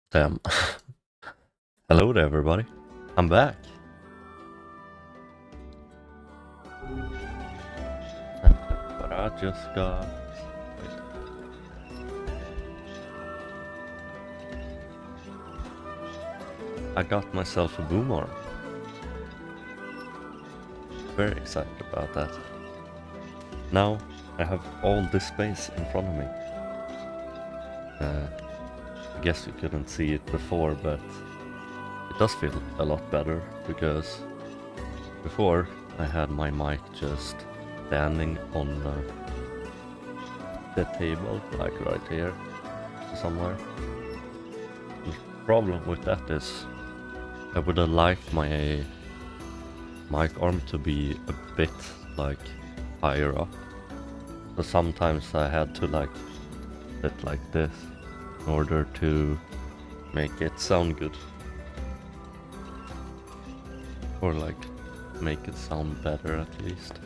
Damn. Hello there, everybody. I'm back. But I just got... I got myself a boom arm. Very excited about that. Now I have all this space in front of me. I guess you couldn't see it before, but it does feel a lot better because before I had my mic just standing on the table, like right here somewhere. The problem with that is I would have liked my mic arm to be a bit like higher up. So sometimes I had to like sit like this in order to make it sound good. Or like make it sound better at least.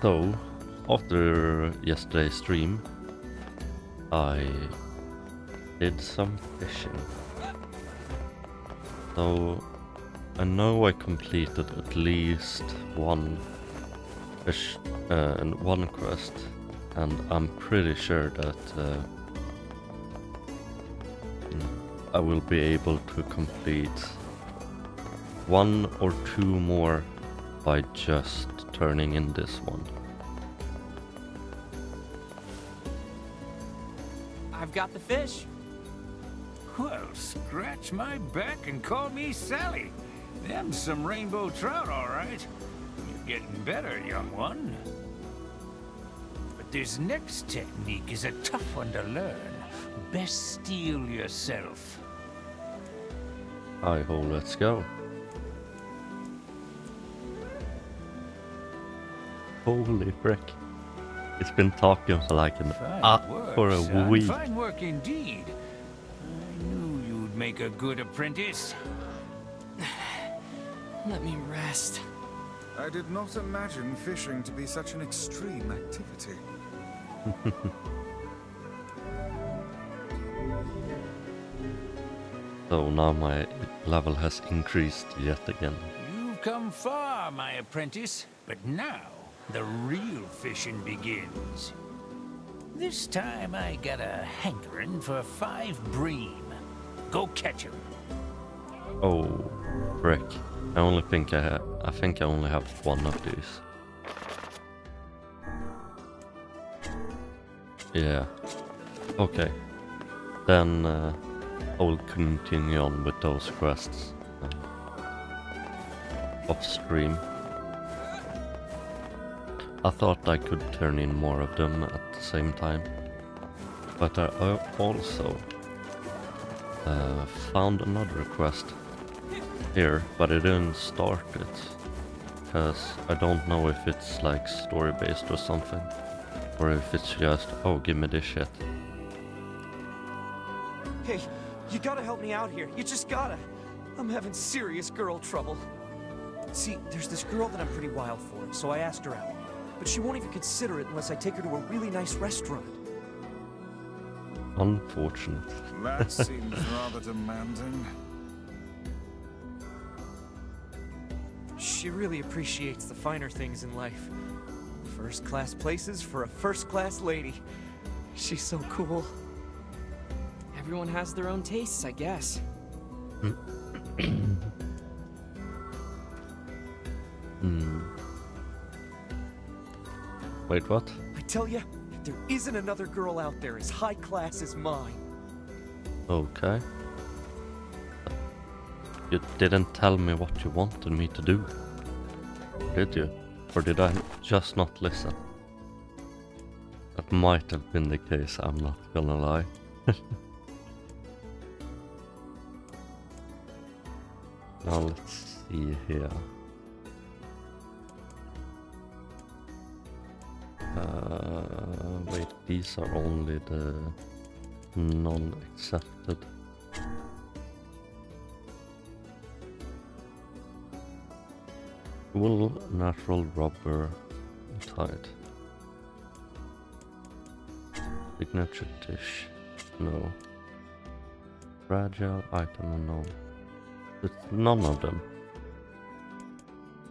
So after yesterday's stream I did some fishing. So I know I completed at least one fish and one quest, and I'm pretty sure that I will be able to complete one or two more by just turning in this one. I've got the fish. Well, scratch my back and call me Sally. Them's some rainbow trout, all right. You're getting better, young one. But this next technique is a tough one to learn. Best steel yourself. Hi-ho, let's go. Holy frick. It's been talking for like for a son. week. Fine work indeed. I knew you'd make a good apprentice. Let me rest. I did not imagine fishing to be such an extreme activity. So now my level has increased yet again. You've come far, my apprentice, but now the real fishing begins. This time I got a hankering for 5 bream. Go catch 'em. Oh, frick. I think I only have one of these. Yeah. Okay. Then I will continue on with those quests off stream. I thought I could turn in more of them at the same time, but I also found another quest here, but I didn't start it because I don't know if it's like story based or something, or if it's just, oh, give me this shit. Hey, you gotta help me out here. You just gotta. I'm having serious girl trouble. See, there's this girl that I'm pretty wild for, so I asked her out. But she won't even consider it unless I take her to a really nice restaurant. Unfortunate. That seems rather demanding. She really appreciates the finer things in life. First-class places for a first-class lady. She's so cool. Everyone has their own tastes, I guess. Wait, what? I tell ya, there isn't another girl out there as high class as mine. Okay. You didn't tell me what you wanted me to do, did you? Or did I just not listen? That might have been the case, I'm not gonna lie. Now let's see here. Wait, these are only the non-accepted. Wool, natural rubber, tide. Signature dish. No. Fragile item unknown. It's none of them.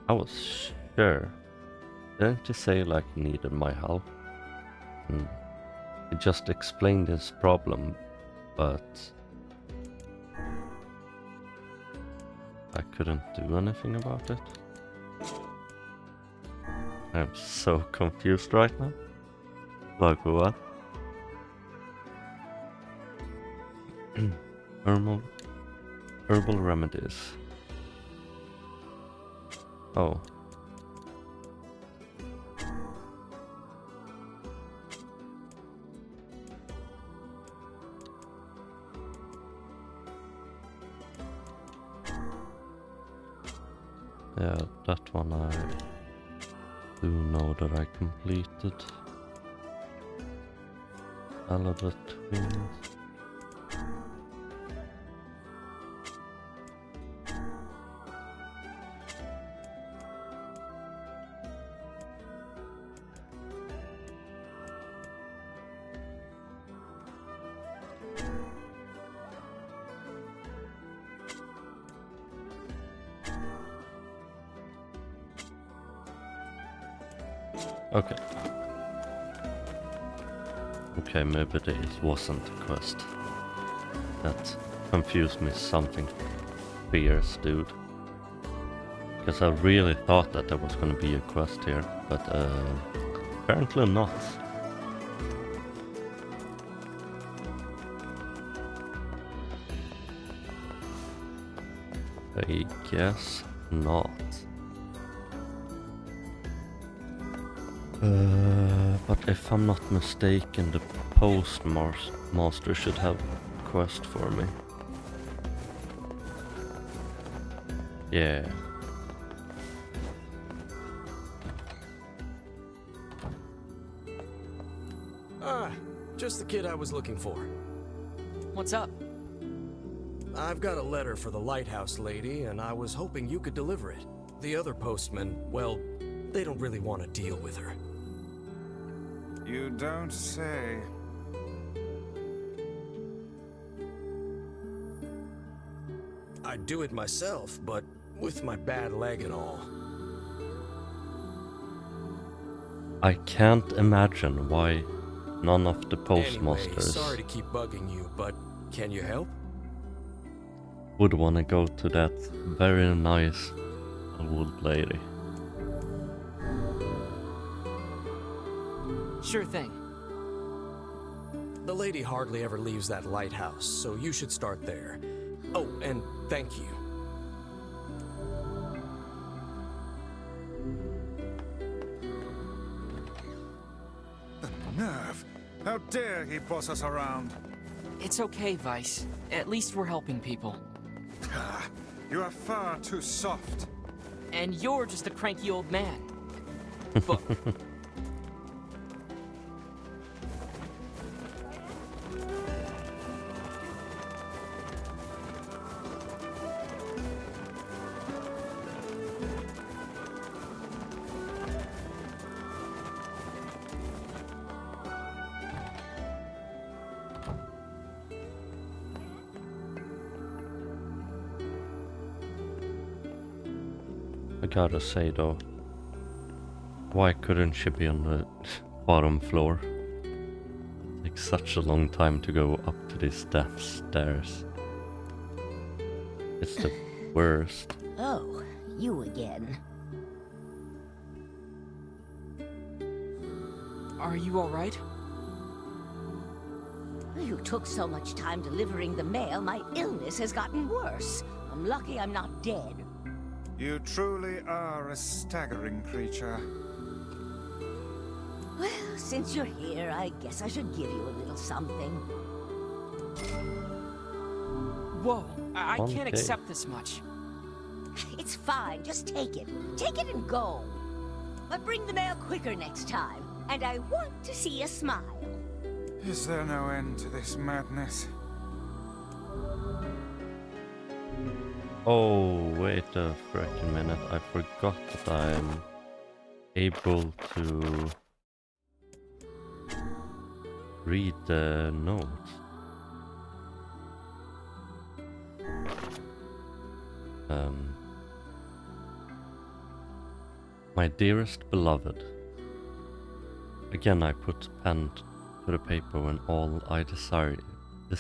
I was sure. Didn't you say like you needed my help? He just explained his problem, but I couldn't do anything about it. I'm so confused right now. Like what? Herbal remedies. Oh. Yeah, that one I do know that I completed. Salad twins. Okay. Okay, maybe this wasn't a quest. That confused me something fierce, dude. Because I really thought that there was gonna be a quest here, but apparently not. I guess not. But if I'm not mistaken, the postmaster should have a quest for me. Yeah. Ah, just the kid I was looking for. What's up? I've got a letter for the lighthouse lady, and I was hoping you could deliver it. The other postmen, well, they don't really want to deal with her. You don't say. I'd do it myself, but with my bad leg and all. I can't imagine why none of the Anyway, postmasters sorry to keep bugging you, but can you help? would want to go to that very nice old lady. Sure thing. The lady hardly ever leaves that lighthouse, so you should start there. Oh, and thank you. The nerve! How dare he boss us around? It's okay, Vice. At least we're helping people. Ah, you are far too soft. And you're just a cranky old man. But I gotta say though, why couldn't she be on the bottom floor? It takes such a long time to go up to these stairs. It's the worst. Oh, you again. are you alright? You took so much time delivering the mail, my illness has gotten worse. I'm lucky I'm not dead. You truly are a staggering creature. Well, since you're here, I guess I should give you a little something. Whoa, I can't Okay. accept this much. It's fine, just take it. Take it and go. But bring the mail quicker next time, and I want to see a smile. Is there no end to this madness? Oh, wait a frickin' minute. I forgot that I'm able to read the notes. My dearest beloved, again I put pen to the paper when all I desire is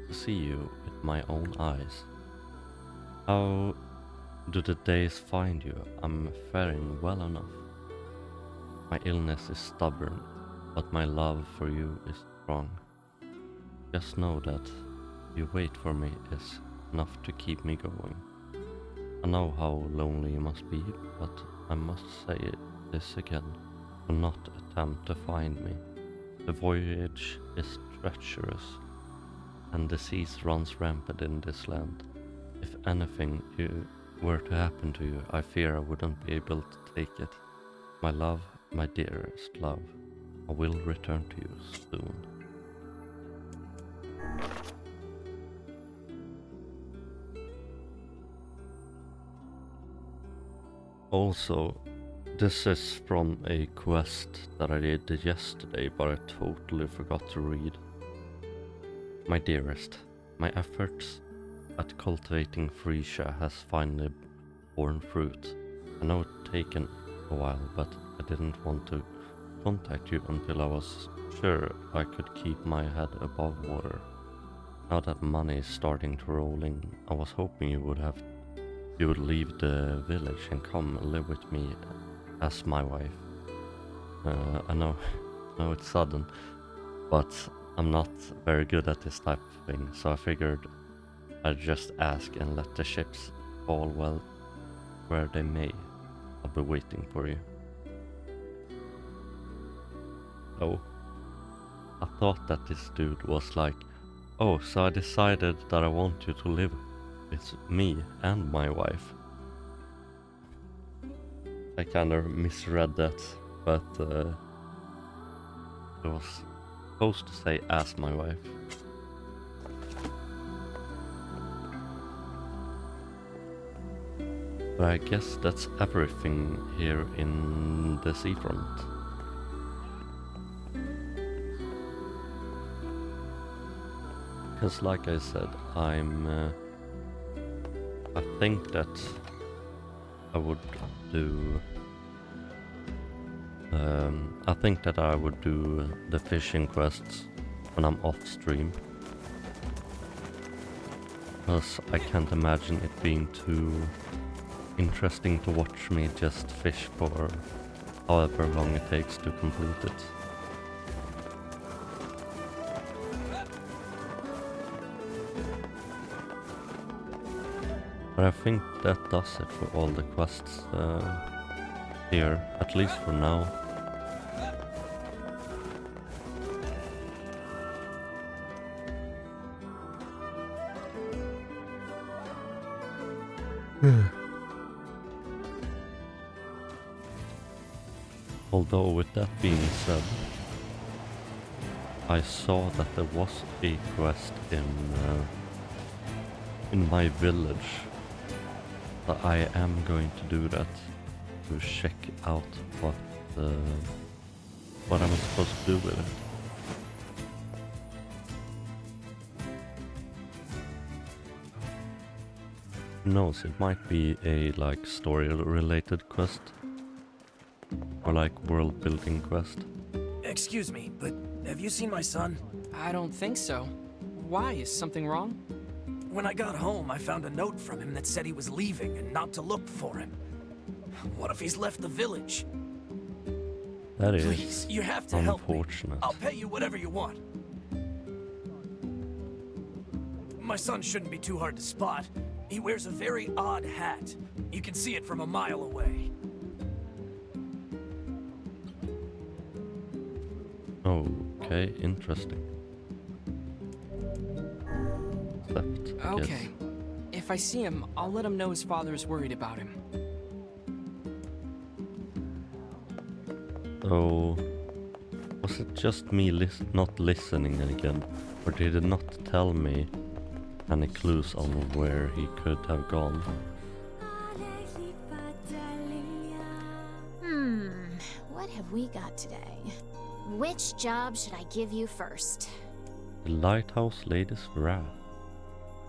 to see you with my own eyes. How do the days find you? I'm faring well enough. My illness is stubborn, but my love for you is strong. Just know that you wait for me is enough to keep me going. I know how lonely you must be, but I must say this again. Do not attempt to find me. The voyage is treacherous, and disease runs rampant in this land. If anything were to happen to you, I fear I wouldn't be able to take it. My love, my dearest love, I will return to you soon. Also, this is from a quest that I did yesterday, but I totally forgot to read. My dearest, my efforts at cultivating Frisia has finally borne fruit. I know it's taken a while, but I didn't want to contact you until I was sure I could keep my head above water. Now that money is starting to roll in, I was hoping you would leave the village and come live with me as my wife. I know it's sudden, but I'm not very good at this type of thing, so I figured I'd just ask and let the ships fall well where they may. I'll be waiting for you. Oh, I thought that this dude was like, oh, so I decided that I want you to live with me and my wife. I kind of misread that, but it was supposed to say as my wife. But I guess that's everything here in the seafront. Because like I said, I think that I would do the fishing quests when I'm off stream. Because I can't imagine it being too interesting to watch me just fish for however long it takes to complete it. But I think that does it for all the quests here, at least for now. Although with that being said, I saw that there was a quest in my village. But I am going to do that to check out what I'm supposed to do with it. Who knows, it might be a like story related quest or like world building quest. Excuse me, but have you seen my son? I don't think so. Why? Is something wrong? When I got home, I found a note from him that said he was leaving and not to look for him. What if he's left the village? That is Please, you have to help me. unfortunate. I'll pay you whatever you want. My son shouldn't be too hard to spot. He wears a very odd hat. You can see it from a mile away. Okay, interesting. Okay. If I see him, I'll let him know his father is worried about him. So, was it just me not listening again, or did it not tell me any clues on where he could have gone? What have we got today? Which job should I give you first? The lighthouse lady's wrath.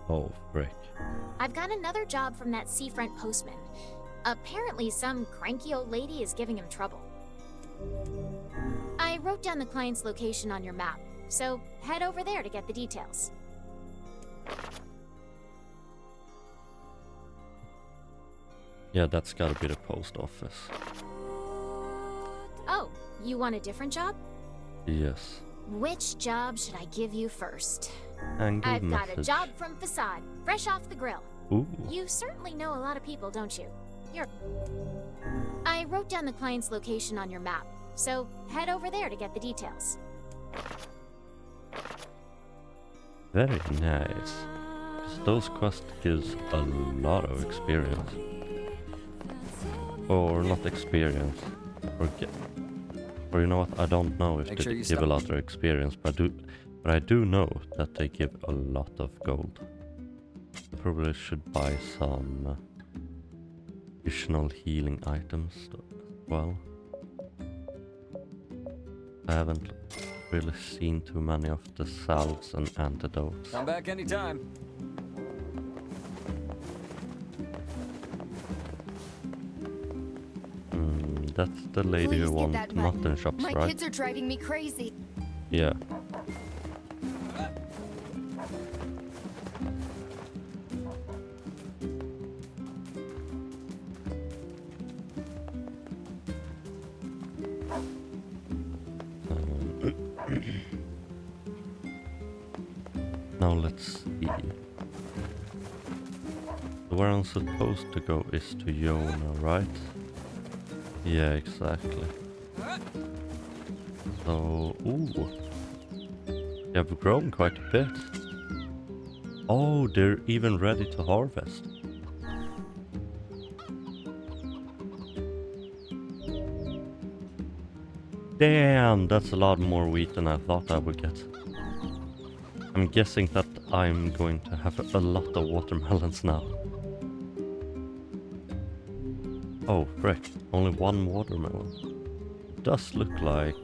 Oh, frick. I've got another job from that seafront postman. Apparently some cranky old lady is giving him trouble. I wrote down the client's location on your map, so head over there to get the details. Yeah, that's gotta be the post office. Oh, you want a different job? Yes. Which job should I give you first? Angry I've got a message. job from Facade, fresh off the grill. Ooh. You certainly know a lot of people, don't you? I wrote down the client's location on your map, so head over there to get the details. Very nice. 'Cause those quests gives a lot of experience. Or not experience. Or you know what? I don't know if Make they sure you give a stop. lot of experience, but I do know that they give a lot of gold. I probably should buy some additional healing items as well. I haven't really seen too many of the salves and antidotes. Come back anytime. That's the lady Please who get wants that mutton button. shops, My right? kids are driving me crazy. Yeah. Now let's see. Where I'm supposed to go is to Yona, right? Yeah, exactly. So, ooh. They have grown quite a bit. Oh, they're even ready to harvest. Damn, that's a lot more wheat than I thought I would get. I'm guessing that I'm going to have a lot of watermelons now. Oh, frick. Only one watermelon. It does look like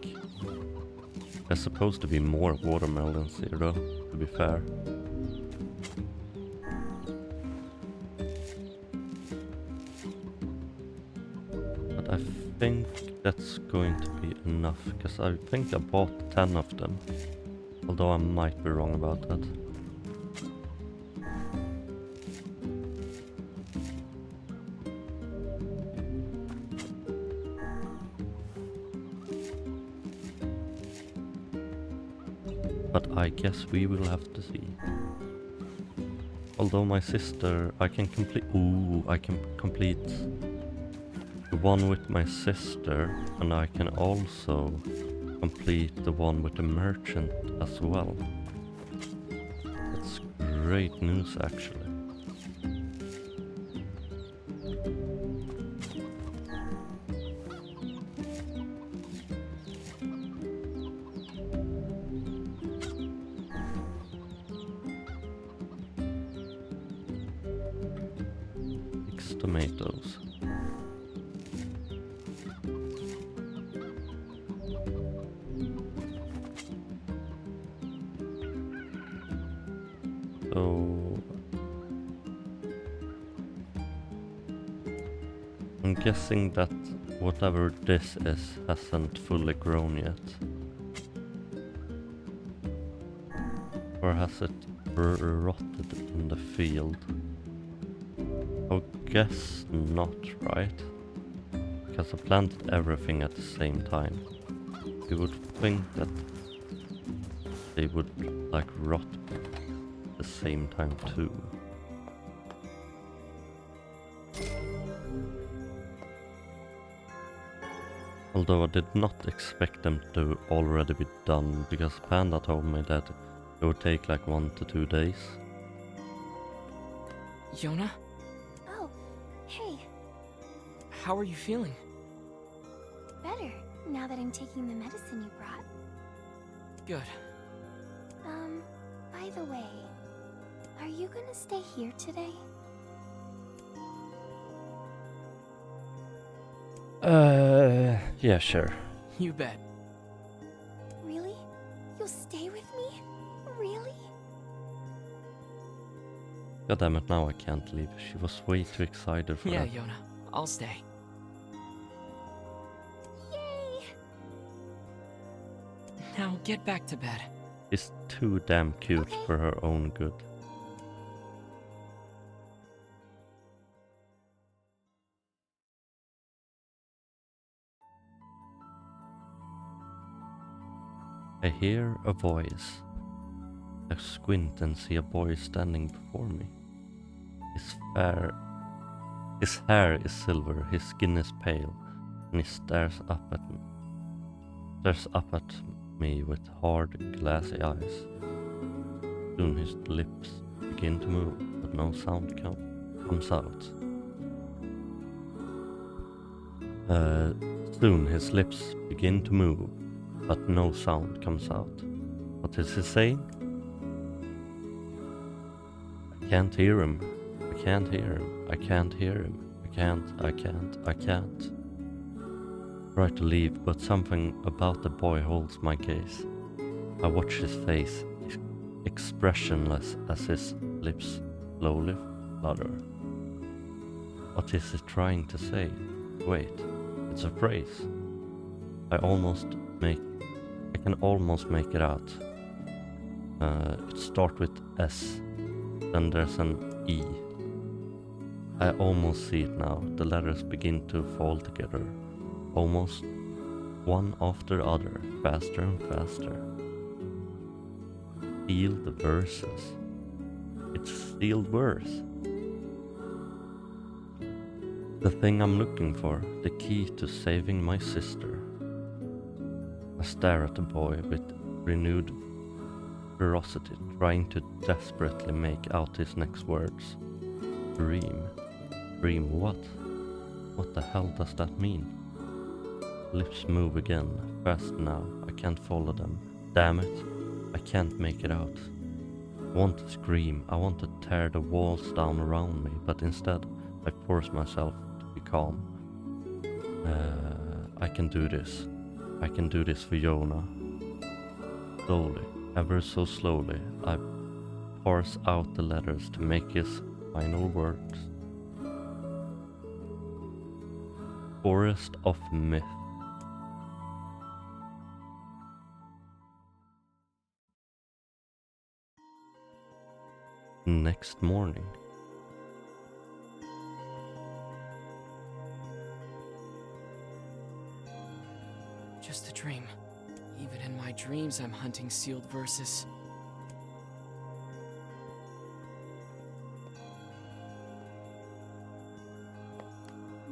there's supposed to be more watermelons here though, to be fair. But I think that's going to be enough, because I think I bought 10 of them. Although I might be wrong about that. But I guess we will have to see. Although my sister, I can complete... Ooh, I can complete the one with my sister, and I can also complete the one with the merchant as well. That's great news, actually. Tomatoes. So I'm guessing that whatever this is hasn't fully grown yet. Or has it rotted in the field? I guess not, right? Because I planted everything at the same time. You would think that they would like rot at the same time too. Although I did not expect them to already be done, because Panda told me that it would take like 1 to 2 days. Yona, Oh, hey, how are you feeling? better now that I'm taking the medicine you brought. Good. By the way, are you gonna stay here today? Yeah, sure. You bet. You'll stay with me? Really? God damn it, now I can't leave. She was way too excited for Yeah, that. Yona. I'll stay. Yay! Now get back to bed. She's too damn cute Okay. for her own good. I hear a voice. I squint and see a boy standing before me. His hair is silver, his skin is pale, and he stares up at me with hard, glassy eyes. Soon his lips begin to move, but no sound comes out. Soon his lips begin to move, but no sound comes out. What is he saying? I can't hear him. I can't hear him. I can't hear him. I can't. Try to leave, but something about the boy holds my gaze. I watch his face, expressionless as his lips slowly flutter. What is he trying to say? Wait, it's a phrase. I can almost make it out. It starts with S, then there's an E. I almost see it now. The letters begin to fall together, almost one after the other, faster and faster. Seal the verses. It's sealed verse. The thing I'm looking for, the key to saving my sister. I stare at the boy with renewed ferocity, trying to desperately make out his next words. Dream. Dream what? What the hell does that mean? Lips move again, fast now. I can't follow them. Damn it, I can't make it out. I want to scream, I want to tear the walls down around me, but instead I force myself to be calm. I can do this. I can do this for Yona. Slowly, ever so slowly, I parse out the letters to make his final words. Forest of Myth. Next morning. Just a dream. Even in my dreams, I'm hunting sealed verses.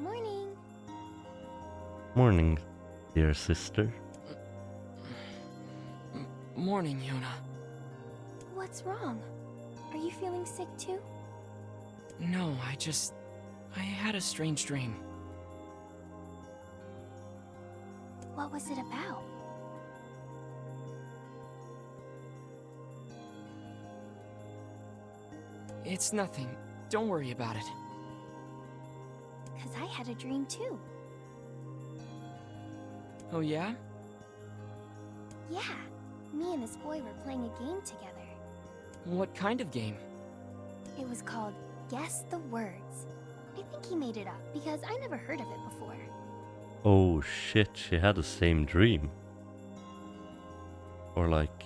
Morning. Morning, dear sister. Morning, Yona. What's wrong? Are you feeling sick too? No, I had a strange dream. What was it about? It's nothing. Don't worry about it. 'Cause I had a dream too. Oh yeah? Yeah. Me and this boy were playing a game together. What kind of game? It was called Guess the Words. I think he made it up because I never heard of it before. Oh shit, she had the same dream. Or like,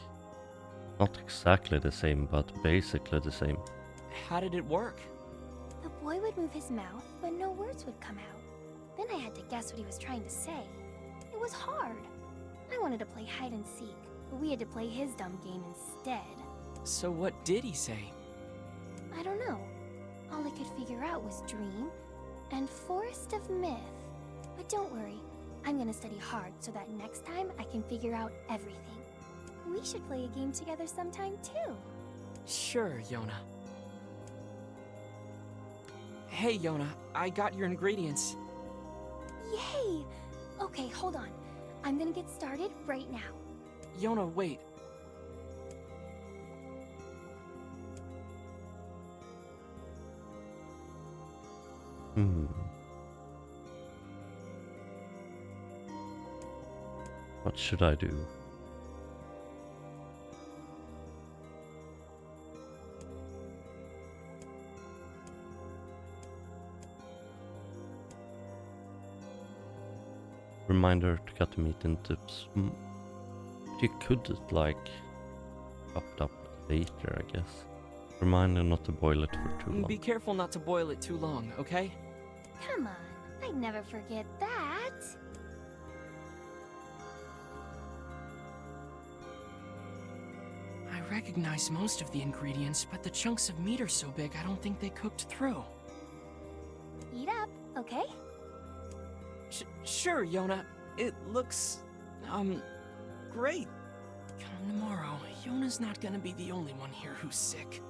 not exactly the same, but basically the same. How did it work? The boy would move his mouth, but no words would come out. Then I had to guess what he was trying to say. It was hard. I wanted to play hide and seek, but we had to play his dumb game instead. So what did he say? I don't know. All I could figure out was dream and forest of myth. But don't worry, I'm gonna study hard so that next time I can figure out everything. We should play a game together sometime too. Sure, Yona. Hey, Yona, I got your ingredients. Yay! Okay, hold on. I'm gonna get started right now. Yona, wait. What should I do? Reminder to cut the meat into you could like chop it up later, I guess. Reminder not to boil it for too long. Be careful not to boil it too long, okay? Come on, I'd never forget that. I recognize most of the ingredients, but the chunks of meat are so big I don't think they cooked through. Eat up, okay? Sure, Yona. It looks, great. Come tomorrow, Yona's not gonna be the only one here who's sick.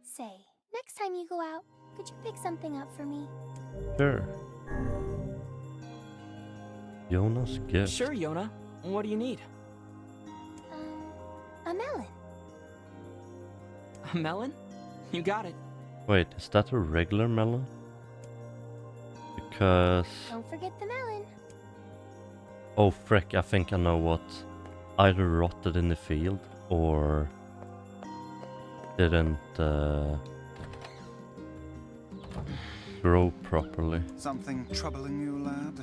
Say, next time you go out, could you pick something up for me? Sure. Jonas gift. Sure, Yona. What do you need? A melon. A melon? You got it. Wait, is that a regular melon? Because... Don't forget the melon. Oh frick, I think I know what. Either rotted in the field or didn't grow properly. Something troubling you, lad?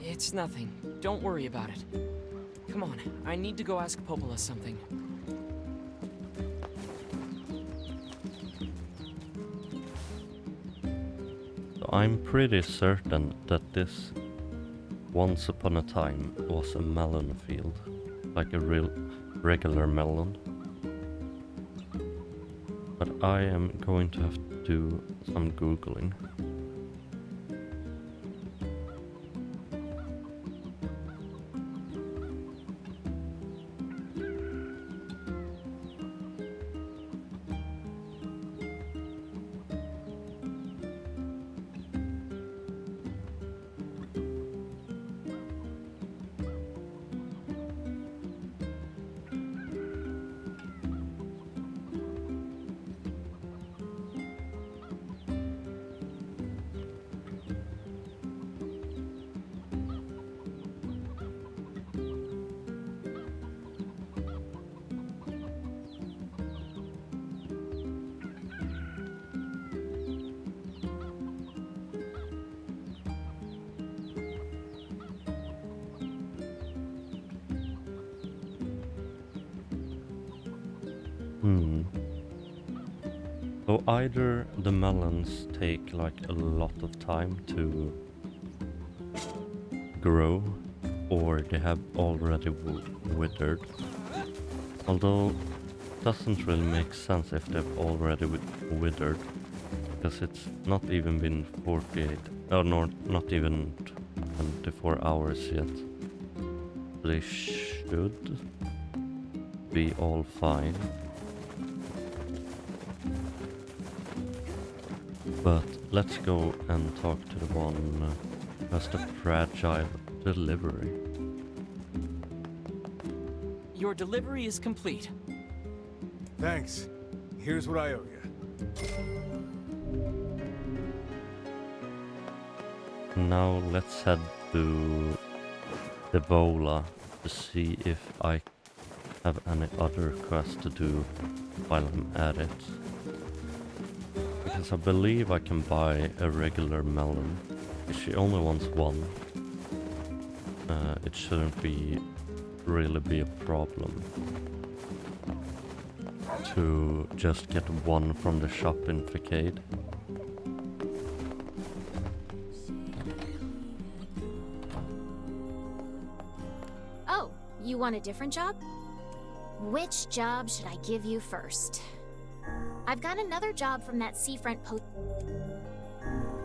It's nothing. Don't worry about it. Come on, I need to go ask Popola something. So I'm pretty certain that this once upon a time was a melon field. Like a real regular melon. But I am going to have to do some googling. So either the melons take like a lot of time to grow, or they have already withered. Although it doesn't really make sense if they've already withered, because it's not even been 48, or not even 24 hours yet. They should be all fine. But let's go and talk to the one who has the fragile delivery. Your delivery is complete. Thanks. Here's what I owe you. Now let's head to the Vola to see if I have any other quests to do while I'm at it. Because I believe I can buy a regular melon. If she only wants one, it shouldn't really be a problem to just get one from the shop in Facade. Oh, you want a different job? Which job should I give you first? I've got another job from that seafront post.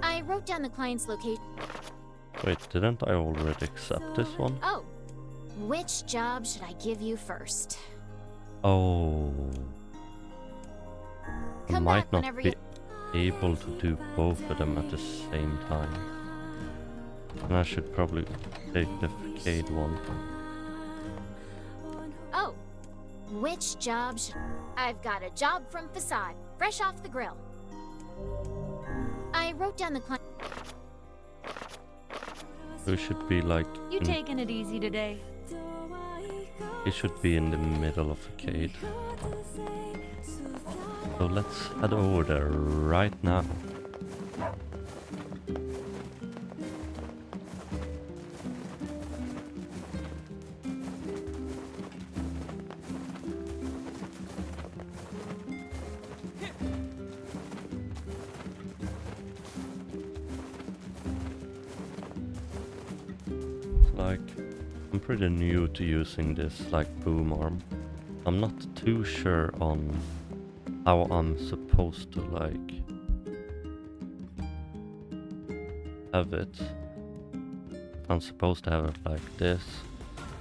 I wrote down the client's location. Wait, didn't I already accept this one? Oh, which job should I give you first? Oh. I Come might back not whenever be able to do both of them at the same time. And I should probably take the Facade one. Oh, which job should... I've got a job from Facade, fresh off the grill. I wrote down the client. We should be like... You taking it easy today? He should be in the middle of the cave. So let's head over there right now. Like, I'm pretty new to using this like boom arm. I'm not too sure on how I'm supposed to like have it. If I'm supposed to have it like this,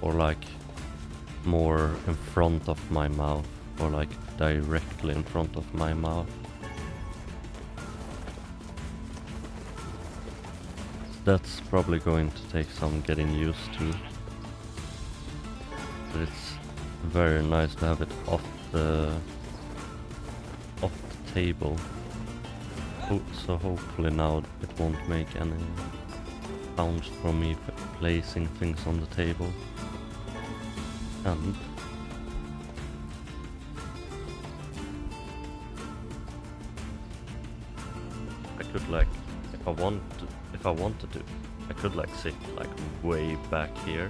or like more in front of my mouth, or like directly in front of my mouth. That's probably going to take some getting used to. But it's very nice to have it off the table. So hopefully now it won't make any sounds from me placing things on the table. And I could like, if I wanted to, I could like sit like way back here,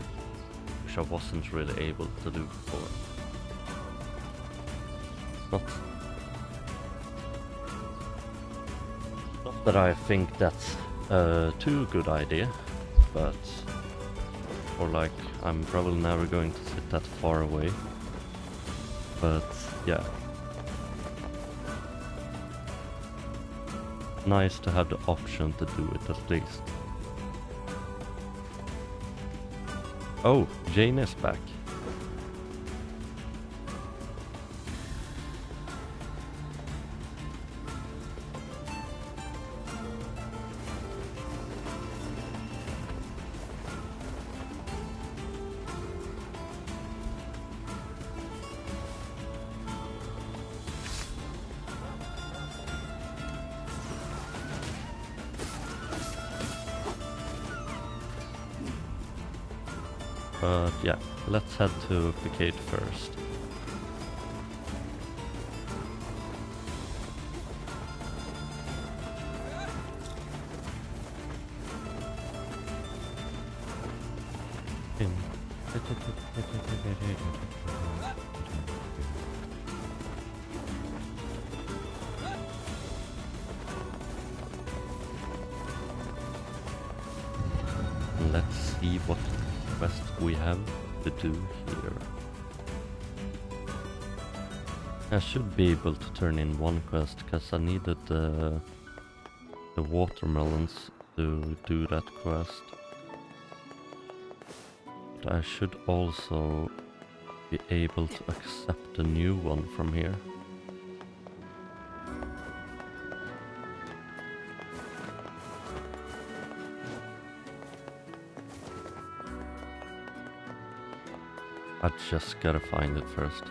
which I wasn't really able to do before. Not that I think that's a too good idea, but or like I'm probably never going to sit that far away. But yeah. Nice to have the option to do it at least. Oh, Jane is back. But yeah, let's head to the gate first. Let's see what quest we have to do here. I should be able to turn in one quest because I needed the watermelons to do that quest. But I should also be able to accept a new one from here. I just gotta find it first.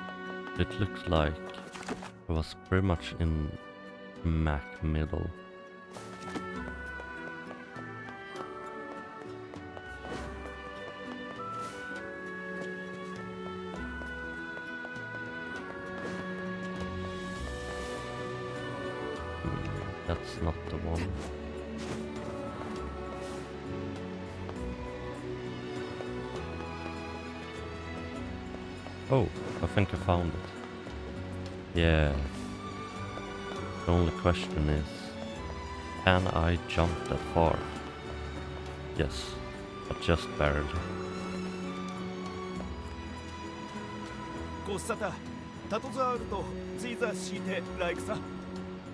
It looks like it was pretty much in Mac middle. That's not the one. Oh, I think I found it. Yeah. The only question is, can I jump that far? Yes, but just barely.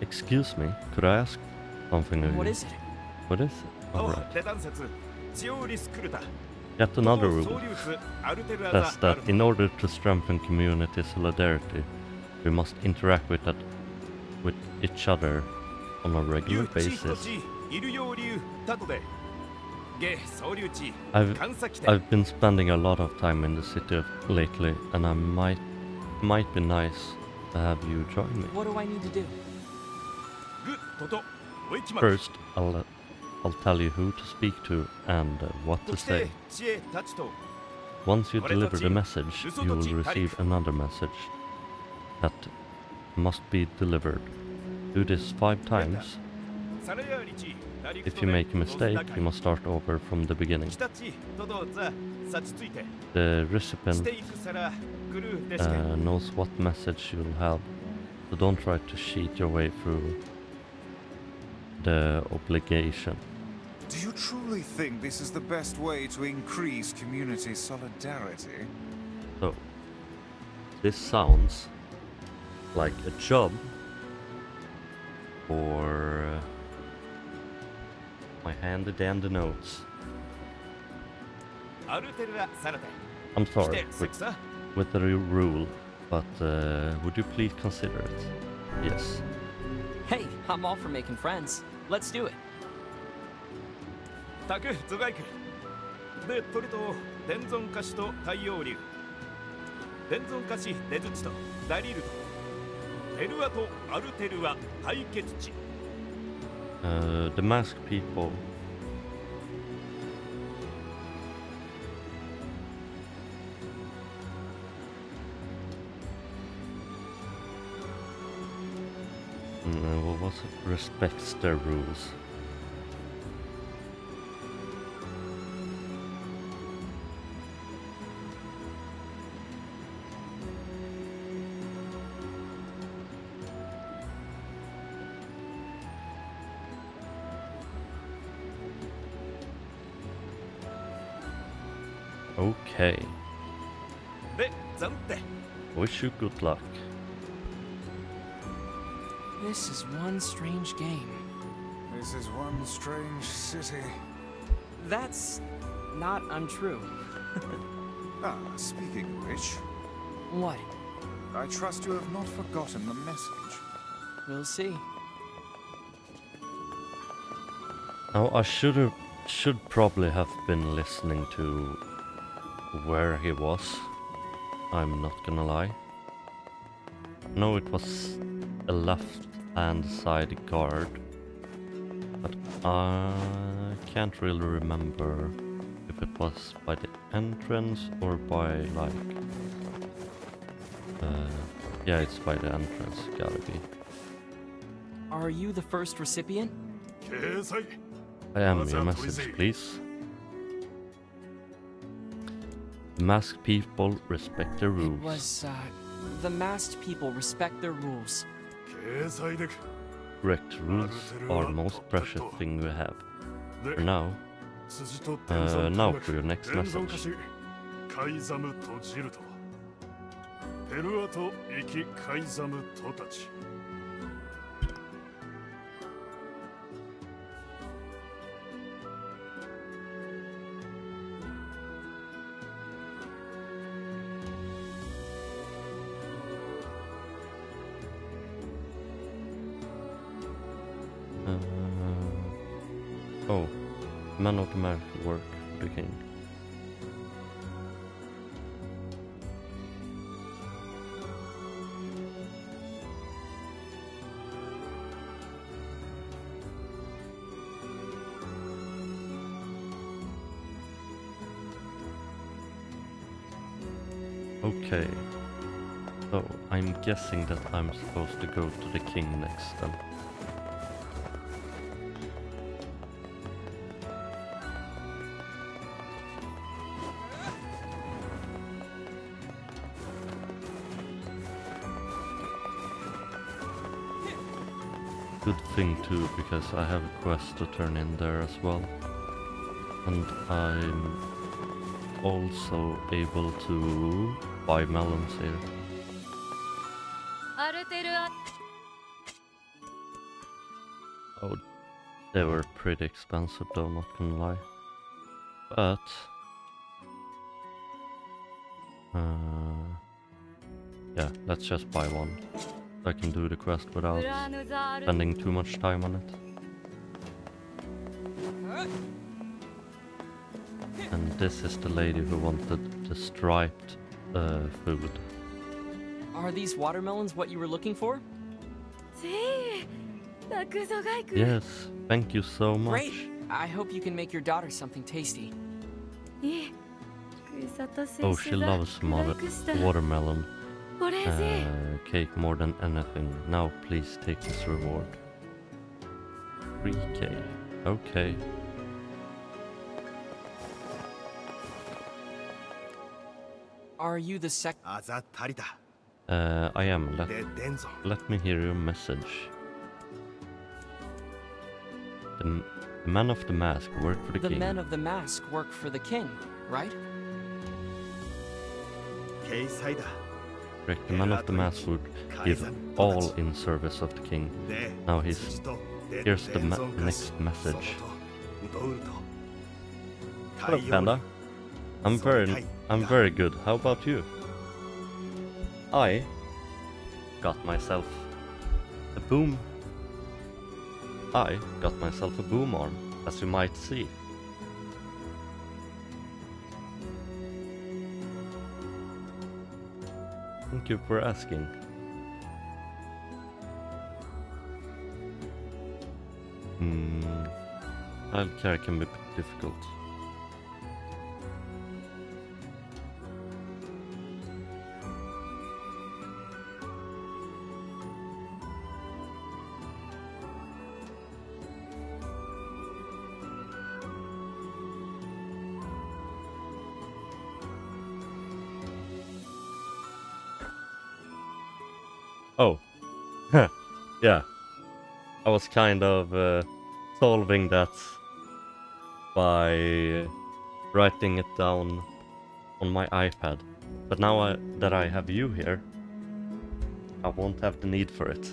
Excuse me, could I ask something of you? What is it? What is it? Alright. Yet another rule says that in order to strengthen community solidarity, we must interact with each other on a regular basis. I've been spending a lot of time in the city lately, and I might be nice to have you join me. What do I need to do? First, I'll tell you who to speak to and what to say. Once you deliver the message, you will receive another message that must be delivered. Do this 5 times. If you make a mistake, you must start over from the beginning. The recipient knows what message you'll have, so don't try to cheat your way through the obligation. Do you truly think this is the best way to increase community solidarity? So, this sounds like a job for my handy-dandy notes. I'm sorry with the rule, but would you please consider it? Yes. Hey, I'm all for making friends. Let's do it. タク、ゾガイク。で、トルと伝存可視と太陽竜。伝存可視デズチとダリルと。テルアとアルテルア対決地。The masked people. What was it? Respects their rules. Okay. Wish you good luck. This is one strange game. This is one strange city. That's not untrue. Speaking of which, What? I trust you have not forgotten the message. We'll see. Now I should probably have been listening to where he was. I'm not gonna lie. No, it was a left-hand side guard, but I can't really remember if it was by the entrance or by like... yeah, it's by the entrance, gotta be. Are you the first recipient? I am. Your message, please. Masked people respect the rules. It was, the masked people respect their rules. Correct. Rules are the most precious thing we have. For now. Now for your next message. Oh, man of the mark work for the king. Okay, so I'm guessing that I'm supposed to go to the king next then. Good thing too, because I have a quest to turn in there as well. And I'm also able to buy melons here. Oh, they were pretty expensive though, not gonna lie. But... yeah, let's just buy one. So I can do the quest without spending too much time on it. And this is the lady who wanted the striped food. Are these watermelons what you were looking for? Yes, thank you so much. Great! I hope you can make your daughter something tasty. Oh, she loves watermelon cake more than anything. Now please take this reward. 3k. Okay. Are you the I am. Let me hear your message. The man of the mask work for the king. The men of the mask work for the king, right? Correct. The man of the mask would give all in service of the king. Now here's the next message. Hello, Panda. I'm very good. How about you? I got myself a boom arm, as you might see. Thank you for asking. Childcare can be difficult. Oh, yeah. I was kind of solving that by writing it down on my iPad. But now that I have you here, I won't have the need for it.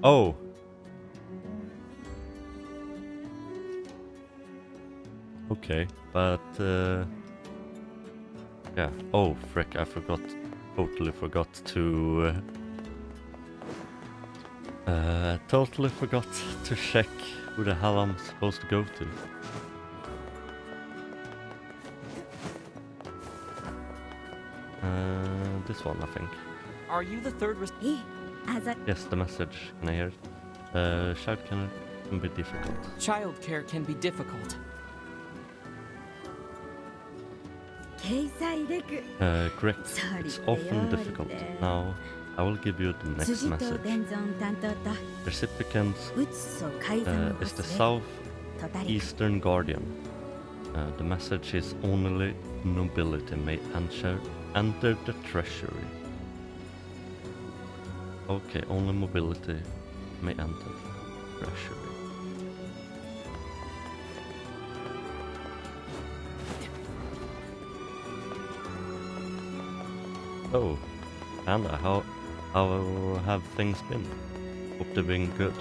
Oh. Okay, but yeah. Oh, frick! Totally forgot to check who the hell I'm supposed to go to. This one, I think. Are you the third? Yes, the message. Can I hear it? Childcare can be difficult. Childcare can be difficult. Correct. It's often difficult. Now, I will give you the next message. Recipient is the Southeastern Guardian. The message is only nobility may enter the treasury. Okay, only mobility may enter treasury. Oh, Panda, how have things been? Hope they've been good.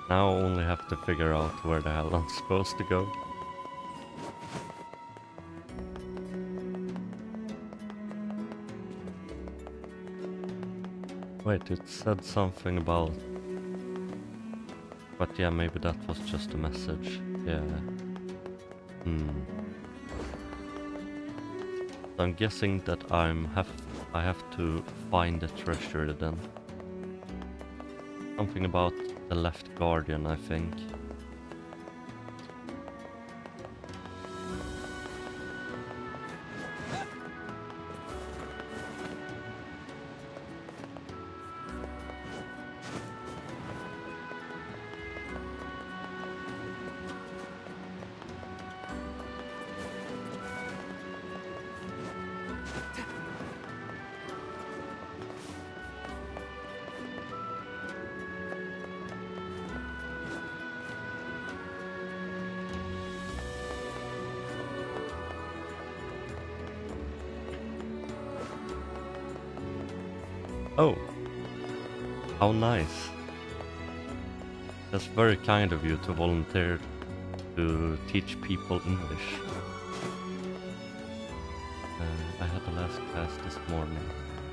Now I only have to figure out where the hell I'm supposed to go. Wait, it said something about... But yeah, maybe that was just a message. Yeah. So I'm guessing that I have to find the treasure then. Something about the left guardian, I think. Oh, how nice. That's very kind of you to volunteer to teach people English. I had the last class this morning,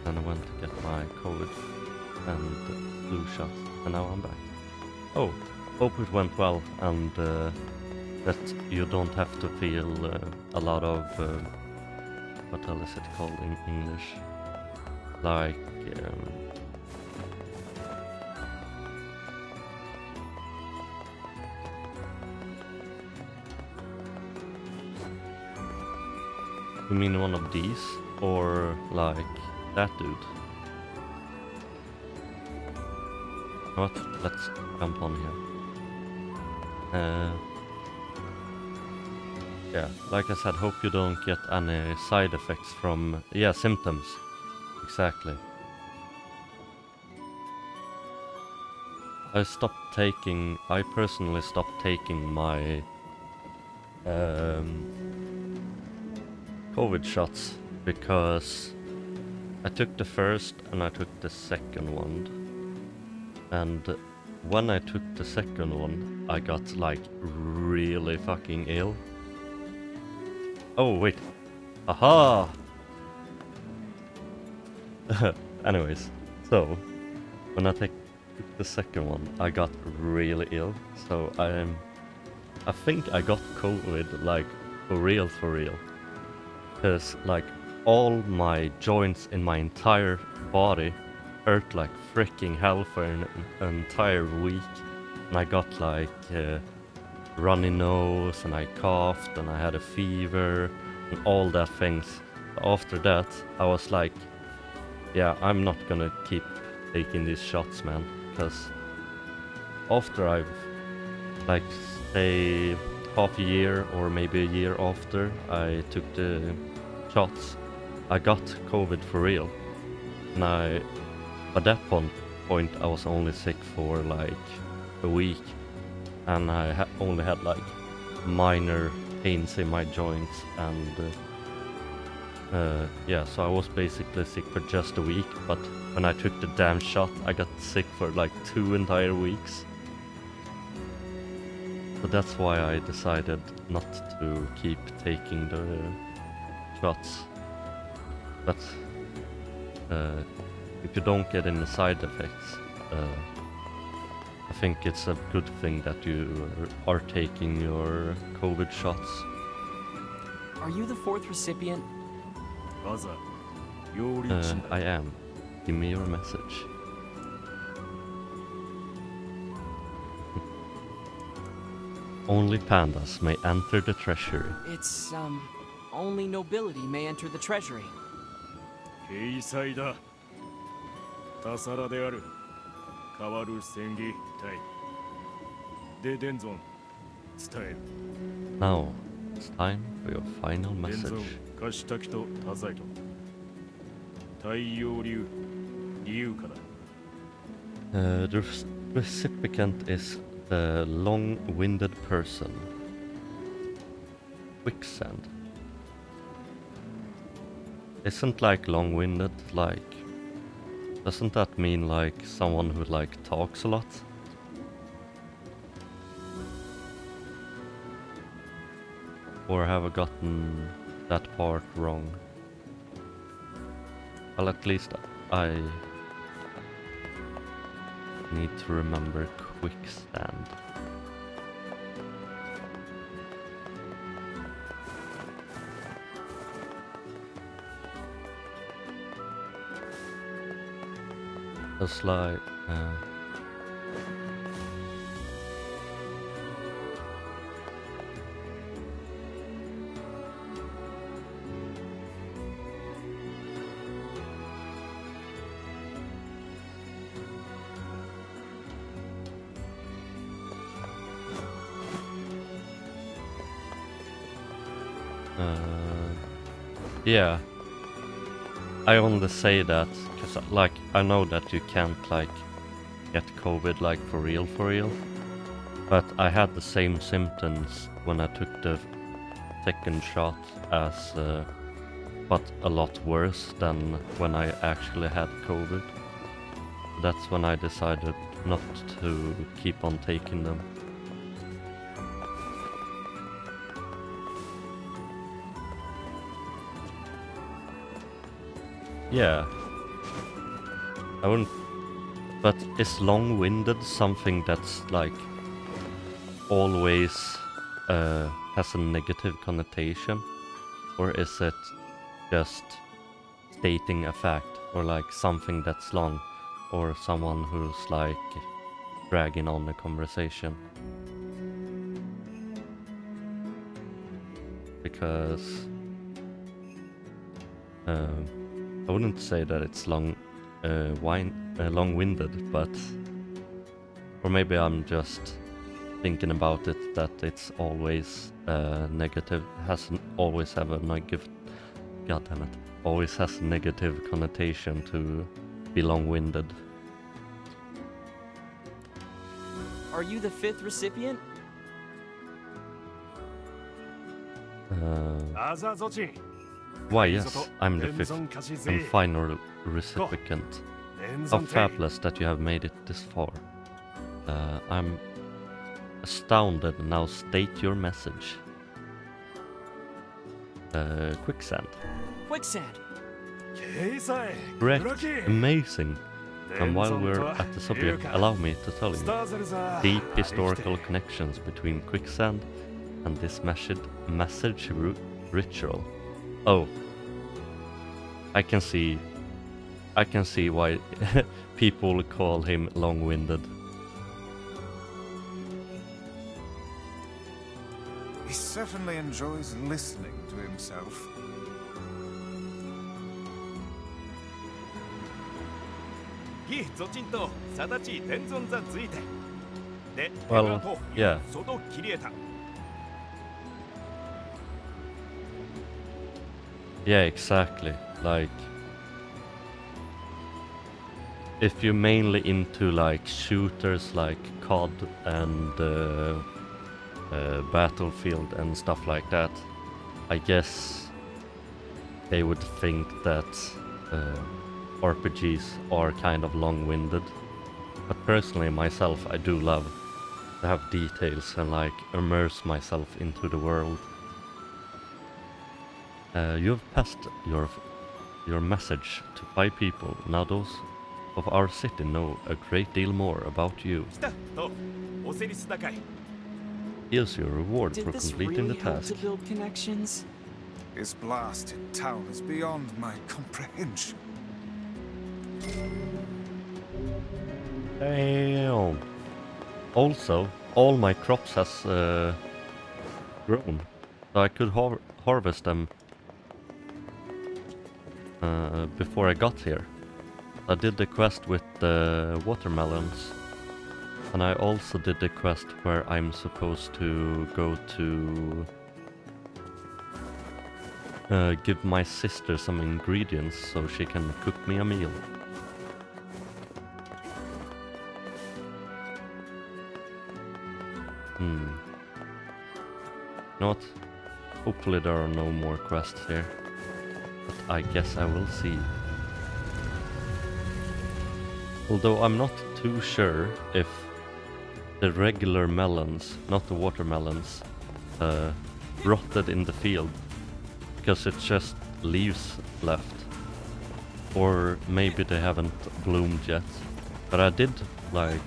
and I went to get my COVID and flu shots, and now I'm back. Oh, hope it went well, and that you don't have to feel a lot of, what else is it called in English? Like, you mean one of these? Or like that dude? What? Let's jump on here. Yeah, like I said, hope you don't get any side effects from... Yeah, symptoms. Exactly. I personally stopped taking my COVID shots because I took the first and I took the second one. And when I took the second one, I got like really fucking ill. Oh wait. Aha! Anyways, so when I took the second one, I got really ill. So I think I got COVID like for real. Cause like all my joints in my entire body hurt like freaking hell for an entire week. And I got like runny nose, and I coughed, and I had a fever, and all that things. After that, I was like, yeah, I'm not gonna keep taking these shots, man. Because after I've, like, say, half a year or maybe a year after I took the shots, I got COVID for real. And at that point, I was only sick for like a week. And I only had like minor pains in my joints, and yeah, so I was basically sick for just a week. But when I took the damn shot, I got sick for like 2 entire weeks. So that's why I decided not to keep taking the shots. But if you don't get any side effects, I think it's a good thing that you are taking your COVID shots. Are you the 4th recipient? I am. Give me your message. Only pandas may enter the treasury. It's, only nobility may enter the treasury. 掲載だ。他皿である。変わる戦技隊。で、デンゾン、伝える。Now, it's time for your final デンゾン message.、カシタキとタザイト。太陽流、理由かだ。The recipient is the long-winded person. Quicksand. Isn't like long-winded like... Doesn't that mean like someone who like talks a lot? Or have I gotten that part wrong? Well, at least I need to remember quicksand. Just like yeah, I only say that because like I know that you can't like get COVID like for real, but I had the same symptoms when I took the second shot as but a lot worse than when I actually had COVID. that's when I decided not to keep on taking them. Yeah. I wouldn't... But is long-winded something that's like always has a negative connotation? Or is it just stating a fact? Or like something that's long? Or someone who's like dragging on the conversation? Because I wouldn't say that it's long-winded, but or maybe I'm just thinking about it that it's always negative, always have a negative. God damn it! Always has a negative connotation to be long-winded. Are you the 5th recipient? Why, yes, I'm the 5th and final recipient. How fabulous that you have made it this far. I'm astounded. Now state your message. Quicksand. Quicksand. Correct. Amazing. And while we're at the subject, allow me to tell you deep historical connections between quicksand and this message ritual. Oh, I can see why people call him long-winded. He certainly enjoys listening to himself. Well, yeah. Yeah, exactly. Like, if you're mainly into like shooters like COD and Battlefield and stuff like that, I guess they would think that RPGs are kind of long-winded. But personally, myself, I do love to have details and like immerse myself into the world. You've passed your message to 5 people. Now those of our city know a great deal more about you. Here's your reward for completing the task. To build connections? This blasted town is beyond my comprehension. Damn. Also, all my crops has grown, so I could harvest them before I got here. I did the quest with the watermelons, and I also did the quest where I'm supposed to go to give my sister some ingredients so she can cook me a meal. You know what? Hopefully there are no more quests here. But I guess I will see. Although I'm not too sure if the regular melons, not the watermelons, rotted in the field. Because it's just leaves left. Or maybe they haven't bloomed yet. But I did like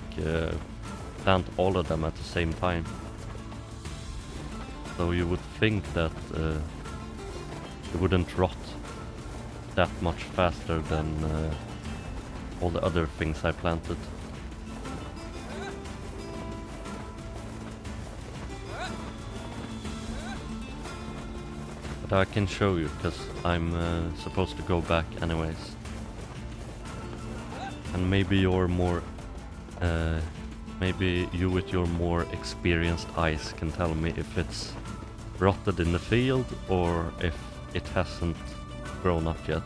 plant all of them at the same time. So you would think that it wouldn't rot that much faster than all the other things I planted. But I can show you, because I'm supposed to go back anyways. And maybe you're more... maybe you with your more experienced eyes can tell me if it's rotted in the field or if it hasn't grown up yet.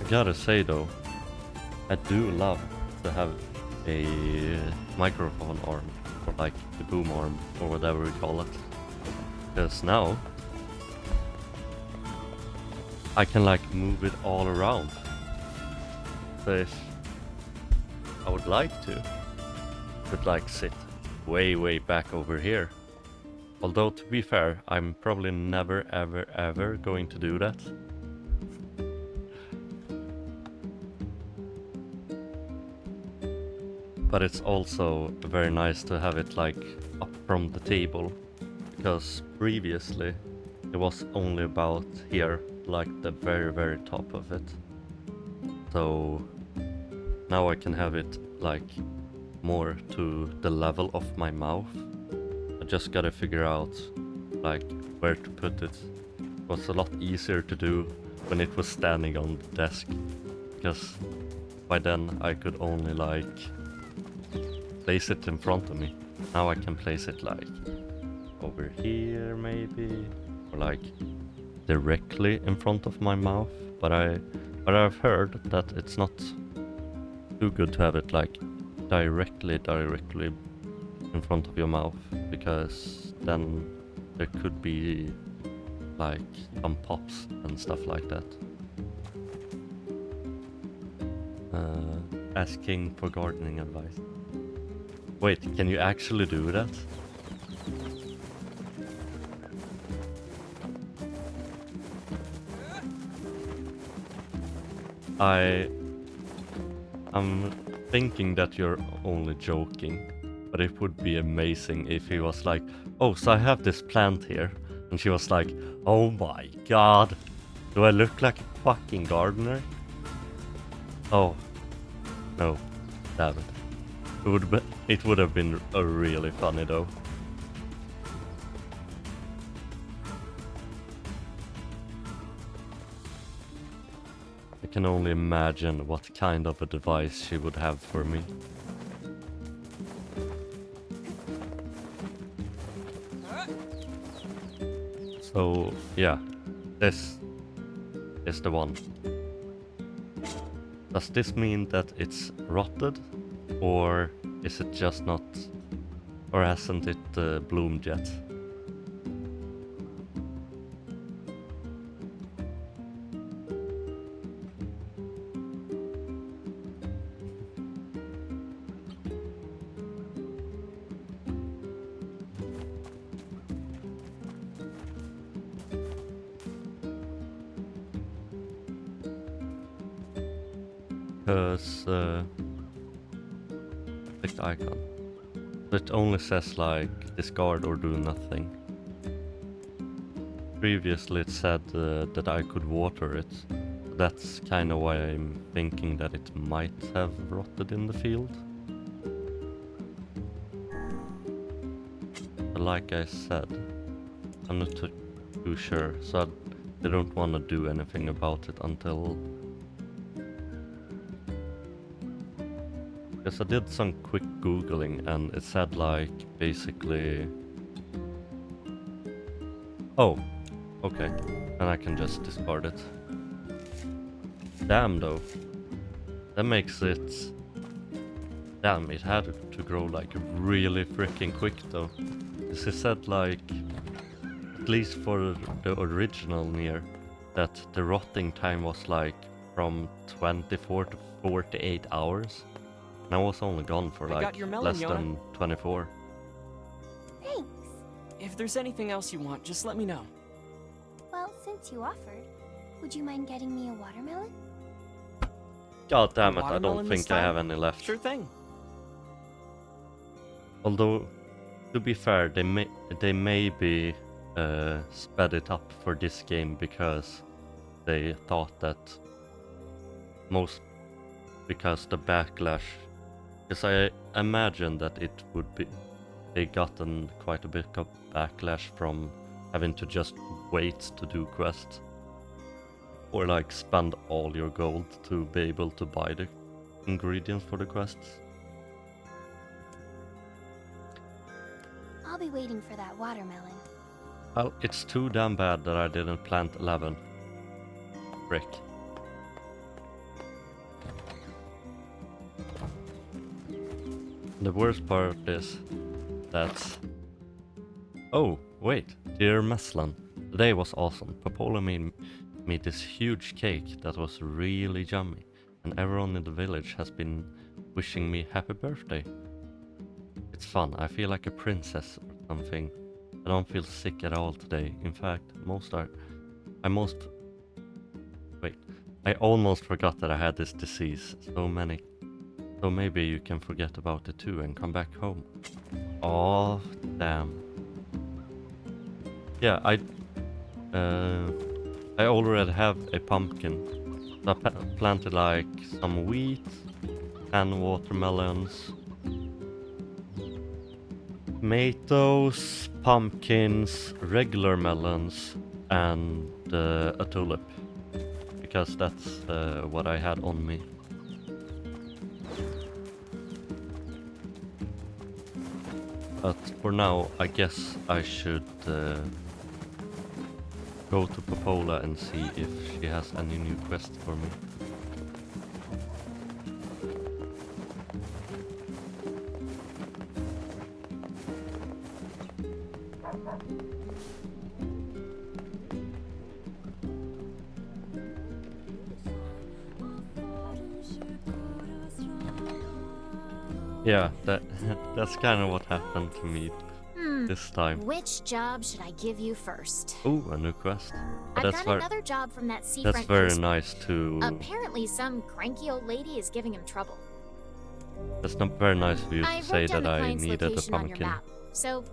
Gotta say though, I do love to have a microphone arm, or like the boom arm, or whatever we call it. Because now I can like move it all around. So if I would like to, could like sit way back over here. Although to be fair, I'm probably never ever going to do that. But it's also very nice to have it like up from the table, because previously it was only about here, like the very top of it. So now I can have it like more to the level of my mouth. I just gotta figure out like where to put it. It was a lot easier to do when it was standing on the desk, because by then I could only like place it in front of me. Now I can place it like over here maybe, or like directly in front of my mouth. But I've heard that it's not too good to have it like directly in front of your mouth, because then there could be like some pops and stuff like that. Asking for gardening advice. Wait, can you actually do that? I'm thinking that you're only joking, but it would be amazing if he was like, oh, so I have this plant here, and she was like, oh my god, do I look like a fucking gardener? Oh, no, damn it. It would have been really funny though. I can only imagine what kind of a device she would have for me. So yeah, this is the one. Does this mean that it's rotted, or is it just not, or hasn't it bloomed yet? Because click the icon. It only says like discard or do nothing. Previously it said that I could water it. That's kind of why I'm thinking that it might have rotted in the field. But like I said, I'm not too sure, so I don't want to do anything about it until... Because I did some quick googling and it said like basically... Oh, okay, and I can just discard it. Damn though, that makes it... Damn, it had to grow like really freaking quick though. Because it said like, at least for the original NeiR, that the rotting time was like from 24 to 48 hours. And I was only gone for like less than 24. Thanks. If there's anything else you want, just let me know. Well, since you offered, would you mind getting me a watermelon? God damn it, I Watermelon don't this think I time? have any left. Sure thing. Although, to be fair, they maybe sped it up for this game because they thought that because the backlash, because I imagine that it would be, they gotten quite a bit of backlash from having to just wait to do quests, or like spend all your gold to be able to buy the ingredients for the quests. I'll be waiting for that watermelon. Well, it's too damn bad that I didn't plant 11. Frick. The worst part is that... Oh, wait, dear Messlan. The day was awesome. Popola made me this huge cake that was really yummy, and everyone in the village has been wishing me happy birthday. It's fun. I feel like a princess or something. I don't feel sick at all today. In fact, I almost forgot that I had this disease. So maybe you can forget about it too and come back home. Oh, damn. Yeah, I already have a pumpkin. So I planted like some wheat and watermelons, tomatoes, pumpkins, regular melons, and a tulip, because that's what I had on me. But for now, I guess I should go to Popola and see if she has any new quests for me. Yeah, that's kind of what happened to me this time. Which job should I give you first? Oh, a new quest. But I've got another job from that seafront. That's very nice to... Apparently some cranky old lady is giving him trouble. That's not very nice of you to say that I client's needed a location on your pumpkin. map. So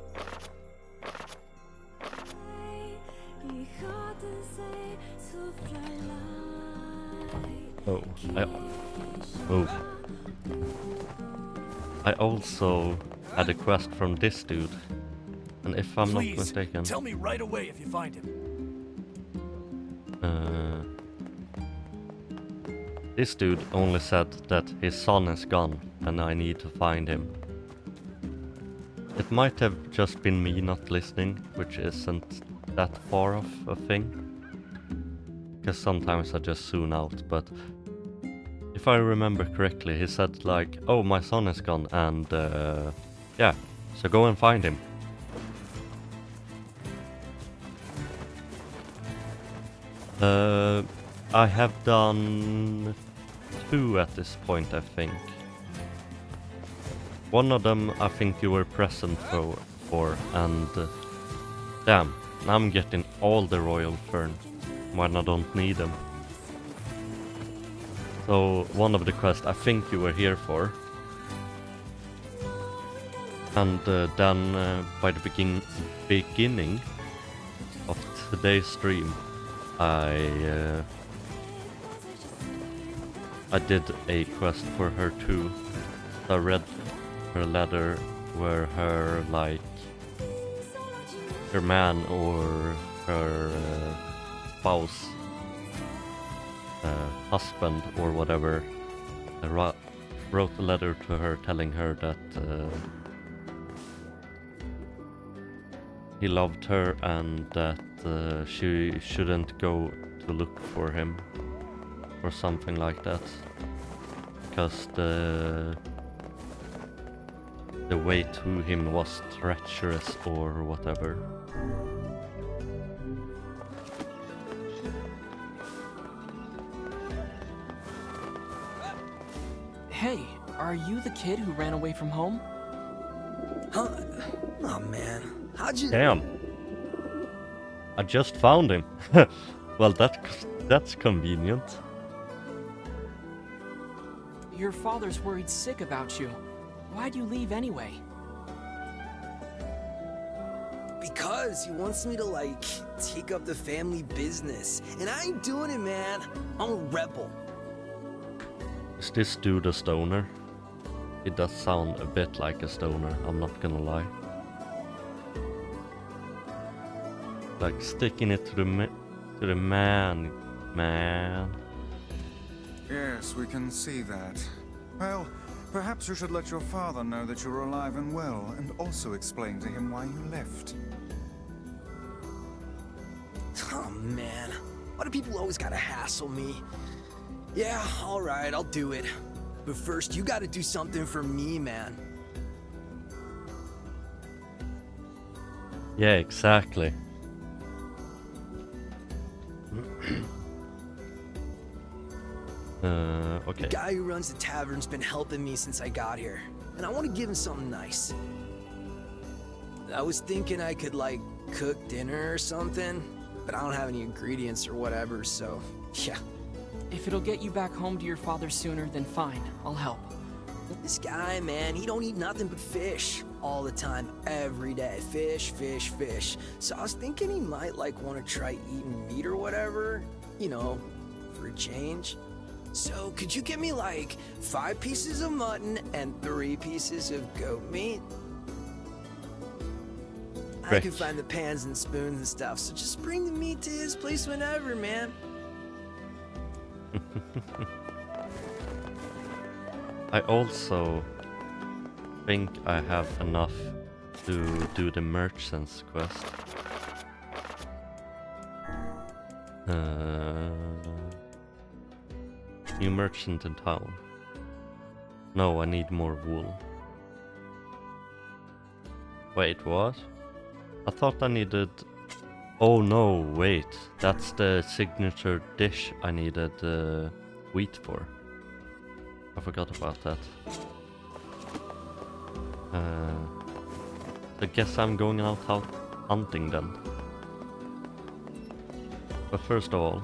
I also had a quest from this dude, and if I'm not mistaken, tell me right away if you find him. This dude only said that his son is gone, and I need to find him. It might have just been me not listening, which isn't that far off a thing, because sometimes I just tune out, but if I remember correctly, he said like, oh, my son is gone, and yeah, so go and find him. I have done 2 at this point, I think. One of them I think you were present for, and damn, now I'm getting all the royal fern when I don't need them. So one of the quests I think you were here for, and then by the beginning of today's stream, I did a quest for her too. I read her letter where her man or her spouse, husband or whatever, wrote a letter to her telling her that he loved her and that she shouldn't go to look for him or something like that, because the way to him was treacherous or whatever. Hey, are you the kid who ran away from home? Huh? Oh man, how'd you... Damn. I just found him. Well, that's convenient. Your father's worried sick about you. Why'd you leave anyway? Because he wants me to, like, take up the family business. And I ain't doing it, man. I'm a rebel. Is this dude a stoner? It does sound a bit like a stoner, I'm not gonna lie. Like sticking it to the man. Yes, we can see that. Well, perhaps you should let your father know that you're alive and well, and also explain to him why you left. Oh man, why do people always gotta hassle me? Yeah, alright, I'll do it. But first, you gotta do something for me, man. Yeah, exactly. Okay. The guy who runs the tavern's been helping me since I got here, and I want to give him something nice. I was thinking I could, like, cook dinner or something, but I don't have any ingredients or whatever, so yeah. If it'll get you back home to your father sooner, then fine, I'll help. This guy, man, he don't eat nothing but fish all the time, every day. Fish, fish, fish. So I was thinking he might, like, want to try eating meat or whatever, you know, for a change. So could you get me, like, 5 pieces of mutton and 3 pieces of goat meat? I can find the pans and spoons and stuff, so just bring the meat to his place whenever, man. I also think I have enough to do the merchant's quest. New merchant in town. No, I need more wool. Wait, what? I thought I needed... Oh no, wait. That's the signature dish I needed wheat for. I forgot about that. I guess I'm going out hunting then. But first of all,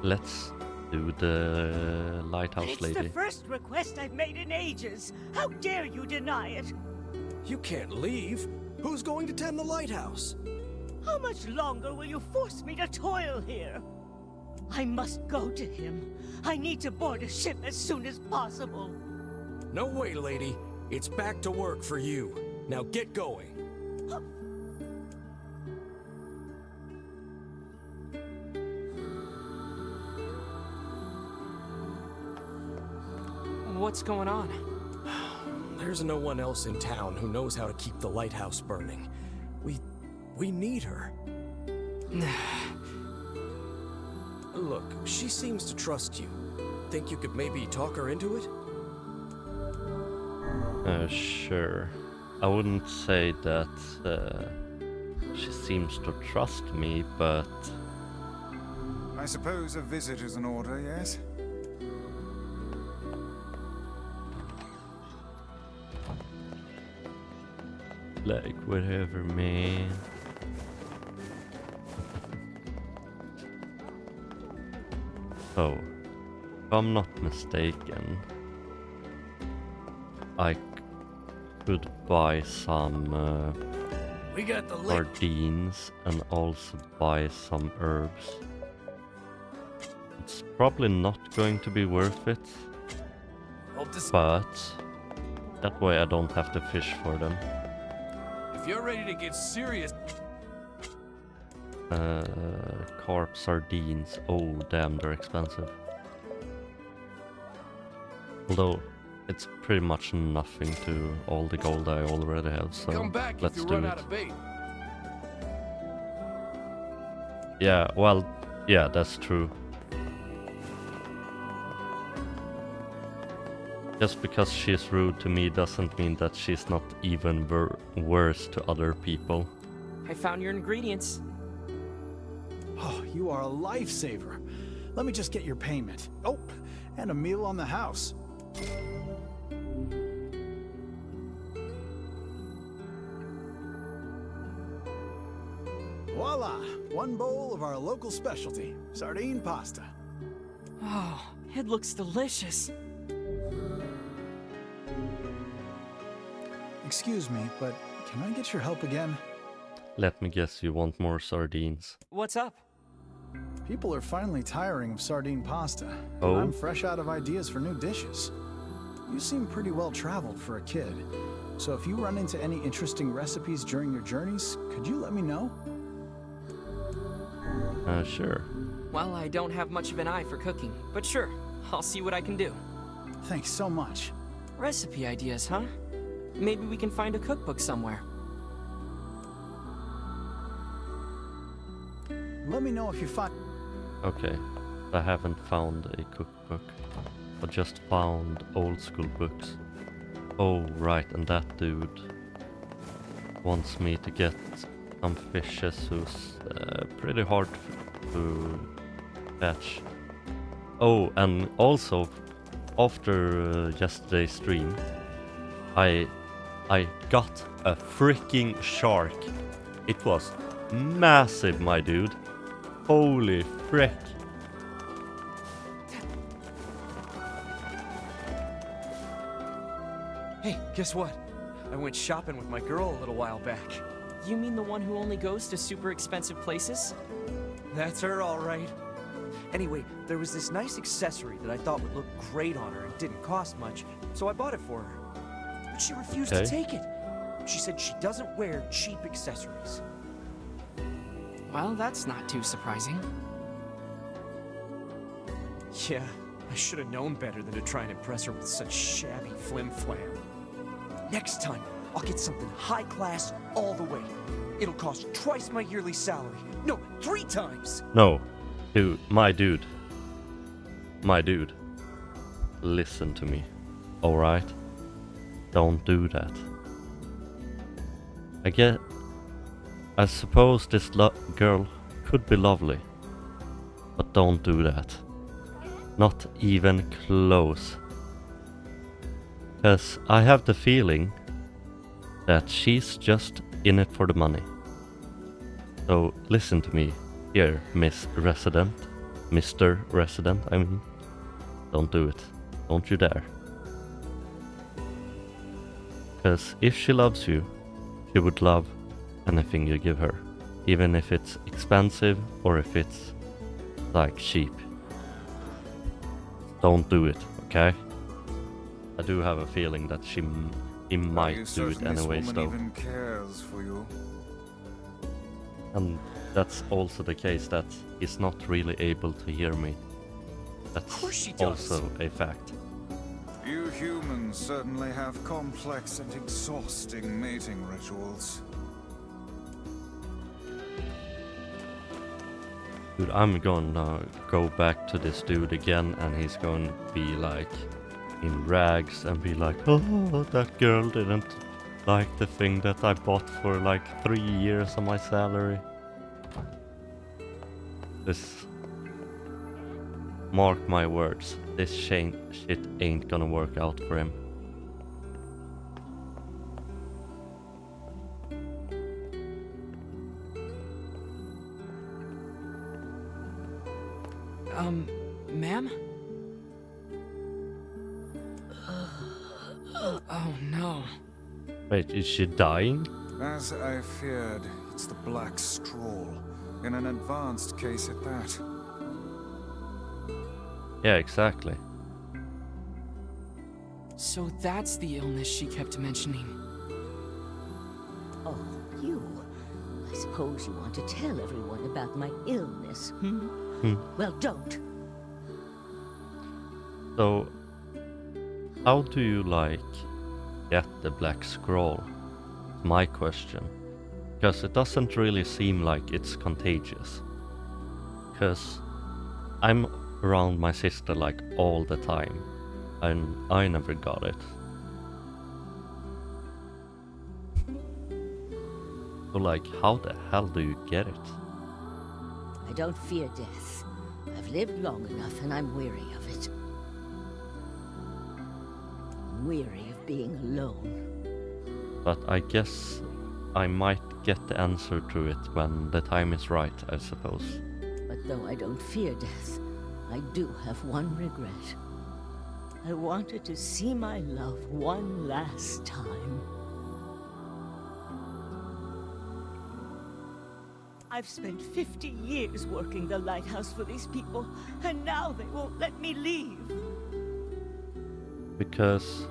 let's do the lighthouse lady. It's the first request I've made in ages. How dare you deny it? You can't leave. Who's going to tend the lighthouse? How much longer will you force me to toil here? I must go to him. I need to board a ship as soon as possible. No way, lady. It's back to work for you. Now get going. What's going on? There's no one else in town who knows how to keep the lighthouse burning. We need her. Look, she seems to trust you. Think you could maybe talk her into it? Sure. I wouldn't say that she seems to trust me, but... I suppose a visit is in order, yes? Like, whatever, man. So, if I'm not mistaken, I could buy some We got the sardines and also buy some herbs. It's probably not going to be worth it, but that way I don't have to fish for them. If you're ready to get serious... Carp sardines. Oh, damn, they're expensive. Although, it's pretty much nothing to all the gold I already have, so Come back let's if you do run it. out of bait. Yeah, well, yeah, that's true. Just because she's rude to me doesn't mean that she's not even worse to other people. I found your ingredients. Oh, you are a lifesaver. Let me just get your payment. Oh, and a meal on the house. Voila! One bowl of our local specialty, sardine pasta. Oh, it looks delicious. Excuse me, but can I get your help again? Let me guess, you want more sardines. What's up? People are finally tiring of sardine pasta. Oh? I'm fresh out of ideas for new dishes. You seem pretty well traveled for a kid. So if you run into any interesting recipes during your journeys, could you let me know? Sure. Well, I don't have much of an eye for cooking, but sure, I'll see what I can do. Thanks so much. Recipe ideas, huh? Maybe we can find a cookbook somewhere. Let me know if you find... Okay, I haven't found a cookbook. I just found old school books. Oh, right, and that dude wants me to get some fishes who's pretty hard to catch. Oh, and also after yesterday's stream, I got a freaking shark. It was massive, my dude. Holy frick. Hey, guess what? I went shopping with my girl a little while back. You mean the one who only goes to super expensive places? That's her, all right. Anyway, there was this nice accessory that I thought would look great on her and didn't cost much, so I bought it for her. But she refused to take it. She said she doesn't wear cheap accessories. Well, that's not too surprising. Yeah, I should have known better than to try and impress her with such shabby flim-flam. Next time, I'll get something high class all the way. It'll cost twice my yearly salary. No, 3 times! No, dude, my dude. My dude. Listen to me, alright? Don't do that. I suppose this girl could be lovely, but don't do that. Not even close. Cause I have the feeling that she's just in it for the money. So listen to me here, Miss Resident. Mr. Resident, I mean. Don't do it. Don't you dare. Cause if she loves you, she would love anything you give her. Even if it's expensive or if it's like cheap. Don't do it, okay? I do have a feeling that he might do it anyways though. Even cares for you. And that's also the case that he's not really able to hear me. That's also a fact. You humans certainly have complex and exhausting mating rituals. Dude, I'm gonna go back to this dude again and he's going to be like in rags and be like, oh, that girl didn't like the thing that I bought for like 3 years of my salary. This, mark my words, this shit ain't gonna work out for him. Ma'am? Oh no. Wait, is she dying? As I feared, it's the Black Stroll. In an advanced case at that. Yeah, exactly. So that's the illness she kept mentioning. Oh, you. I suppose you want to tell everyone about my illness, Well, don't. So, how do you get the Black Scroll? My question. Because it doesn't really seem like it's contagious. Because I'm around my sister like all the time, and I never got it. So how the hell do you get it? I don't fear death. I've lived long enough and I'm weary of it. I'm weary of being alone. But I guess I might get the answer to it when the time is right, I suppose. But though I don't fear death, I do have one regret. I wanted to see my love one last time. I've spent 50 years working the lighthouse for these people, and now they won't let me leave. Because,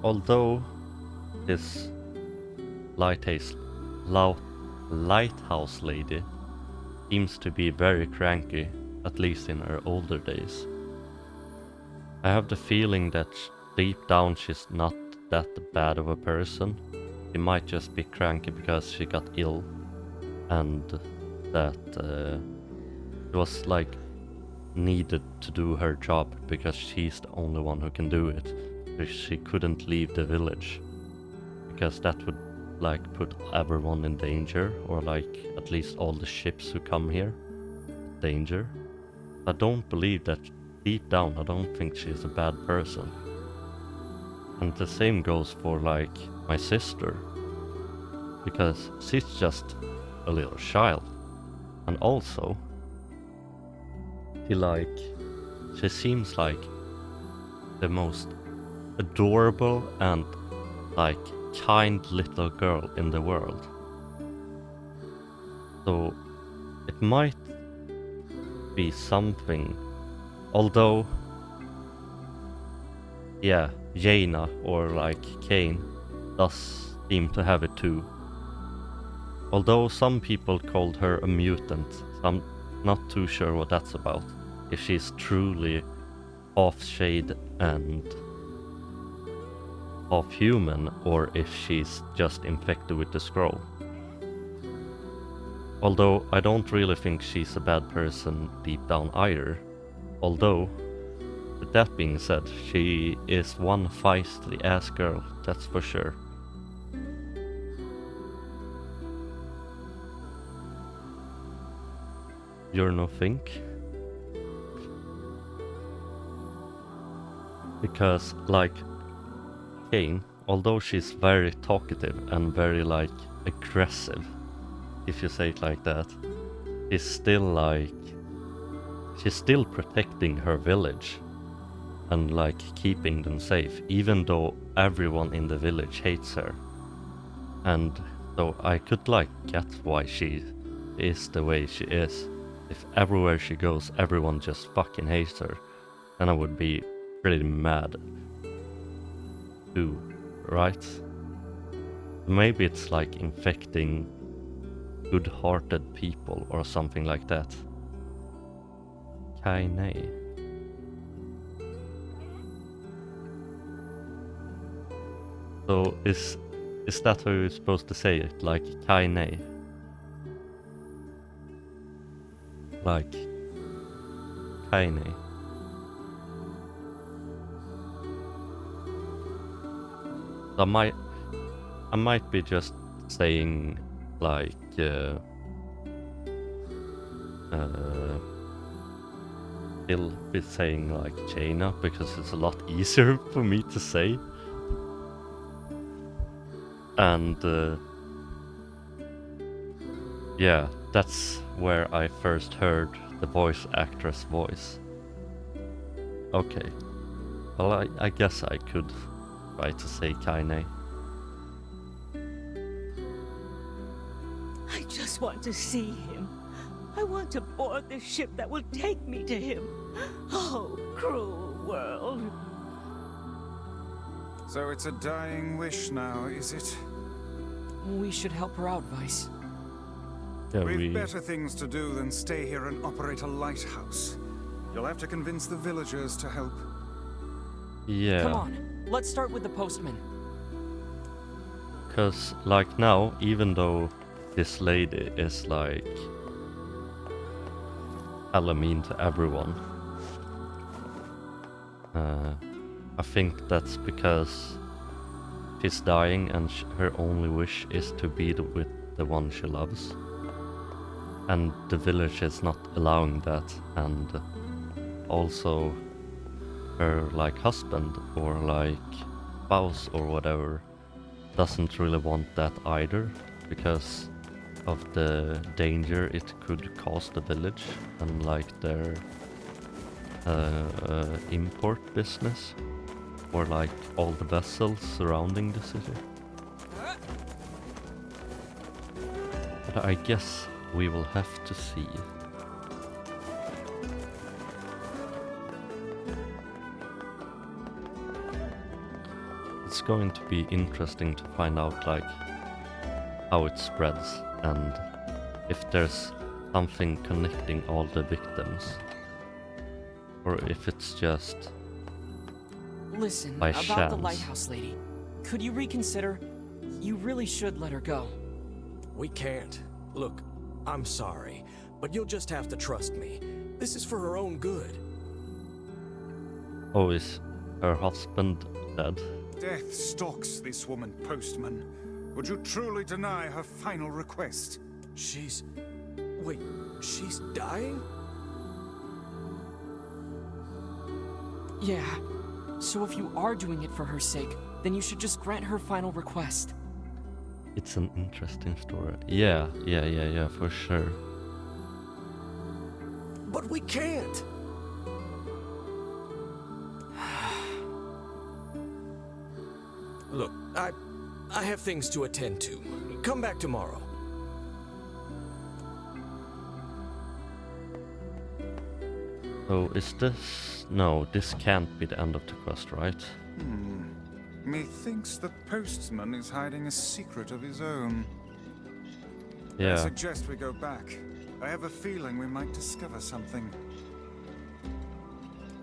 although this lighthouse lady seems to be very cranky, at least in her older days, I have the feeling that deep down she's not that bad of a person. She might just be cranky because she got ill, and that it was needed to do her job because she's the only one who can do it. She couldn't leave the village. because that would like put everyone in danger, or like at least all the ships who come here in danger. I don't believe that. Deep down, I don't think she's a bad person. And the same goes for like my sister, because she's just a little child. And also she seems like the most adorable and like kind little girl in the world. So it might be something, although yeah, Jaina or like Kane does seem to have it too. Although some people called her a mutant, so I'm not too sure what that's about. If she's truly half shade and half human, or if she's just infected with the scroll. Although I don't really think she's a bad person deep down either. Although, with that being said, she is one feisty ass girl, that's for sure. You're no think? Because, like, Kane, although she's very talkative and very, like, aggressive, if you say it like that, is still, like, she's still protecting her village and, like, keeping them safe, even though everyone in the village hates her. And so I could, like, get why she is the way she is. If everywhere she goes, everyone just fucking hates her, then I would be pretty mad too, right? Maybe it's like infecting good-hearted people or something like that. NeiR. So is that how you're supposed to say it? Like NeiR? Like NeiR. I might be just saying like still be saying like Jaina because it's a lot easier for me to say. And yeah, that's where I first heard the voice actress voice. Okay, well I guess I could try to say NeiR. I just want to see him. I want to board the ship that will take me to him. Oh, cruel world. So it's a dying wish now, is it? We should help her out, Vice. Yeah, We've better things to do than stay here and operate a lighthouse. You'll have to convince the villagers to help. Yeah. Come on, let's start with the postman. Cause like now, even though this lady is like hella mean to everyone, I think that's because she's dying and her only wish is to be with the one she loves. And the village is not allowing that, and also her like husband or like spouse or whatever doesn't really want that either, because of the danger it could cause the village and like their import business, or like all the vessels surrounding the city. But I guess we will have to see. It's going to be interesting to find out like how it spreads and if there's something connecting all the victims, or if it's just Listen, by about chance. the lighthouse lady. Could you reconsider? You really should let her go. We can't. Look, I'm sorry, but you'll just have to trust me. This is for her own good. Oh, is her husband dead? Death stalks this woman, Postman. Would you truly deny her final request? Wait, she's dying? Yeah. So if you are doing it for her sake, then you should just grant her final request. It's an interesting story. Yeah, for sure. But we can't! Look, I have things to attend to. Come back tomorrow. So is this... No, this can't be the end of the quest, right? Methinks the postman is hiding a secret of his own. I Yeah. suggest we go back. I have a feeling we might discover something.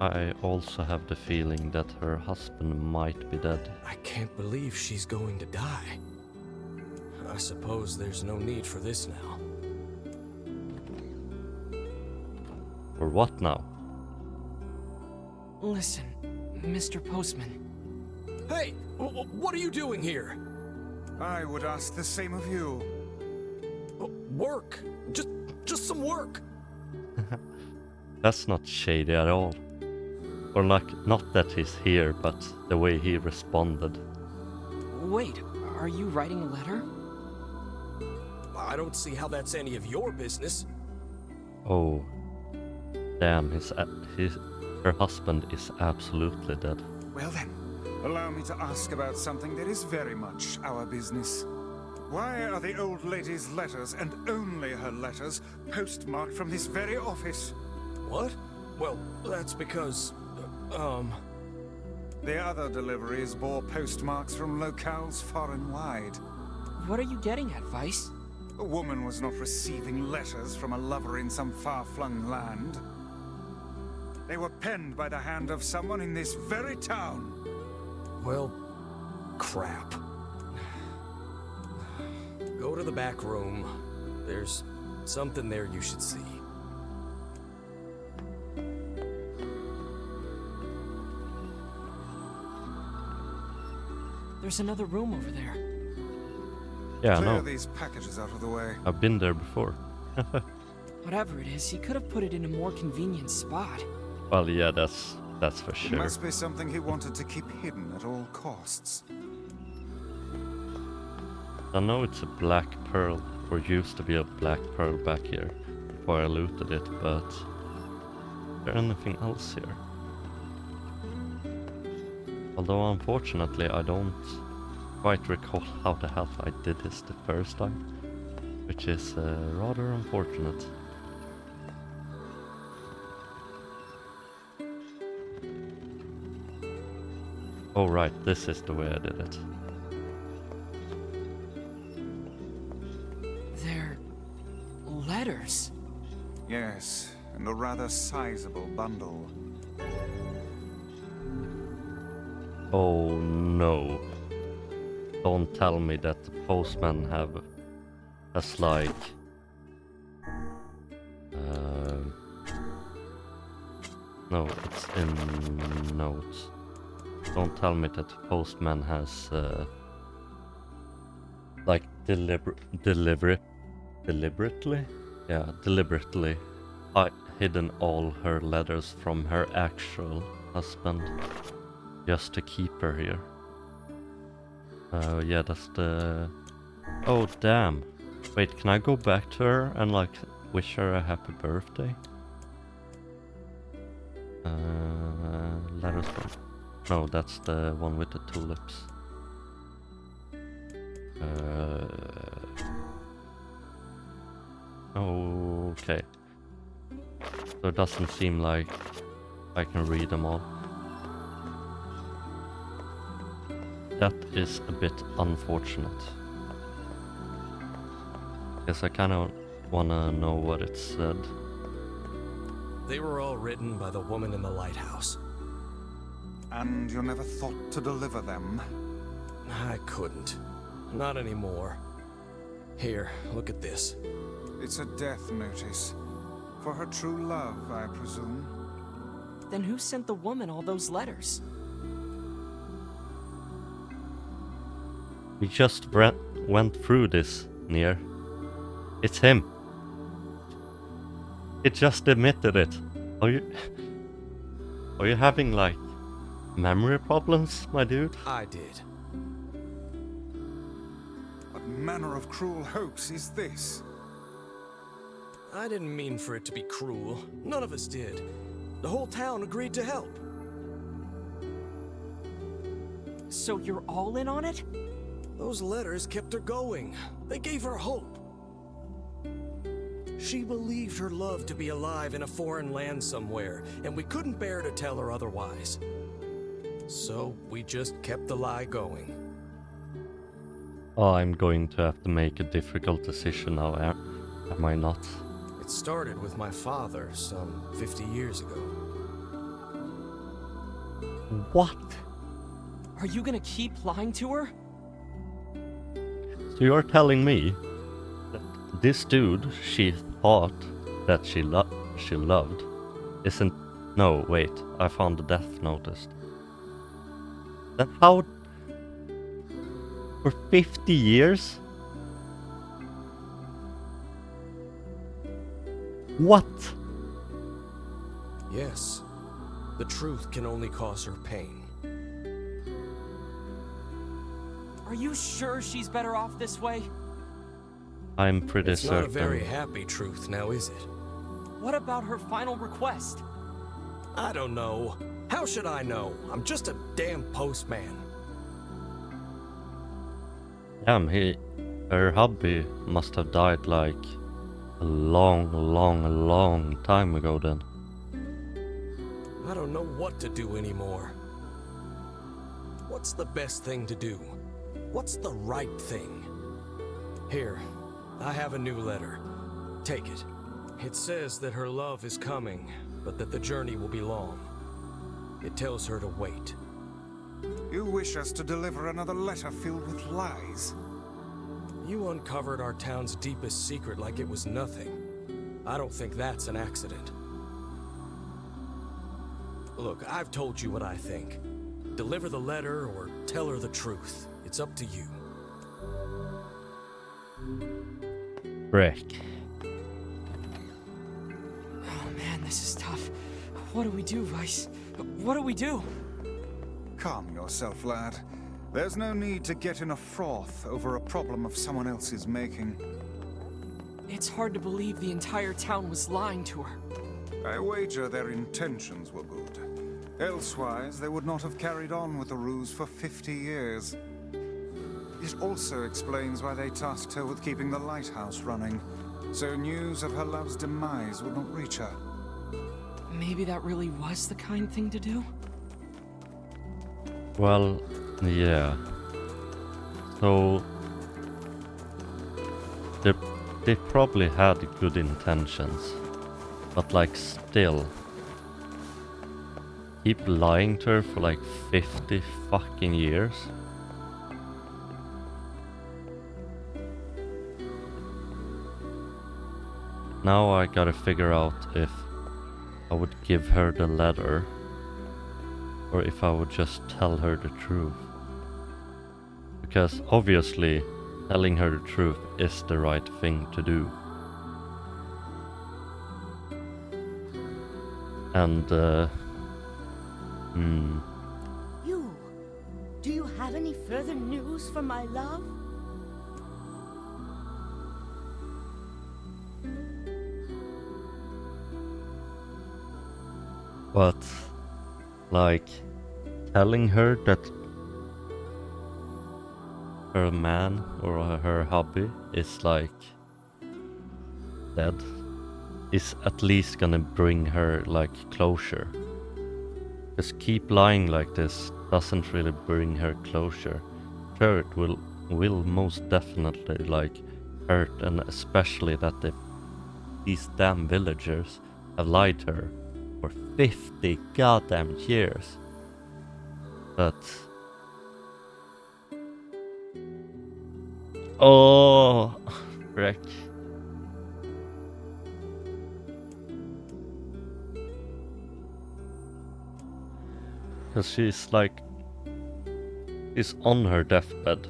I also have the feeling that her husband might be dead. I can't believe she's going to die. I suppose there's no need for this now. Or what now? Listen, Mr. Postman. Hey! What are you doing here? I would ask the same of you. Work! Just some work! That's not shady at all. Or like, not that he's here, but the way he responded. Wait, are you writing a letter? I don't see how that's any of your business. Oh. Damn, her husband is absolutely dead. Well then, allow me to ask about something that is very much our business. Why are the old lady's letters, and only her letters, postmarked from this very office? What? Well, that's because... The other deliveries bore postmarks from locales far and wide. What are you getting at, Vice? A woman was not receiving letters from a lover in some far-flung land. They were penned by the hand of someone in this very town. Well, crap. Go to the back room. There's something there you should see. There's another room over there. Yeah, I Clear know. these packages out of the way. I've been there before. Whatever it is, he could have put it in a more convenient spot. Well, yeah, that's for It sure. must be something he wanted to keep hidden at all costs. I know it's a black pearl, or used to be a black pearl back here, before I looted it, but... Is there anything else here? Although unfortunately I don't quite recall how the hell I did this the first time, which is rather unfortunate. Oh right, this is the way I did it. They're... letters. Yes, and a rather sizable bundle. Oh no. Don't tell me that the postman has like... no, it's in notes. Don't tell me that the postman has like deliberately hidden all her letters from her actual husband just to keep her here. Yeah, that's the... Oh damn. Wait, can I go back to her and like wish her a happy birthday? Letters from... No, that's the one with the tulips. Okay. So it doesn't seem like I can read them all. That is a bit unfortunate. Guess I kinda wanna know what it said. They were all written by the woman in the lighthouse. And you never thought to deliver them? I couldn't. Not anymore. Here, look at this. It's a death notice. For her true love, I presume. Then who sent the woman all those letters? We just went through this, NeiR. It's him. He just admitted it. Are you having like memory problems, my dude? I did. What manner of cruel hoax is this? I didn't mean for it to be cruel. None of us did. The whole town agreed to help. So you're all in on it? Those letters kept her going. They gave her hope. She believed her love to be alive in a foreign land somewhere, and we couldn't bear to tell her otherwise. So we just kept the lie going. Oh, I'm going to have to make a difficult decision now, am I not? It started with my father some 50 years ago. What? Are you gonna keep lying to her? So you're telling me that this dude she thought that she loved isn't... No, wait, I found the death notice. Then how... For 50 years? What? Yes. The truth can only cause her pain. Are you sure she's better off this way? I'm pretty It's certain. not a very happy truth now, is it? What about her final request? I don't know. How should I know? I'm just a damn postman. Damn, her hubby must have died like a long time ago then. I don't know what to do anymore. What's the best thing to do? What's the right thing? Here, I have a new letter. Take it. It says that her love is coming, but that the journey will be long. It tells her to wait. You wish us to deliver another letter filled with lies? You uncovered our town's deepest secret like it was nothing. I don't think that's an accident. Look, I've told you what I think. Deliver the letter or tell her the truth. It's up to you. Frick. Oh man, this is tough. What do we do, Vice? What do we do? Calm yourself, lad. There's no need to get in a froth over a problem of someone else's making. It's hard to believe the entire town was lying to her. I wager their intentions were good. Elsewise, they would not have carried on with the ruse for 50 years. It also explains why they tasked her with keeping the lighthouse running, so news of her love's demise would not reach her. Maybe that really was the kind thing to do? Well, yeah. So... They probably had good intentions, but like still... Keep lying to her for like 50 fucking years? Now I gotta figure out if I would give her the letter or if I would just tell her the truth. Because obviously telling her the truth is the right thing to do. And Do you have any further news for my love? but like telling her that her man or her hubby is like dead is at least gonna bring her like closure. Just keep lying like this doesn't really bring her closure. Sure, it will most definitely like hurt, and especially that these damn villagers have lied to her for 50 goddamn years. But oh, frick. Because she's on her deathbed,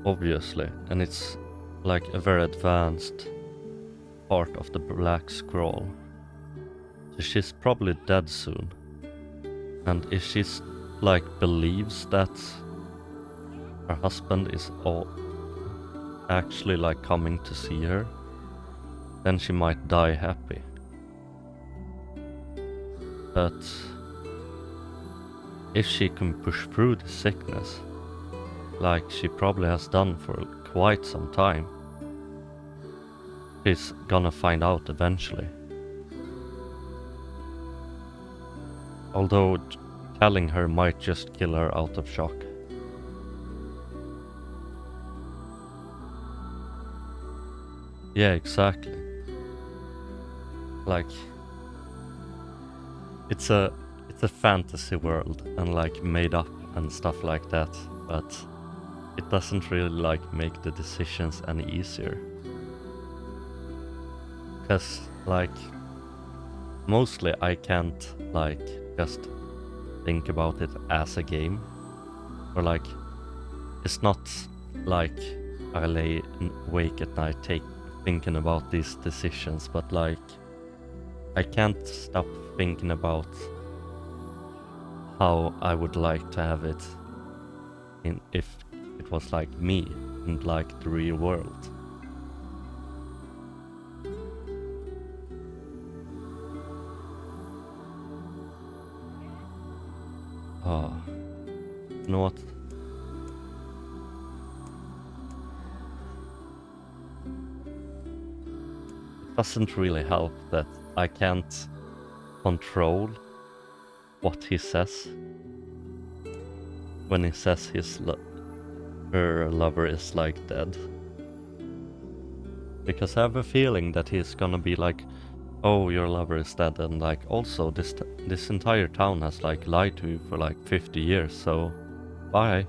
obviously, and it's like a very advanced part of the Black Scroll. So she's probably dead soon. And if she's like believes that her husband is actually like coming to see her, then she might die happy. But if she can push through the sickness, like she probably has done for quite some time, she's gonna find out eventually. Although telling her might just kill her out of shock. Yeah, exactly. Like, it's a fantasy world and like made up and stuff like that, but it doesn't really like make the decisions any easier. Cause like mostly I can't like just think about it as a game, or like it's not like I lay awake at night thinking about these decisions, but like I can't stop thinking about how I would like to have it if it was like me in like the real world. Oh, you know what? It doesn't really help that I can't control what he says when he says her lover is like dead. Because I have a feeling that he's gonna be like, oh, your lover is dead, and like also this entire town has like lied to you for like 50 years, so bye.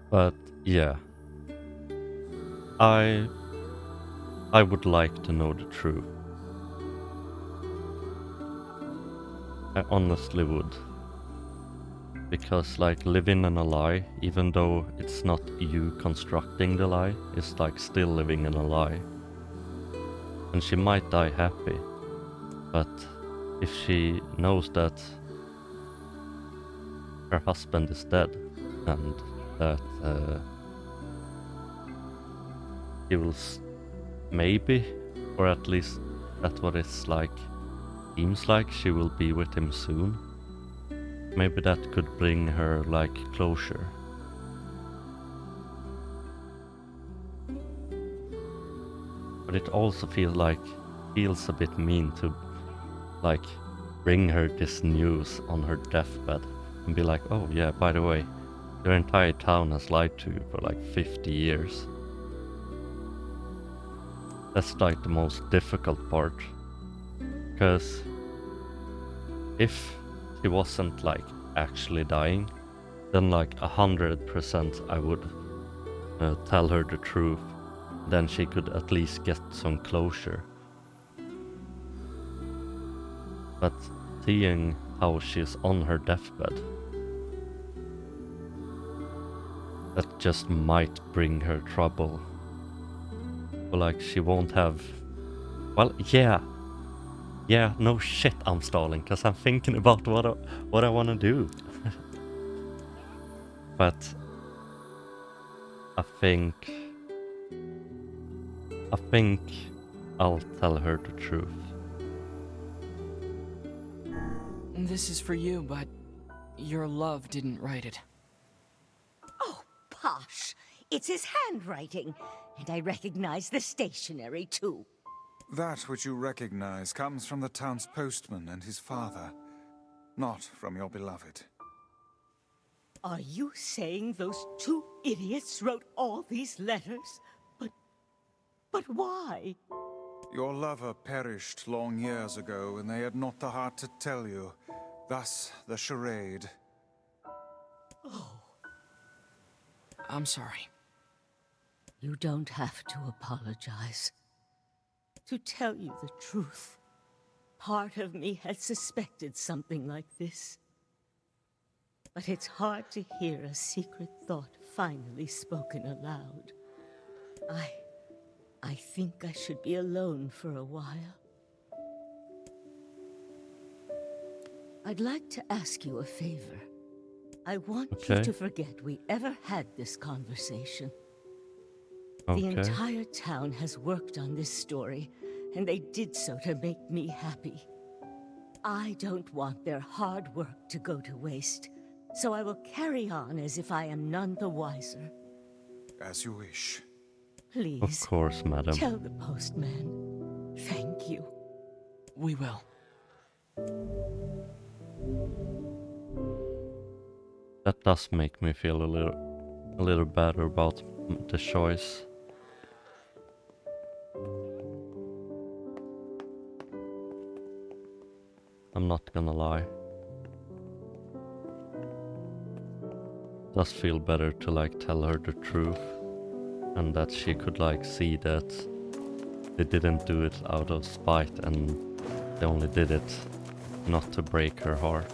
But yeah, I would like to know the truth. I honestly would. Because like living in a lie, even though it's not you constructing the lie, is like still living in a lie. And she might die happy, but if she knows that her husband is dead and that he will maybe, or at least that's what it's like, seems like she will be with him soon. Maybe that could bring her like closure. But it also feels a bit mean to like bring her this news on her deathbed and be like, oh yeah, by the way, your entire town has lied to you for like 50 years. That's like the most difficult part. Because if he wasn't like actually dying, then like 100% I would tell her the truth. Then she could at least get some closure. But seeing how she's on her deathbed, that just might bring her trouble. Or like she won't have... Well, yeah, no shit, I'm stalling, because I'm thinking about what I want to do. But I think I'll tell her the truth. This is for you, but your love didn't write it. Oh, Posh, it's his handwriting, and I recognize the stationery too. That which you recognize comes from the town's postman and his father, not from your beloved. Are you saying those two idiots wrote all these letters? But why? Your lover perished long years ago, and they had not the heart to tell you. Thus, the charade. Oh. I'm sorry. You don't have to apologize. To tell you the truth, part of me had suspected something like this. but it's hard to hear a secret thought finally spoken aloud. I think I should be alone for a while. I'd like to ask you a favor. I want you Okay. to forget we ever had this conversation. Okay. The entire town has worked on this story, and they did so to make me happy. I don't want their hard work to go to waste, so I will carry on as if I am none the wiser. As you wish. Please, Of course, madam. tell the postman. Thank you. We will. That does make me feel a little better about the choice. I'm not gonna lie. Does feel better to like tell her the truth, and that she could like see that they didn't do it out of spite and they only did it not to break her heart.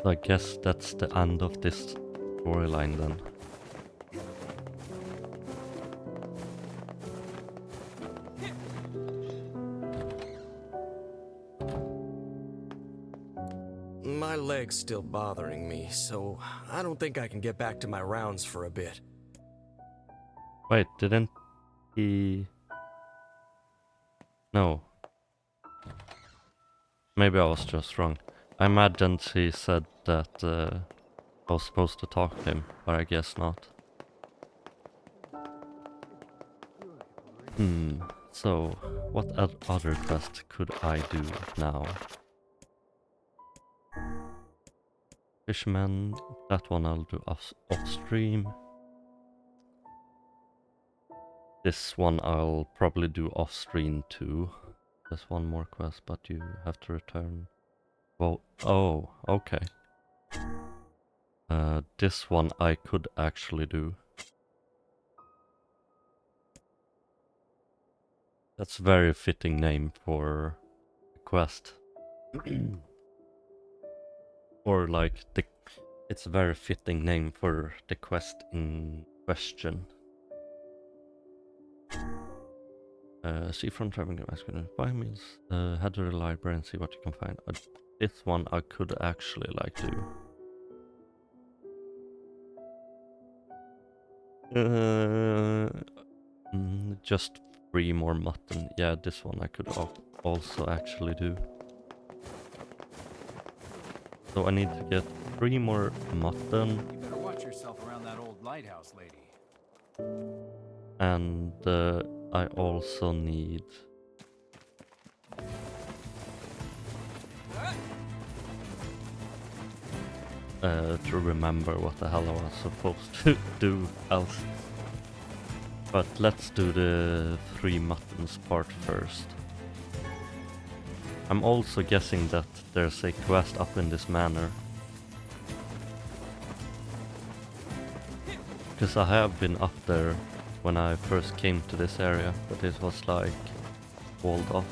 So I guess that's the end of this storyline then. My leg's still bothering me, so I don't think I can get back to my rounds for a bit. Wait, didn't he... No. Maybe I was just wrong. I imagined he said that I was supposed to talk to him, but I guess not. So what other quest could I do now? Fisherman, that one I'll do off stream. This one I'll probably do off stream too. There's one more quest, but you have to return. Well, oh, okay. This one I could actually do. That's a very fitting name for a quest. Or like it's a very fitting name for the quest in question. Seafront traveling masculine 5 meals. Head to the library and see what you can find. This one I could actually like do. Just 3 more mutton. Yeah, this one I could also actually do. So I need to get 3 more mutton. You better watch yourself around that old lighthouse lady. And I also need... to remember what the hell I was supposed to do else. But let's do the 3 muttons part first. I'm also guessing that there's a quest up in this manor. Because I have been up there when I first came to this area, but it was like walled off.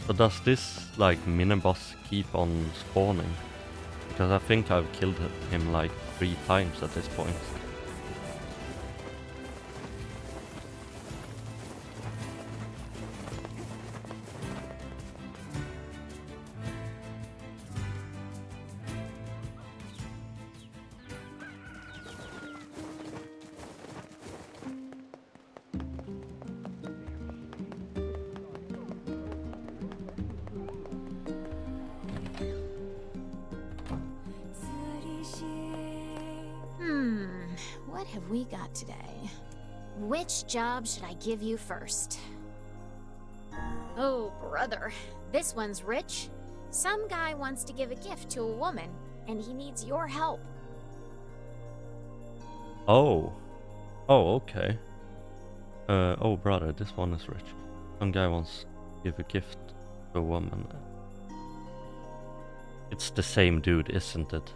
So does this like mini-boss keep on spawning? Because I think I've killed him like 3 times at this point. What have we got today? Which job should I give you first? Oh, brother. This one's rich. Some guy wants to give a gift to a woman, and he needs your help. Oh. Oh, okay. Oh, brother, this one is rich. Some guy wants to give a gift to a woman. It's the same dude, isn't it?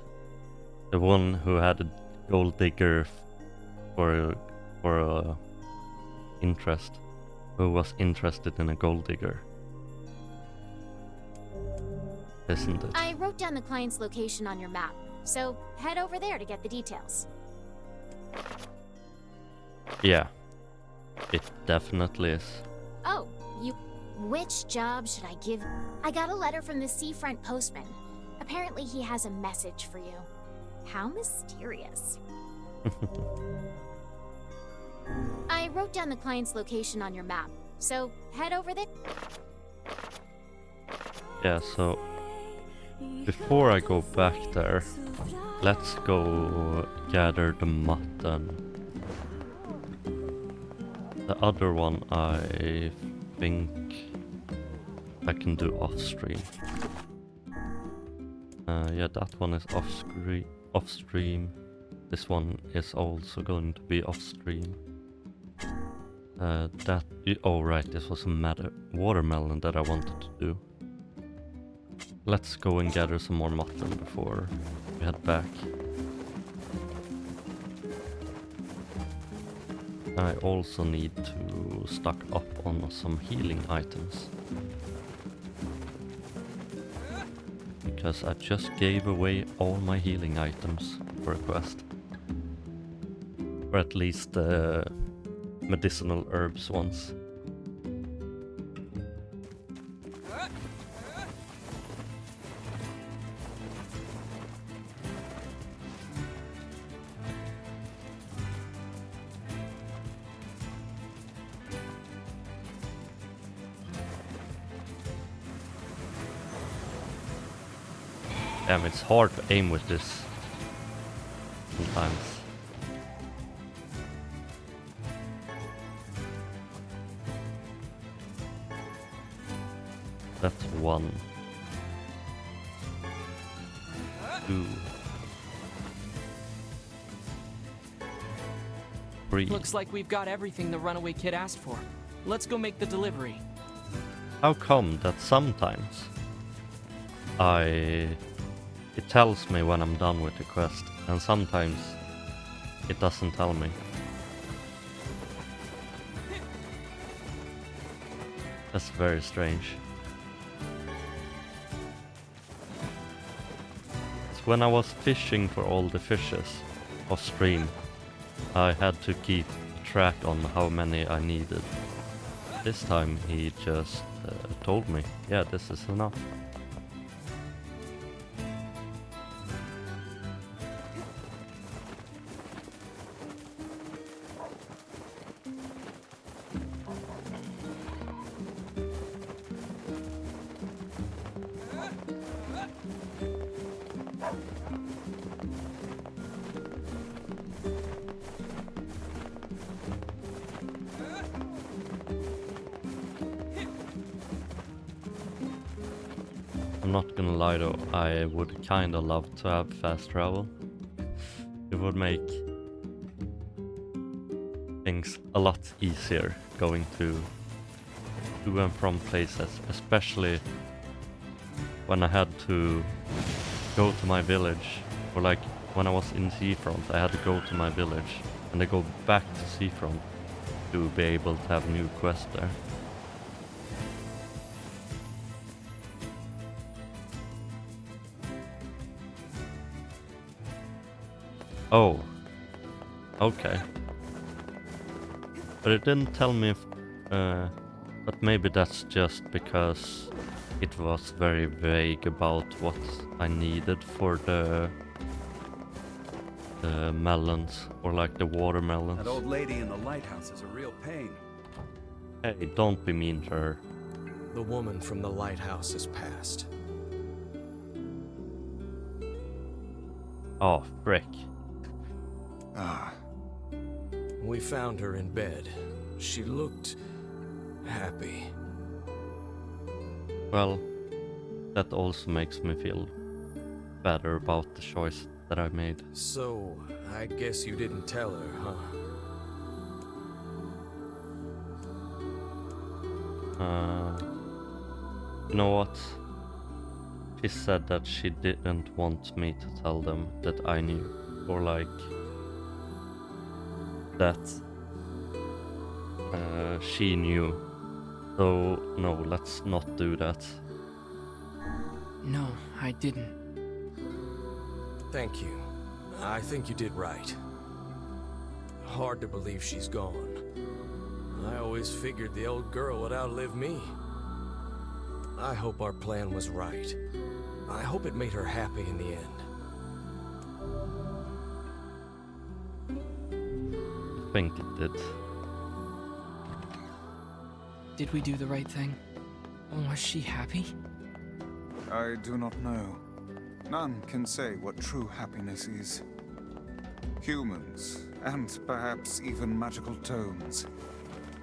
The one who had a gold digger for interest. Who was interested in a gold digger. Isn't it? I wrote down the client's location on your map, so head over there to get the details. Yeah. It definitely is. Oh, you... Which job should I give? I got a letter from the seafront postman. Apparently he has a message for you. How mysterious. I wrote down the client's location on your map, so head over there. Yeah, so before I go back there, let's go gather the mutton. The other one I think I can do off stream. Yeah, that one is off stream. This one is also going to be off stream. Oh right, this was a watermelon that I wanted to do. Let's go and gather some more mutton before we head back. I also need to stock up on some healing items. Because I just gave away all my healing items for a quest. Or at least the medicinal herbs ones. Damn, it's hard to aim with this sometimes. That's 1, 2, 3. Looks like we've got everything the runaway kid asked for. Let's go make the delivery. How come that sometimes it tells me when I'm done with the quest, and sometimes it doesn't tell me? That's very strange. When I was fishing for all the fishes off stream, I had to keep track on how many I needed. This time he just told me, yeah, this is enough. I'm not gonna lie though, I would kinda love to have fast travel. It would make things a lot easier going to and from places, especially when I had to go to my village, or like when I was in Seafront I had to go to my village and then go back to Seafront to be able to have new quests there. Oh, okay. But it didn't tell me if, but maybe that's just because it was very vague about what I needed for the melons, or like the watermelons. That old lady in the lighthouse is a real pain. Hey, don't be mean to her. The woman from the lighthouse has passed. Oh, frick. Ah. We found her in bed. She looked happy. Well, that also makes me feel better about the choice that I made. So, I guess you didn't tell her, huh? You know what? she said that she didn't want me to tell them that I knew, or like that she knew. So no, let's not do that. No, I didn't. Thank you. I think you did right. Hard to believe she's gone. I always figured the old girl would outlive me. I hope our plan was right. I hope it made her happy in the end. I think it did. Did we do the right thing? Was she happy? I do not know. None can say what true happiness is. Humans, and perhaps even magical tomes,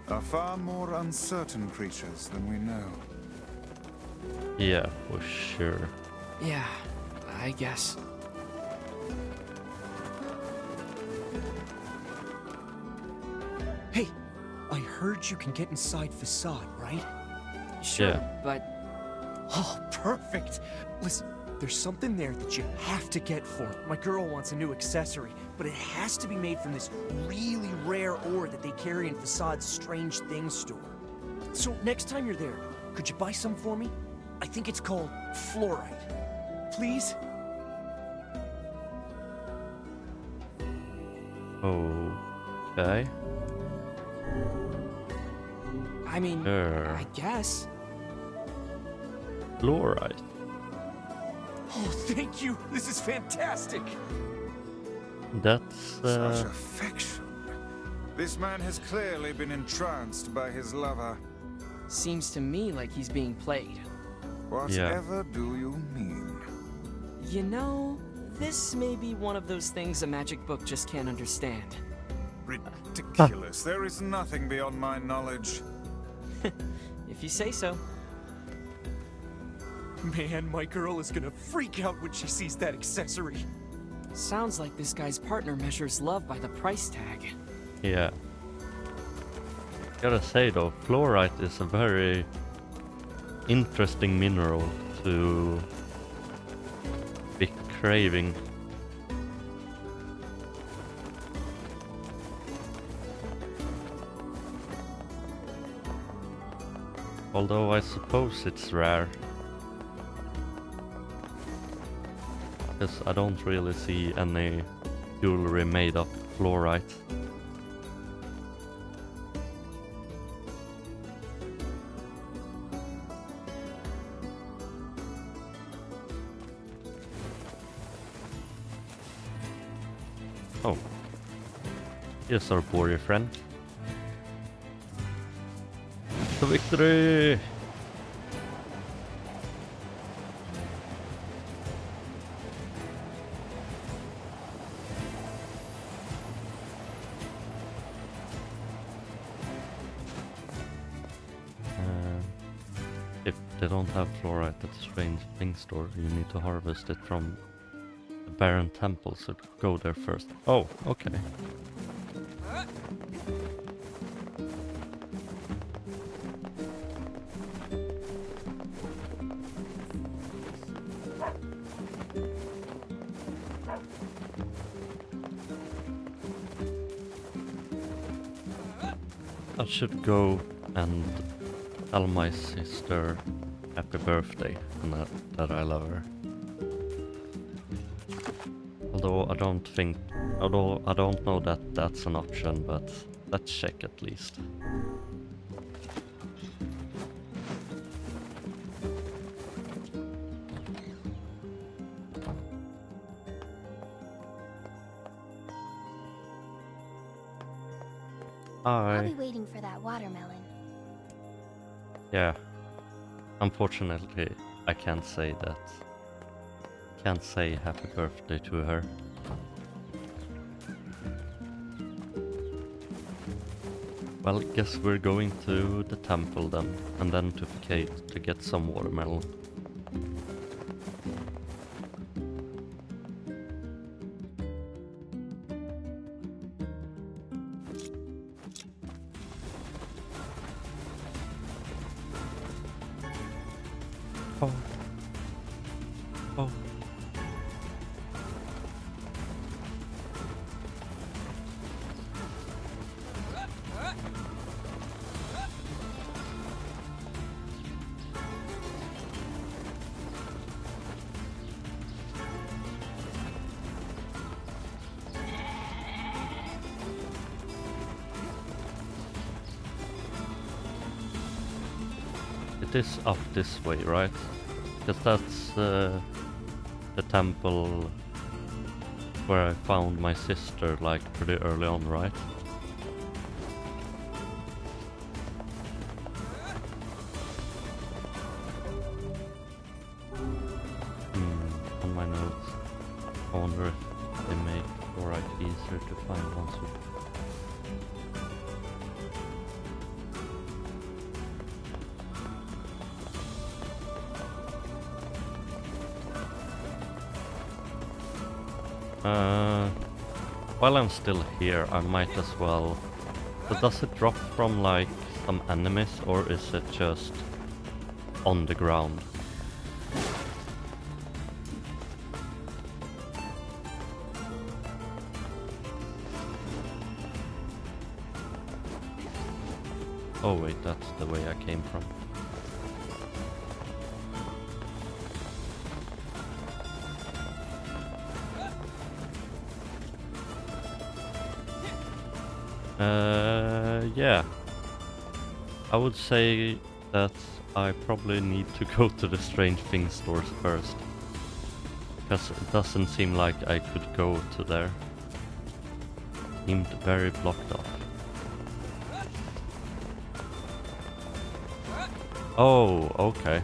are far more uncertain creatures than we know. Yeah, for sure. Yeah, I guess. Hey, I heard you can get inside Facade, right? Sure, Yeah. but... Oh, perfect! Listen, there's something there that you have to get for me. My girl wants a new accessory, but it has to be made from this really rare ore that they carry in Facade's Strange Things store. So next time you're there, could you buy some for me? I think it's called fluorite. Please? Okay. I mean, Sure. I guess. Fluorite. Oh, thank you! This is fantastic! That's Such affection. This man has clearly been entranced by his lover. Seems to me like he's being played. Whatever do you mean? You know, this may be one of those things a magic book just can't understand. Ridiculous. There is nothing beyond my knowledge. If you say so. Man, my girl is gonna freak out when she sees that accessory. Sounds like this guy's partner measures love by the price tag. yeah. Gotta say though, fluorite is a very interesting mineral to be craving. Although I suppose it's rare. Because I don't really see any jewelry made of fluorite. Oh. Here's our warrior friend. The victory! If they don't have fluorite at the Strange Things store, you need to harvest it from the barren temple, so go there first. Oh, okay. I should go and tell my sister happy birthday and that I love her. Although I don't know that that's an option, but let's check at least. I'll be waiting for that watermelon. Yeah. Unfortunately, I can't say that. Can't say happy birthday to her. Well, guess we're going to the temple then, and then to Facade to get some watermelon. Oh. it is up this way, right? Because that's the temple where I found my sister, like, pretty early on, right? On my notes. I wonder if they make fluorite easier to find once we... While I'm still here, I might as well... But does it drop from, like, some enemies, or is it just on the ground? Oh wait, that's the way I came from. Yeah. I would say that I probably need to go to the Strange Things stores first. Because it doesn't seem like I could go to there. Seemed very blocked off. Oh, okay.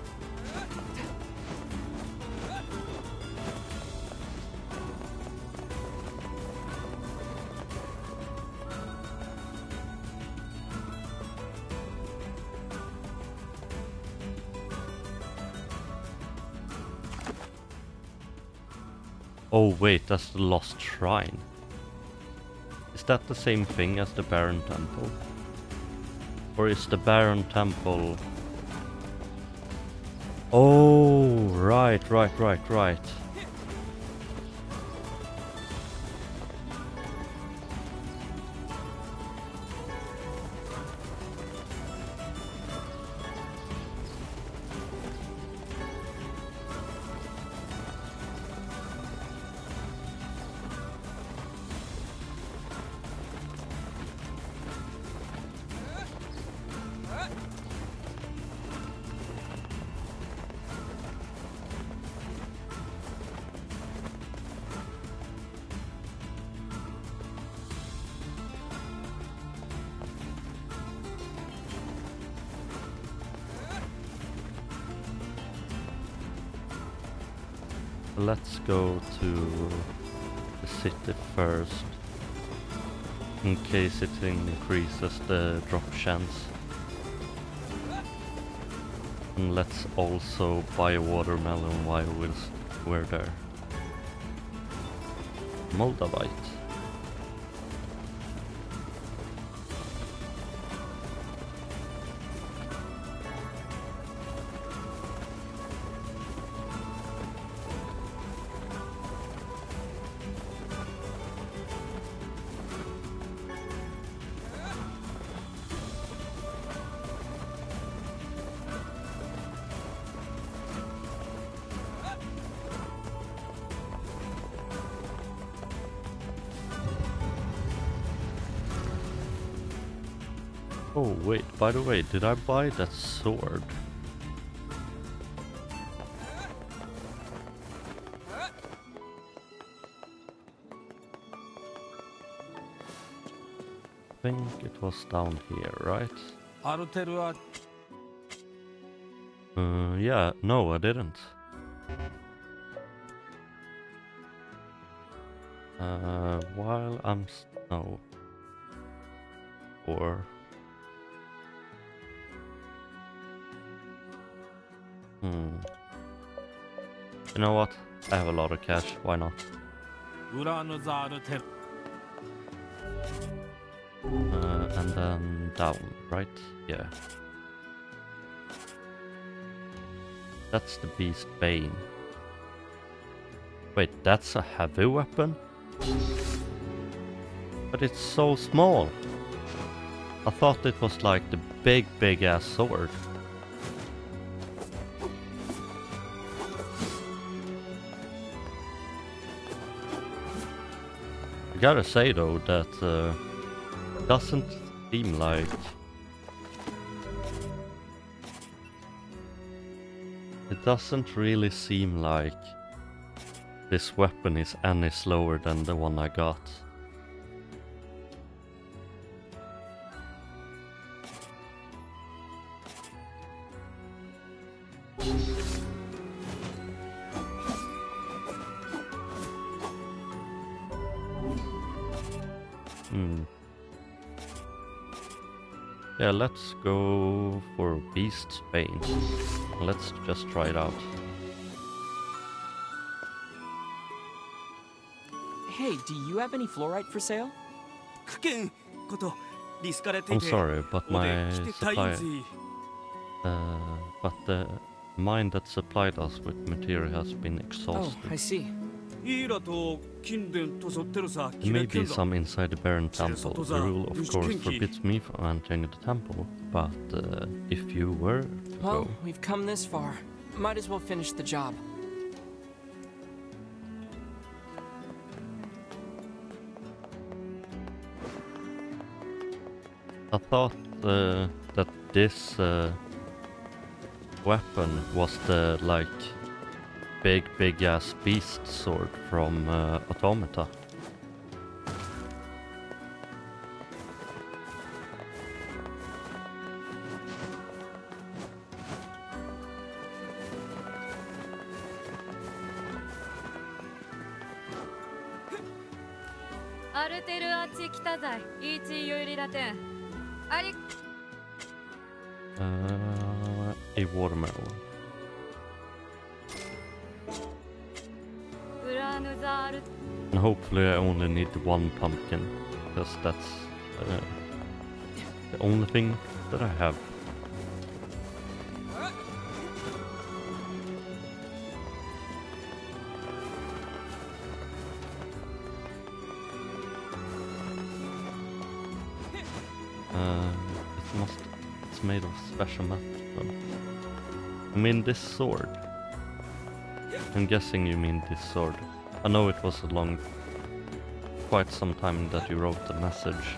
Oh wait, that's the Lost Shrine. Is that the same thing as the Barren Temple? Or is the Barren Temple... Oh, right. Let's go to the city first, in case it increases the drop chance. And let's also buy a watermelon while we're there. Moldavite. Oh wait, by the way, did I buy that sword? I think it was down here, right? Yeah, no, I didn't. While I'm... no. Or... You know what? I have a lot of cash, why not? And then down, right? Yeah. That's the Beast Bane. Wait, that's a heavy weapon? But it's so small. I thought it was like the big ass sword. I gotta say though that doesn't seem like doesn't really seem like this weapon is any slower than the one I got. Yeah, let's go for Beast's Bane. Let's just try it out. Hey, do you have any fluorite for sale? I'm sorry, but my supply... but the mine that supplied us with material has been exhausted. Oh, I see. There may be some inside the Baron Temple. The rule, of course, forbids me from entering the temple, but if you were to Well, go... we've come this far. Might as well finish the job. I thought that this weapon was the, like, big ass beast sword from Automata. A watermelon. And hopefully I only need one pumpkin, because that's the only thing that I have. It's made of special metal. I mean this sword. I'm guessing you mean this sword. I know it was quite some time that you wrote the message.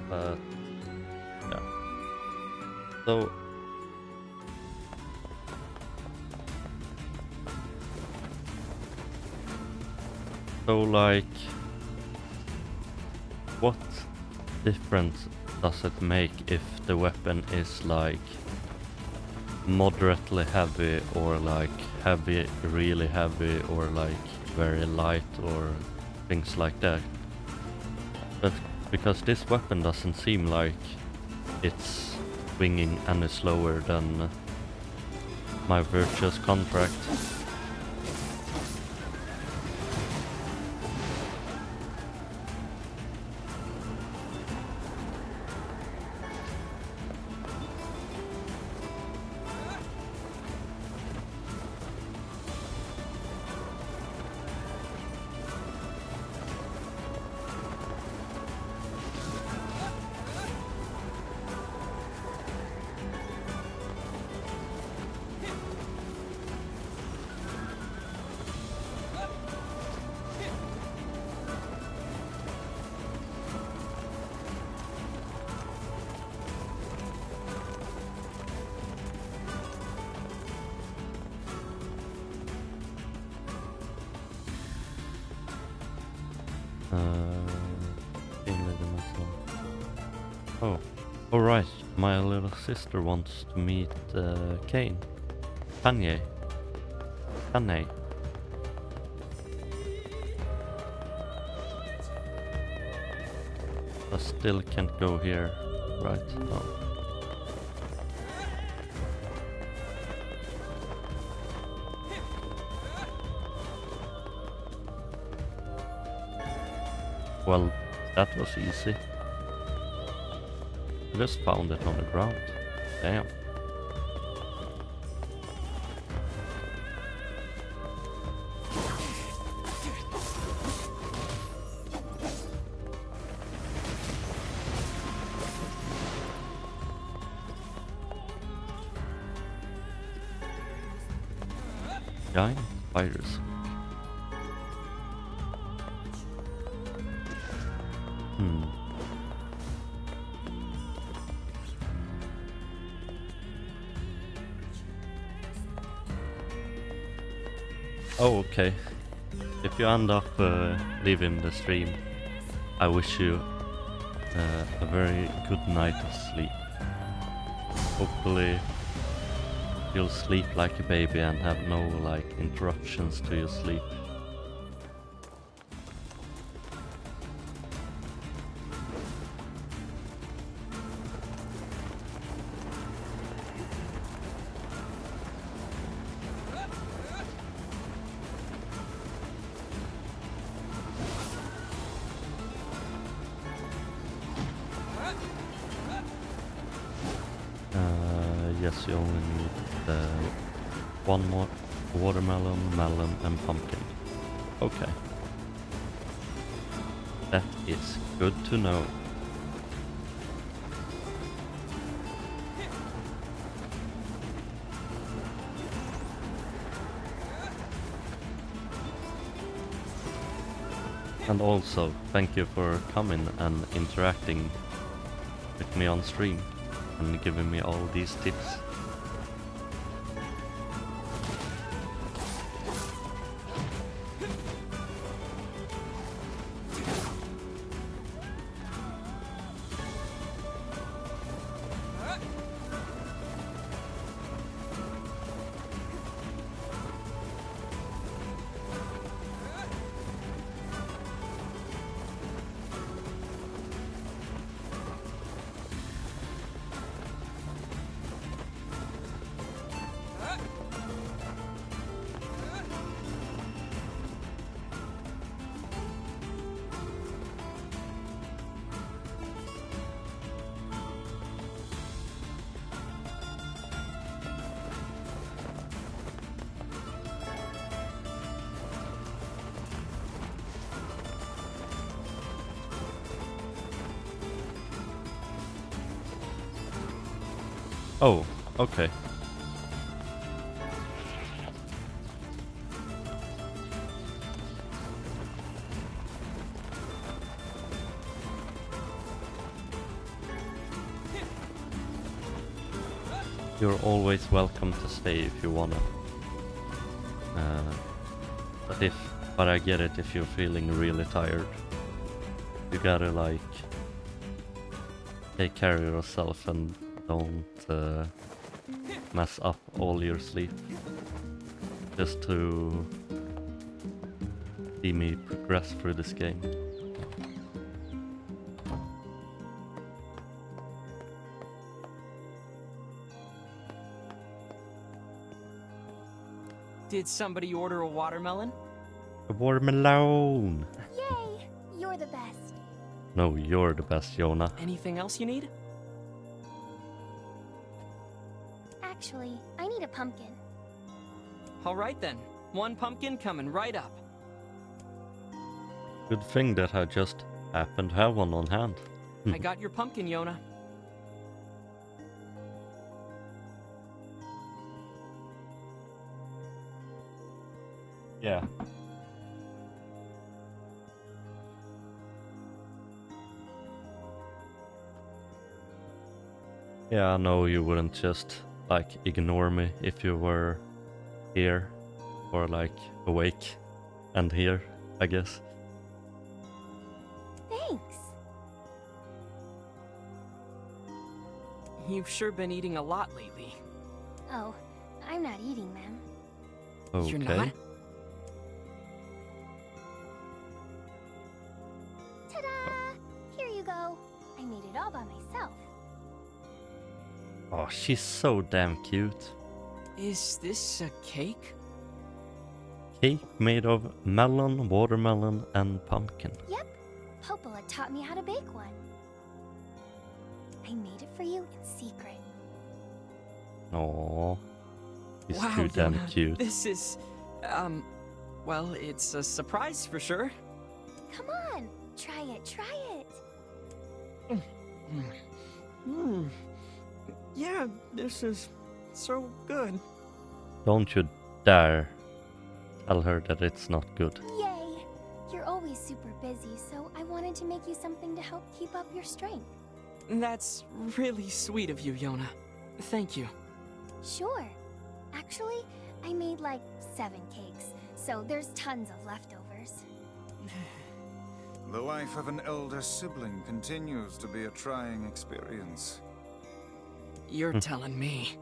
But yeah. So like, what difference does it make if the weapon is like moderately heavy, or like heavy, really heavy, or like very light, or things like that? But because this weapon doesn't seem like it's swinging any slower than my Virtuous Contract. Oh, alright, my little sister wants to meet Kane. Kanye. I still can't go here, right? Oh. Well, that was easy. I just found it on the ground. Damn. Giant spiders. Oh, okay. If you end up leaving the stream, I wish you a very good night of sleep. Hopefully you'll sleep like a baby and have no like interruptions to your sleep. Yes, you only need one more watermelon, melon, and pumpkin. Okay. That is good to know. And also, thank you for coming and interacting with me on stream and giving me all these tips. Oh, okay. You're always welcome to stay if you wanna. But I get it if you're feeling really tired. You gotta like take care of yourself and don't mess up all your sleep just to see me progress through this game. Did somebody order a watermelon? A watermelon! Yay! You're the best. No, you're the best, Jonah. Anything else you need? Actually, I need a pumpkin. All right then. One pumpkin coming right up. Good thing that I just happened to have one on hand. I got your pumpkin, Yona. Yeah. Yeah, I know you wouldn't just like ignore me if you were here or like awake and here, I guess. Thanks. You've sure been eating a lot lately. Oh, I'm not eating them. Okay. You're not? Ta-da! Here you go. I made it all by myself. Oh, she's so damn cute. Is this a cake? Cake made of melon, watermelon, and pumpkin. Yep. Popola taught me how to bake one. I made it for you in secret. Aww. She's Wow, too damn Yona, cute. This is, well, it's a surprise for sure. Come on, try it, try it. Yeah, this is so good. Don't you dare tell her that it's not good. Yay! You're always super busy, so I wanted to make you something to help keep up your strength. That's really sweet of you, Yona. Thank you. Sure. Actually, I made like 7 cakes, so there's tons of leftovers. The life of an elder sibling continues to be a trying experience. You're telling me.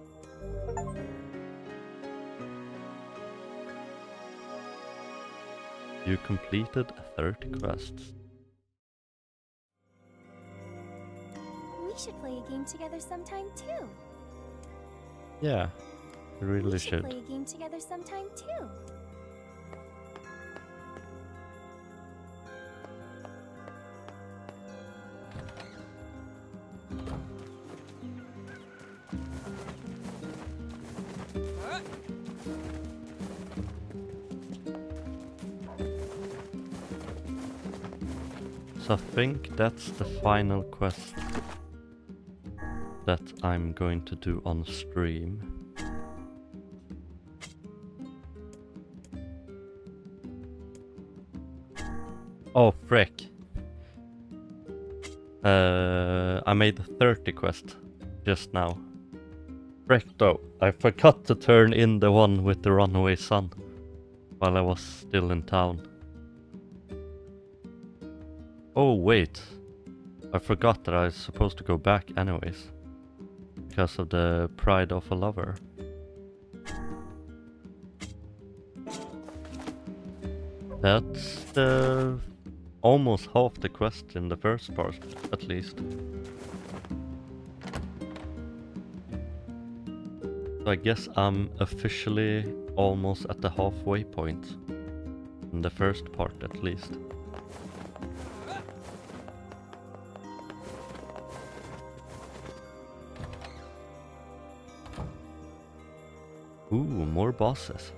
You completed 30 quests. We should play a game together sometime too. Yeah, you really We should. play a game together sometime too. So I think that's the final quest that I'm going to do on stream. Oh frick. I made the 30 quest just now. Frick though, I forgot to turn in the one with the runaway son while I was still in town. Oh wait, I forgot that I was supposed to go back anyways, because of the pride of a lover. That's the almost half the quest in the first part, at least. So I guess I'm officially almost at the halfway point, in the first part at least. Ooh, more bosses.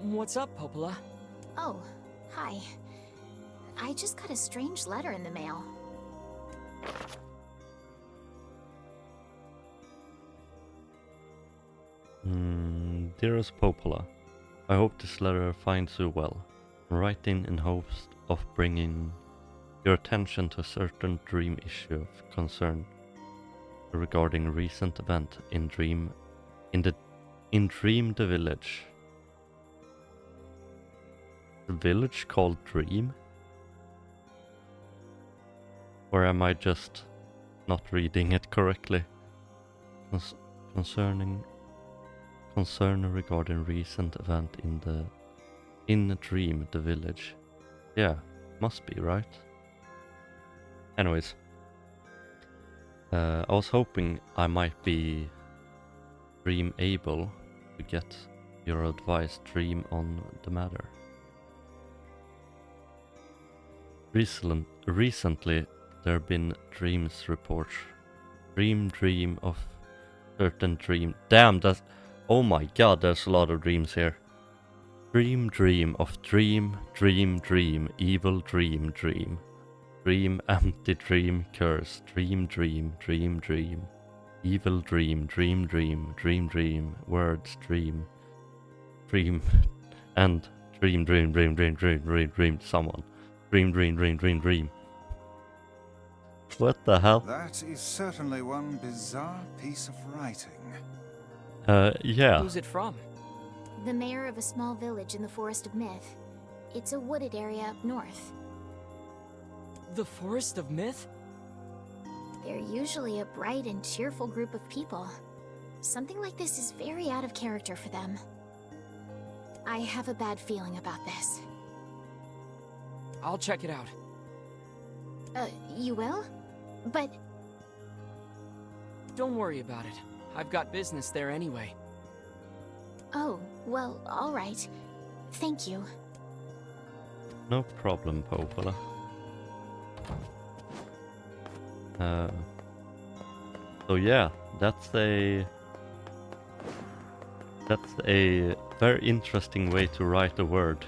What's up, Popola? Oh, hi. I just got a strange letter in the mail. Dearest Popola, I hope this letter finds you well. I'm writing in hopes of bringing your attention to a certain dream issue of concern regarding a recent event in Dream the Village. The village called Dream? Or am I just not reading it correctly? Concern regarding recent event in Dream the Village. Yeah, must be, right? Anyways, I was hoping I might be dream able to get your advice dream on the matter. Recently there have been dreams reports. Dream of certain dream. Damn, that's... Oh my god, there's a lot of dreams here. Dream of dream, evil dream. Dream, empty dream, curse. Dream, evil dream, words, dream, and dream, someone. Dream. What the hell? That is certainly one bizarre piece of writing. Yeah. Who's it from? The mayor of a small village in the Forest of Myth. It's a wooded area up north. The Forest of Myth? They're usually a bright and cheerful group of people. Something like this is very out of character for them. I have a bad feeling about this. I'll check it out. You will? But... Don't worry about it. I've got business there anyway. Oh, well, alright. Thank you. No problem, Popola. So yeah, that's a very interesting way to write a word.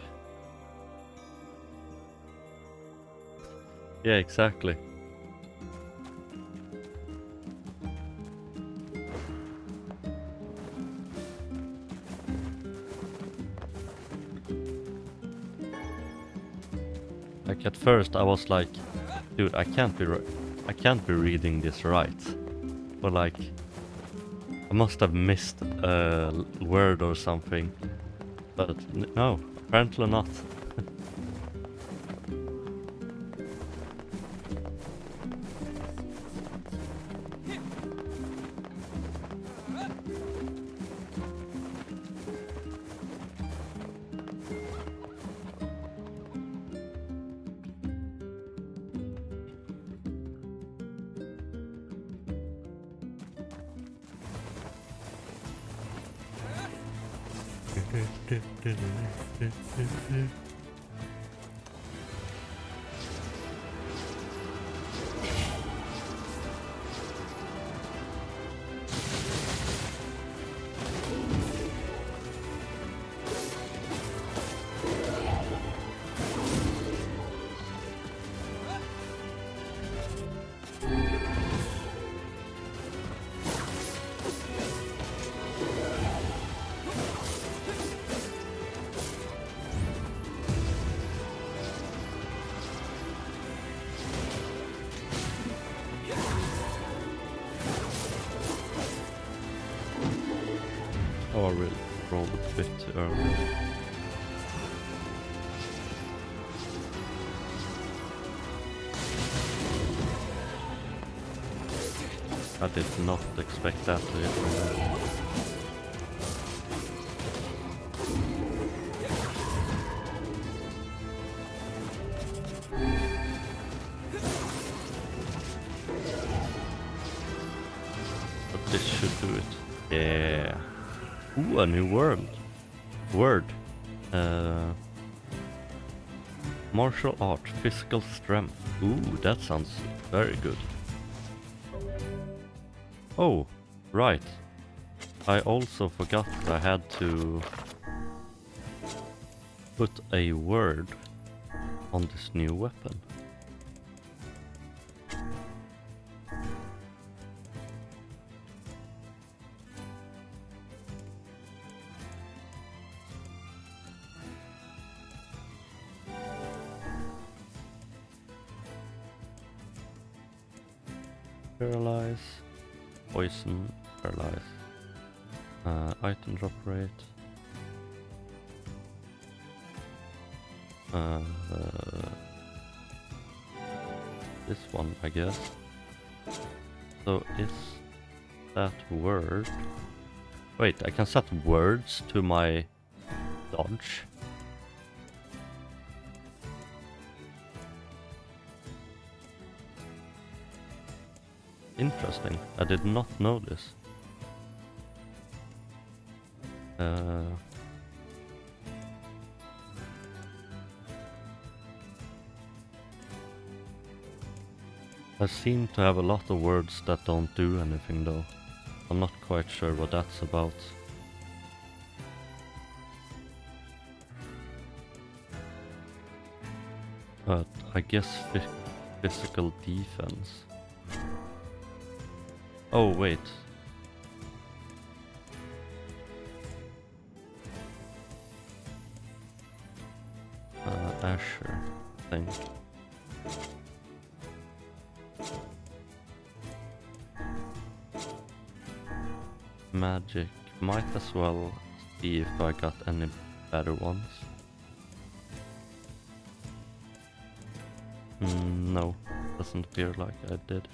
Yeah, exactly. first I was like, dude, I can't be reading this right. But like, I must have missed a word or something. But no, apparently not. Oh, I really rolled a bit too early. I did not expect that to hit. But this should do it. Yeah. Ooh, a new word. Martial art, physical strength. Ooh, that sounds very good. Oh, right. I also forgot that I had to put a word on this new weapon. Paralyze, poison, paralyze, item drop rate, this one I guess. So is that word? Wait, I can set words to my dodge. Interesting. I did not know this. I seem to have a lot of words that don't do anything though. I'm not quite sure what that's about. But I guess physical defense. Oh wait. Asher thing. Magic. Might as well see if I got any better ones. No, doesn't appear like I did.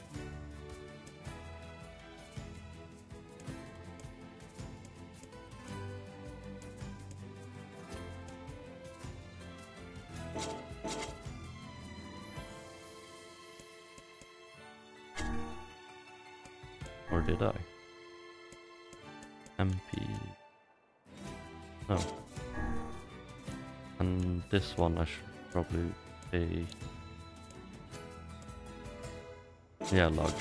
Or did I? MP. No. And this one I should probably take. Yeah, log.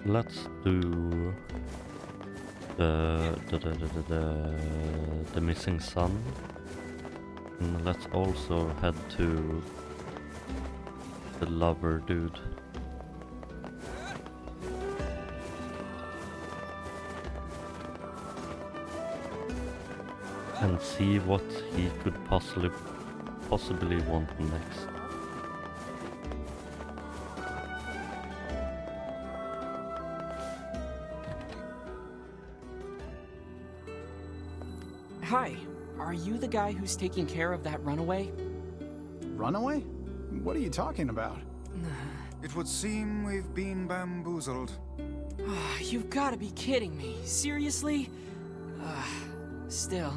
let's do the missing son. And let's also head to the lover dude. And see what he could possibly want next. Hi, are you the guy who's taking care of that runaway? Runaway? What are you talking about? It would seem we've been bamboozled. You've got to be kidding me. Seriously? Still,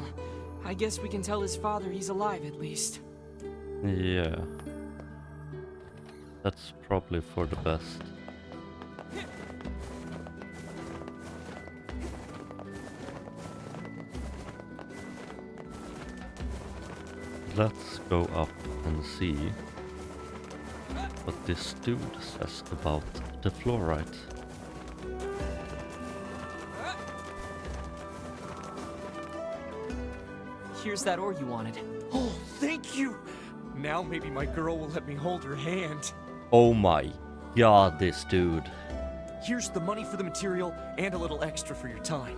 I guess we can tell his father he's alive at least. Yeah. That's probably for the best. Let's go up and see what this dude says about the fluorite. Here's that ore you wanted. Oh, thank you! Now maybe my girl will let me hold her hand. Oh my god, this dude. Here's the money for the material and a little extra for your time.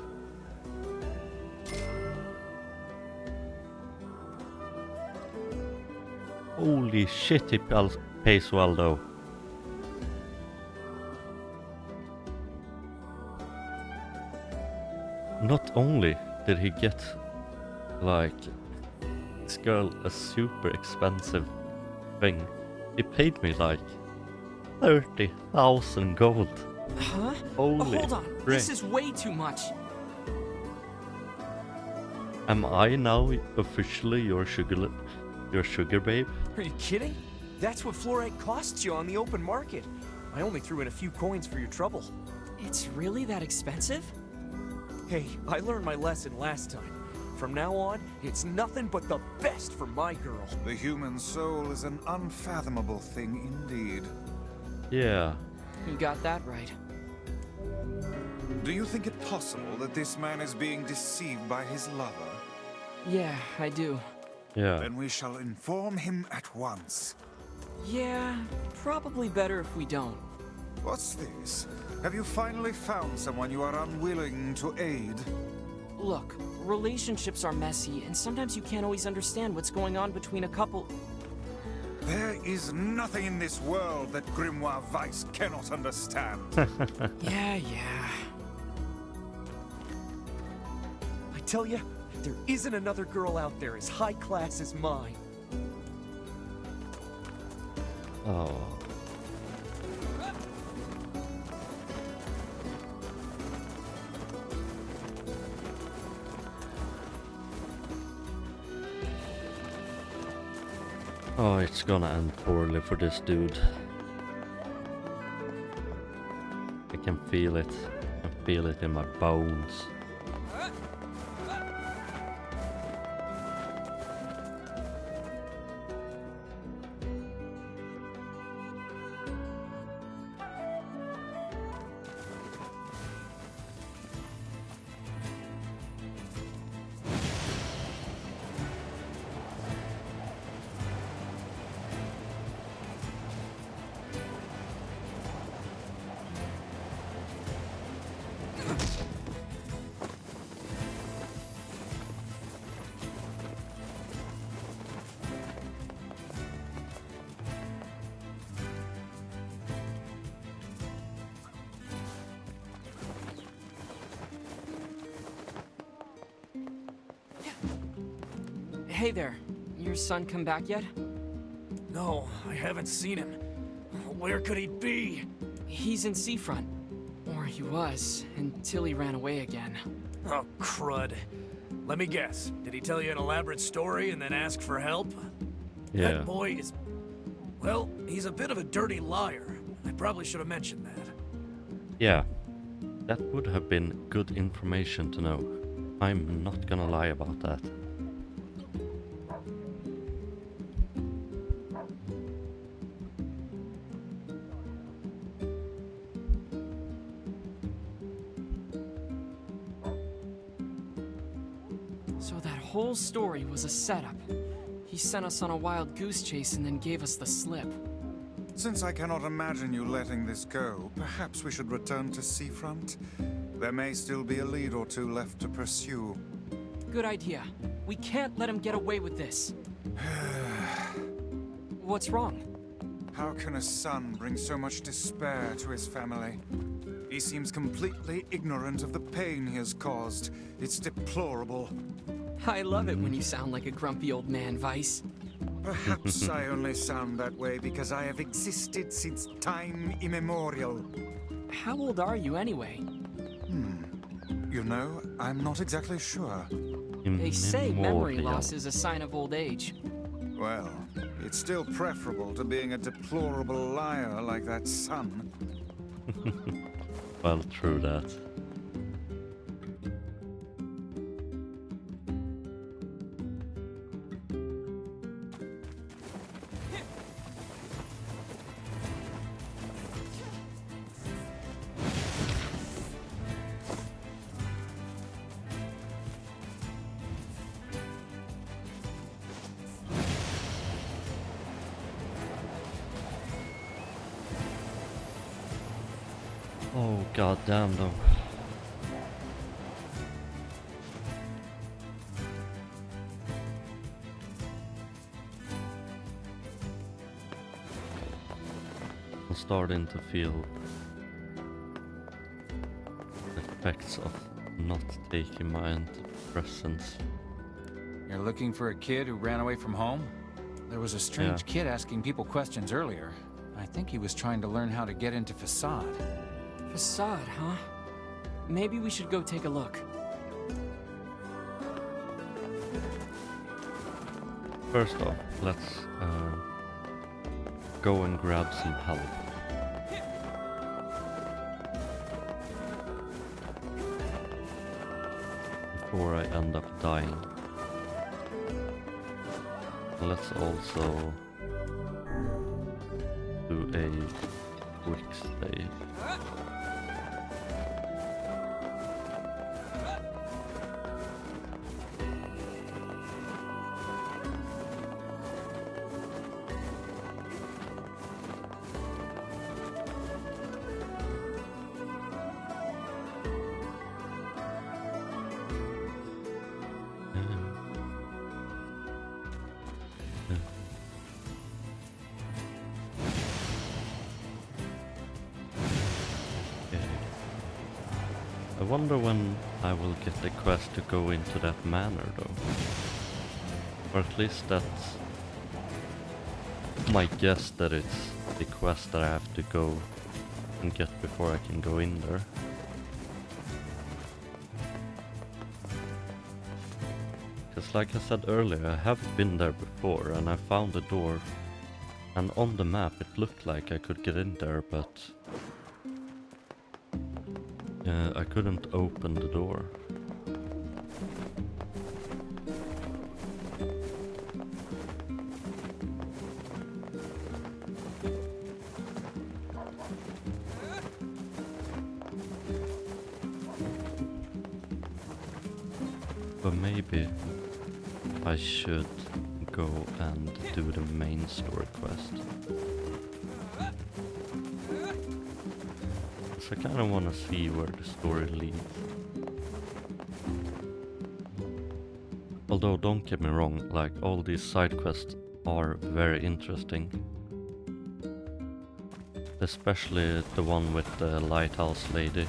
Holy shit, he pays well though. Not only did he get, like, this girl a super expensive thing, he paid me like 30,000 gold. Huh? Holy hold on, frick. this is way too much. Am I now officially your sugar babe? Are you kidding? That's what fluorite costs you on the open market. I only threw in a few coins for your trouble. It's really that expensive? Hey, I learned my lesson last time. From now on, it's nothing but the best for my girl. The human soul is an unfathomable thing indeed. Yeah. You got that right. Do you think it possible that this man is being deceived by his lover? Yeah, I do. Yeah. Then we shall inform him at once. Yeah, probably better if we don't. What's this? Have you finally found someone you are unwilling to aid? Look, relationships are messy, and sometimes you can't always understand what's going on between a couple. There is nothing in this world that Grimoire Weiss cannot understand. Yeah. I tell you, there isn't another girl out there as high class as mine. Oh. Oh, it's gonna end poorly for this dude. I can feel it. I feel it in my bones. Hey there, your son come back yet? No, I haven't seen him. Where could he be? He's in Seafront. Or he was, until he ran away again. Oh, crud. Let me guess. Did he tell you an elaborate story and then ask for help? Yeah. That boy is... well, he's a bit of a dirty liar. I probably should have mentioned that. Yeah. That would have been good information to know. I'm not gonna lie about that. So that whole story was a setup. He sent us on a wild goose chase and then gave us the slip. Since I cannot imagine you letting this go, perhaps we should return to Seafront? There may still be a lead or two left to pursue. Good idea. We can't let him get away with this. What's wrong? How can a son bring so much despair to his family? He seems completely ignorant of the pain he has caused. It's deplorable. I love it when you sound like a grumpy old man, Vice. Perhaps I only sound that way because I have existed since time immemorial. How old are you anyway? You know, I'm not exactly sure. They say memory loss is a sign of old age. Well, it's still preferable to being a deplorable liar like that son. Well, true that. Oh, god damn though. I'm starting to feel the effects of not taking my antidepressants. You're looking for a kid who ran away from home? There was a strange kid asking people questions earlier. I think he was trying to learn how to get into Facade. Facade, huh? Maybe we should go take a look. First off, let's go and grab some help. Before I end up dying. Let's also do a quick save. I wonder when I will get the quest to go into that manor though. Or at least that's my guess, that it's the quest that I have to go and get before I can go in there. Because like I said earlier, I haven't been there before and I found the door, and on the map it looked like I could get in there, but I couldn't open the door. But maybe I should go and do the main story quest. I kind of want to see where the story leads. Although don't get me wrong, like all these side quests are very interesting. Especially the one with the lighthouse lady.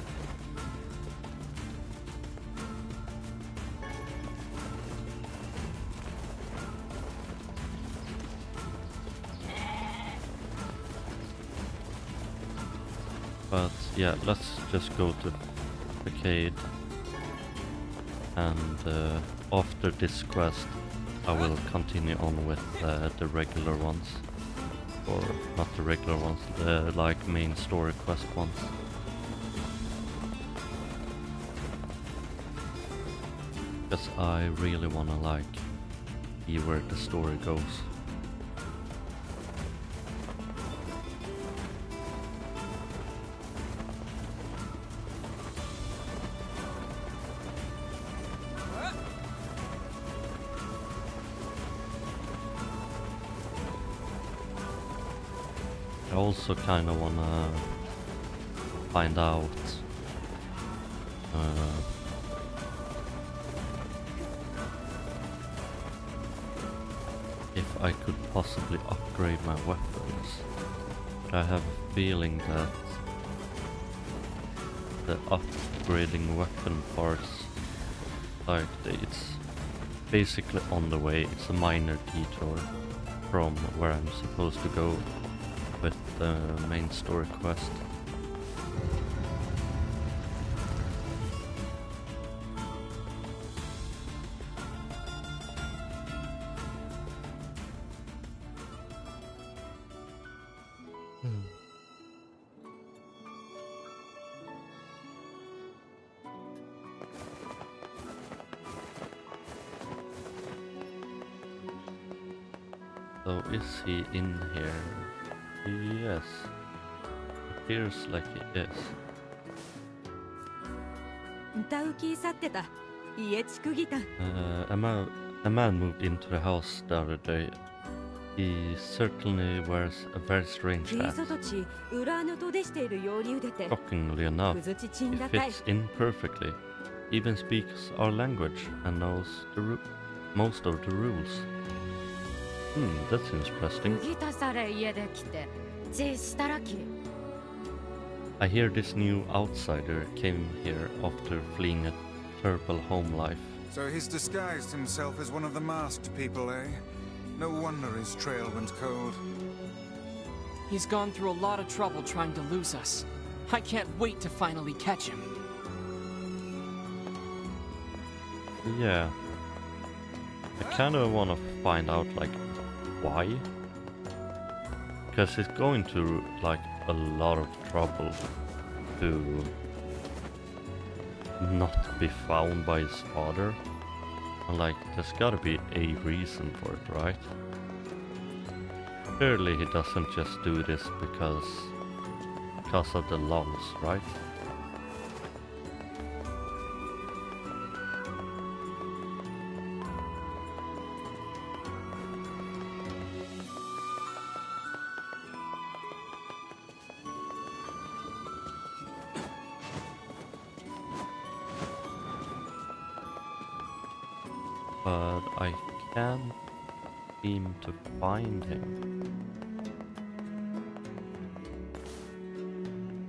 But yeah, let's just go to Arcade, and after this quest I will continue on with the regular ones, or not the regular ones, the like main story quest ones. Because I really wanna like see where the story goes. also kind of wanna find out if I could possibly upgrade my weapons, but I have a feeling that the upgrading weapon parts, like it's basically on the way. It's a minor detour from where I'm supposed to go with the main story quest. So is he in here? Yes. Appears like he is. A man moved into the house the other day. He certainly wears a very strange hat. Shockingly enough, he fits in perfectly. He even speaks our language and knows most of the rules. That's interesting. I hear this new outsider came here after fleeing a terrible home life. So he's disguised himself as one of the masked people, eh? No wonder his trail went cold. He's gone through a lot of trouble trying to lose us. I can't wait to finally catch him. Yeah. I kind of want to find out, like, why? Because he's going to, like, a lot of trouble to not be found by his father. And, like, there's gotta be a reason for it, right? Surely he doesn't just do this because of the laws, right? But I can't seem to find him.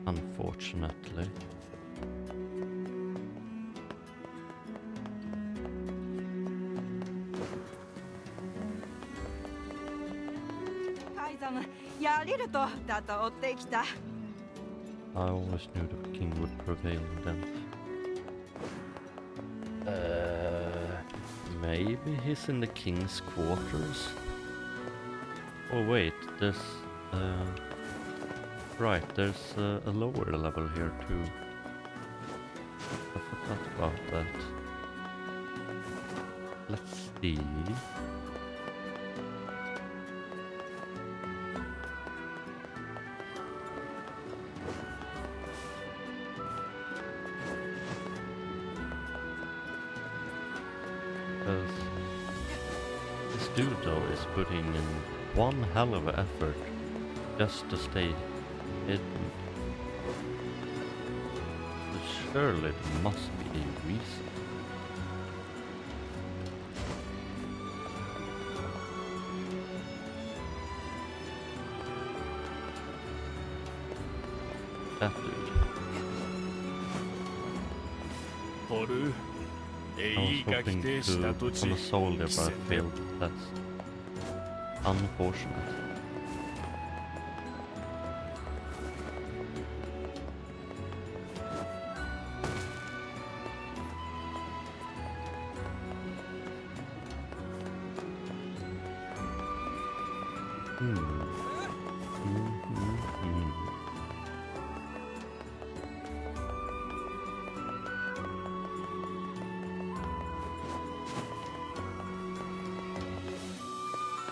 Unfortunately. I always knew the king would prevail then. Maybe he's in the king's quarters? Oh wait, there's right, there's a lower level here too. I forgot about that. Let's see. This dude though is putting in one hell of an effort just to stay hidden. But surely there must be a reason. That dude. I was hoping to become a soldier, but I failed. That's unfortunate.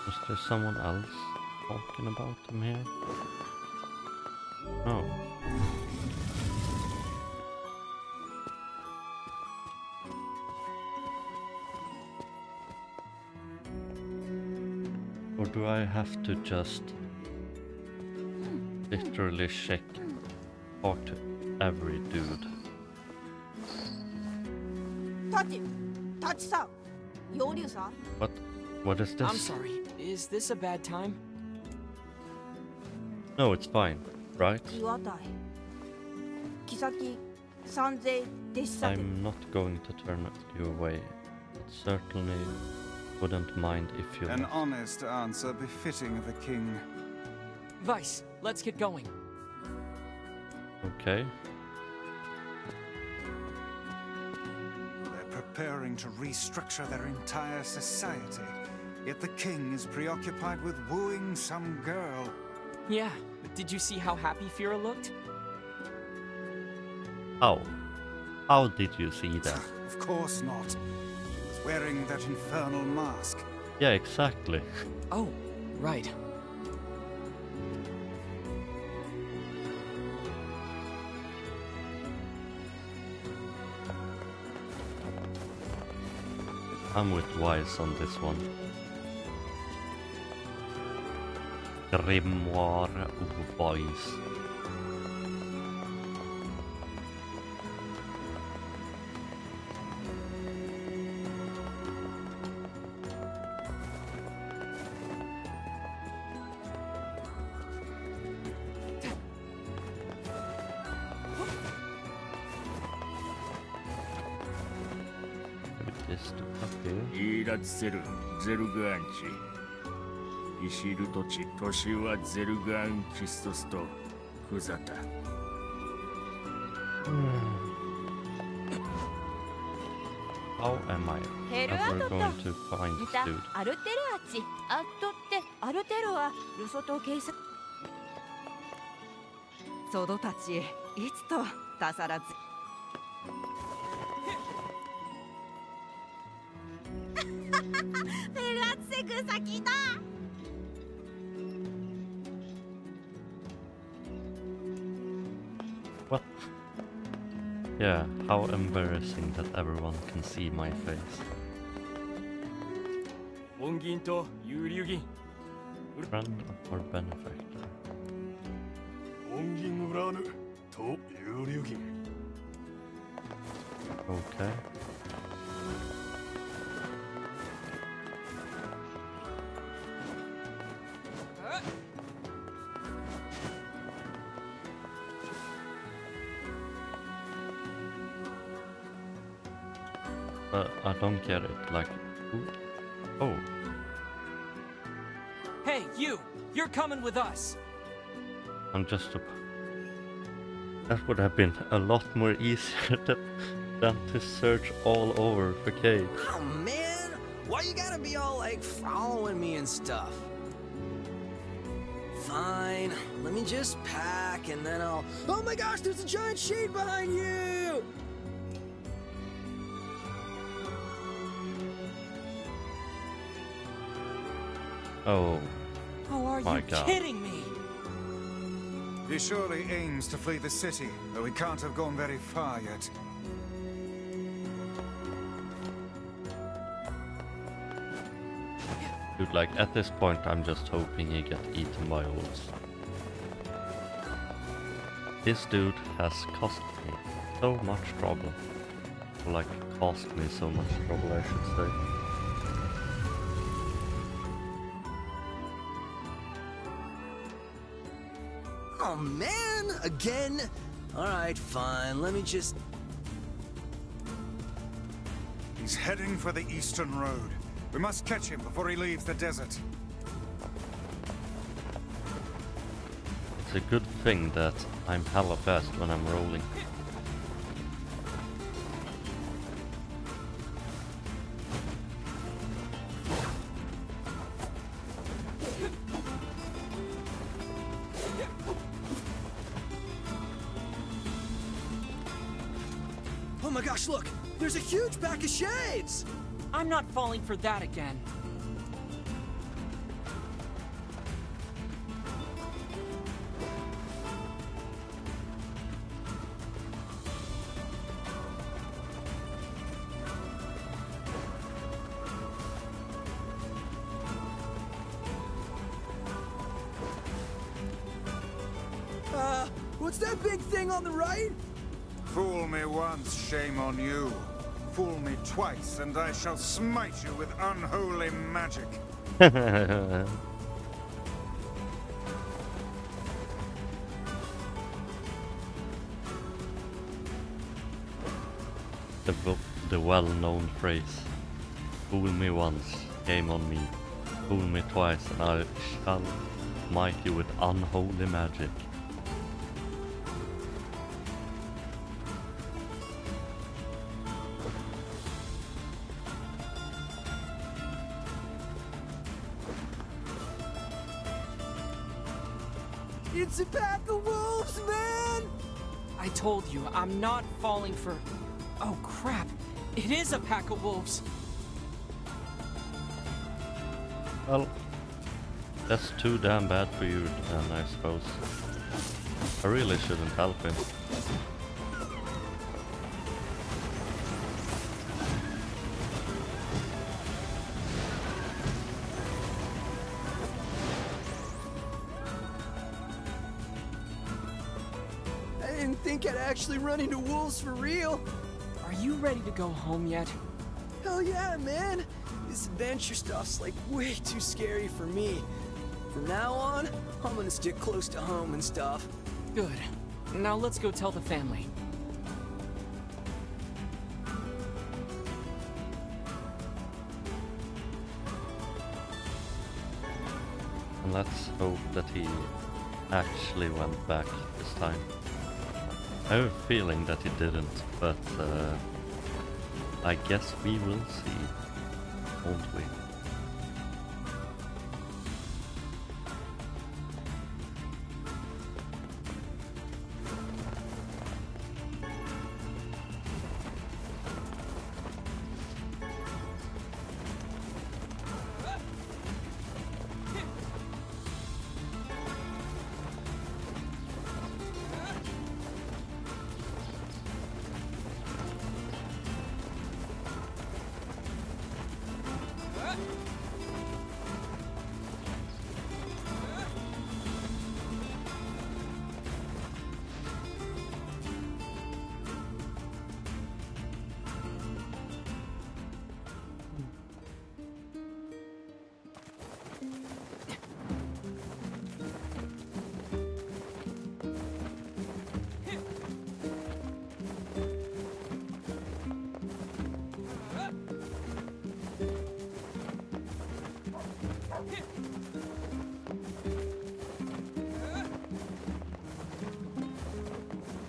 Was there someone else talking about him here? Oh. Or do I have to just literally check talk to every dude. What is this? I'm sorry. Is this a bad time? No, it's fine, right? I'm not going to turn you away. But certainly wouldn't mind if you An left. honest answer befitting of a king. Vice, let's get going. Okay. They're preparing to restructure their entire society. Yet the king is preoccupied with wooing some girl. Yeah, but did you see how happy Fira looked? How? How did you see that? Of course not. She was wearing that infernal mask. Yeah, exactly. Oh, right. I'm with Wise on this one. Grimoire of Wise.イーラツセルゼルグアンチイシルトチトシワゼルグアンキストストクザタ How am I ever going to find this dude? アルテルアチアットってアルテルはルソト警察ソドたちいつとたさらずペルアツセク先だ What? Yeah, how embarrassing that everyone can see my face. 恩銀と有流銀 Friend or benefactor? 恩銀売らぬと有流銀 Okay. I don't get it, like... Who? Oh, Hey, you! You're coming with us! I'm just a... That would have been a lot more easier than to search all over for Kate. Oh man, why you gotta be all like following me and stuff? Fine, let me just pack and then I'll... Oh my gosh, there's a giant shade behind you! Oh, Oh, are My you God. kidding me? He surely aims to flee the city, though he can't have gone very far yet. dude, like at this point I'm just hoping he get eaten by wolves. This dude has cost me so much trouble. Or, like, cost me so much trouble, I should say. Oh man, again? Alright, fine, let me just... He's heading for the eastern road. We must catch him before he leaves the desert. It's a good thing that I'm hella fast when I'm rolling. Oh my gosh, look! There's a huge pack of shades! I'm not falling for that again. what's that big thing on the right? Fool me once, shame on you. Fool me twice, and I shall smite you with unholy magic. The well-known phrase, fool me once, shame on me. Fool me twice, and I shall smite you with unholy magic. It's a pack of wolves, man! I told you, I'm not falling for... Oh, crap. It is a pack of wolves. Well, that's too damn bad for you then, I suppose. I really shouldn't help him. I didn't think I'd actually run into wolves for real. Are you ready to go home yet? Hell yeah, man! This adventure stuff's like way too scary for me. From now on, I'm gonna stick close to home and stuff. Good. Now let's go tell the family. And let's hope that he actually went back this time. I have a feeling that he didn't, but I guess we will see, won't we?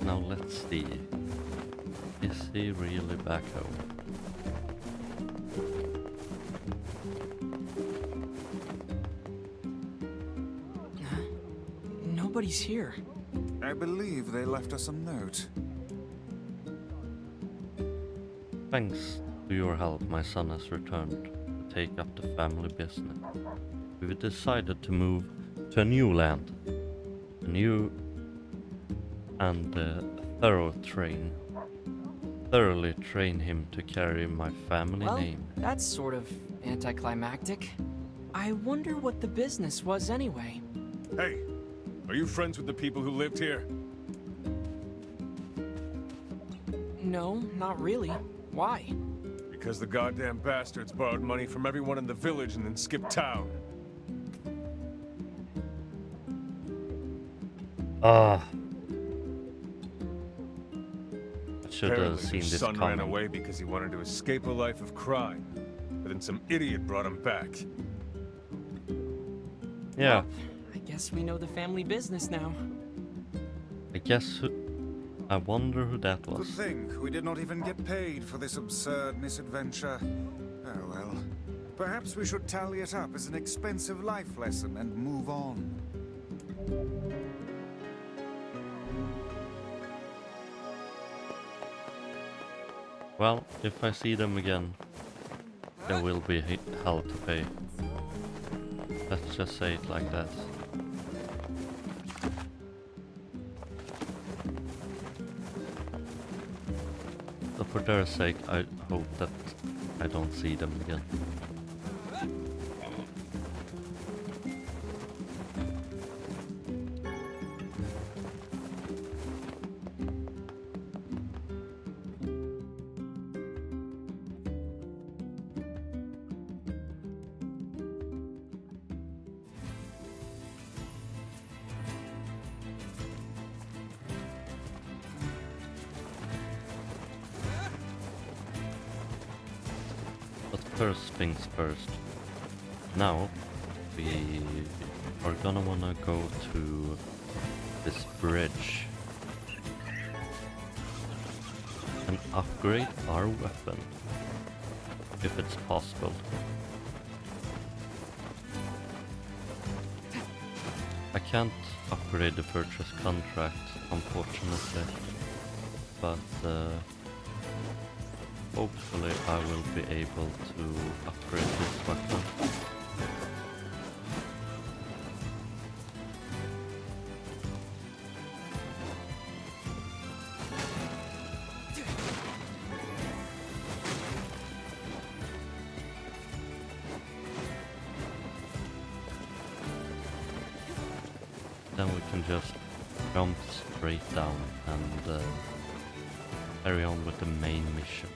Now let's see. Is he really back home? Nobody's here. I believe they left us a note. Thanks to your help, my son has returned to take up the family business. We've decided to move to a new land. A new and thoroughly train him to carry my family name. That's sort of anticlimactic. I wonder what the business was anyway. Hey, are you friends with the people who lived here? No, not really. Why? Because the goddamn bastards borrowed money from everyone in the village and then skipped town. Ah. Should have Apparently seen their this son coming. ran away because he wanted to escape a life of crime. But then some idiot brought him back. Yeah. I guess we know the family business now. I wonder who that To was. think we did not even get paid for this absurd misadventure. Oh well. Perhaps we should tally it up as an expensive life lesson and move on. Well, if I see them again, there will be hell to pay. Let's just say it like that. So for their sake, I hope that I don't see them again. first things first. Now, we are gonna wanna go to this bridge and upgrade our weapon, if it's possible. I can't upgrade the purchase contract, unfortunately, but hopefully I will be able to upgrade this weapon. Then we can just jump straight down and carry on with the main mission.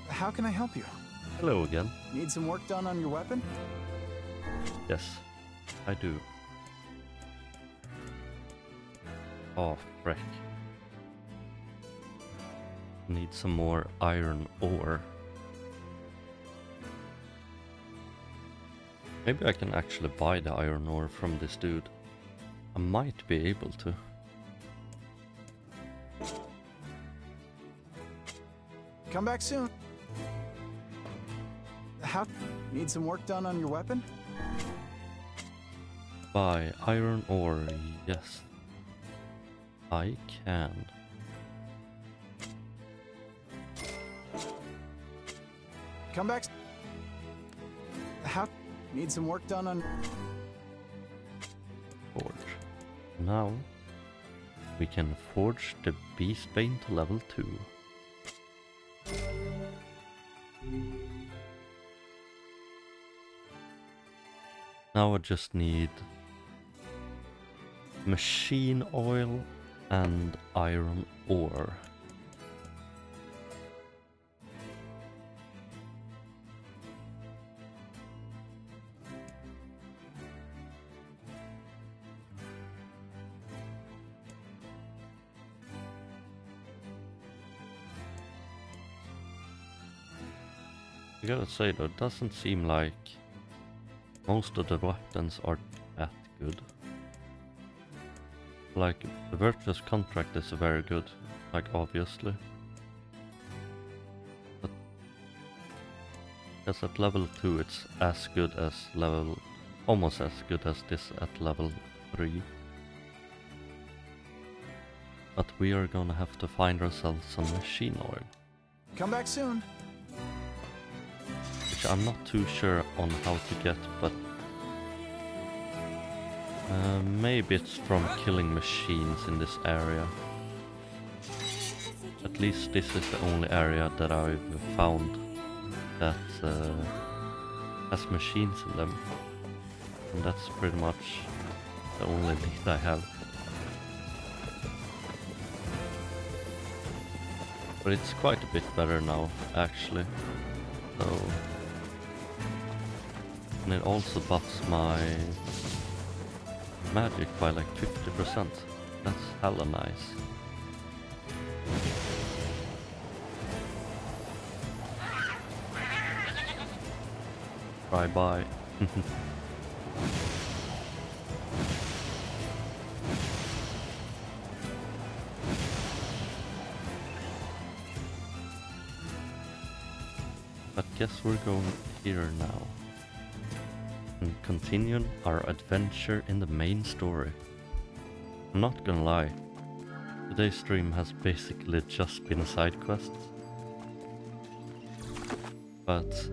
How can I help you? Hello again. Need some work done on your weapon? Yes, I do. Oh, frick. Need some more iron ore. Maybe I can actually buy the iron ore from this dude. I might be able to. Come back soon. How? Need some work done on your weapon? Buy iron ore, yes. I can. Come back. How? Need some work done on... Forge. Now, we can forge the Beastbane to level 2. Now I just need machine oil and iron ore. I gotta say though, it doesn't seem like most of the weapons are that good. Like, the Virtuous Contract is very good, like obviously. But as at level 2 it's as good as almost as good as this at level 3. But we are gonna have to find ourselves some machine oil. Come back soon. Which I'm not too sure on how to get, but maybe it's from killing machines in this area. At least this is the only area that I've found that has machines in them. And that's pretty much the only need I have. But it's quite a bit better now, actually. So... And it also buffs my magic by like 50%. That's hella nice. Bye. But guess we're going here now. And continue our adventure in the main story. I'm not gonna lie, today's stream has basically just been side quests. But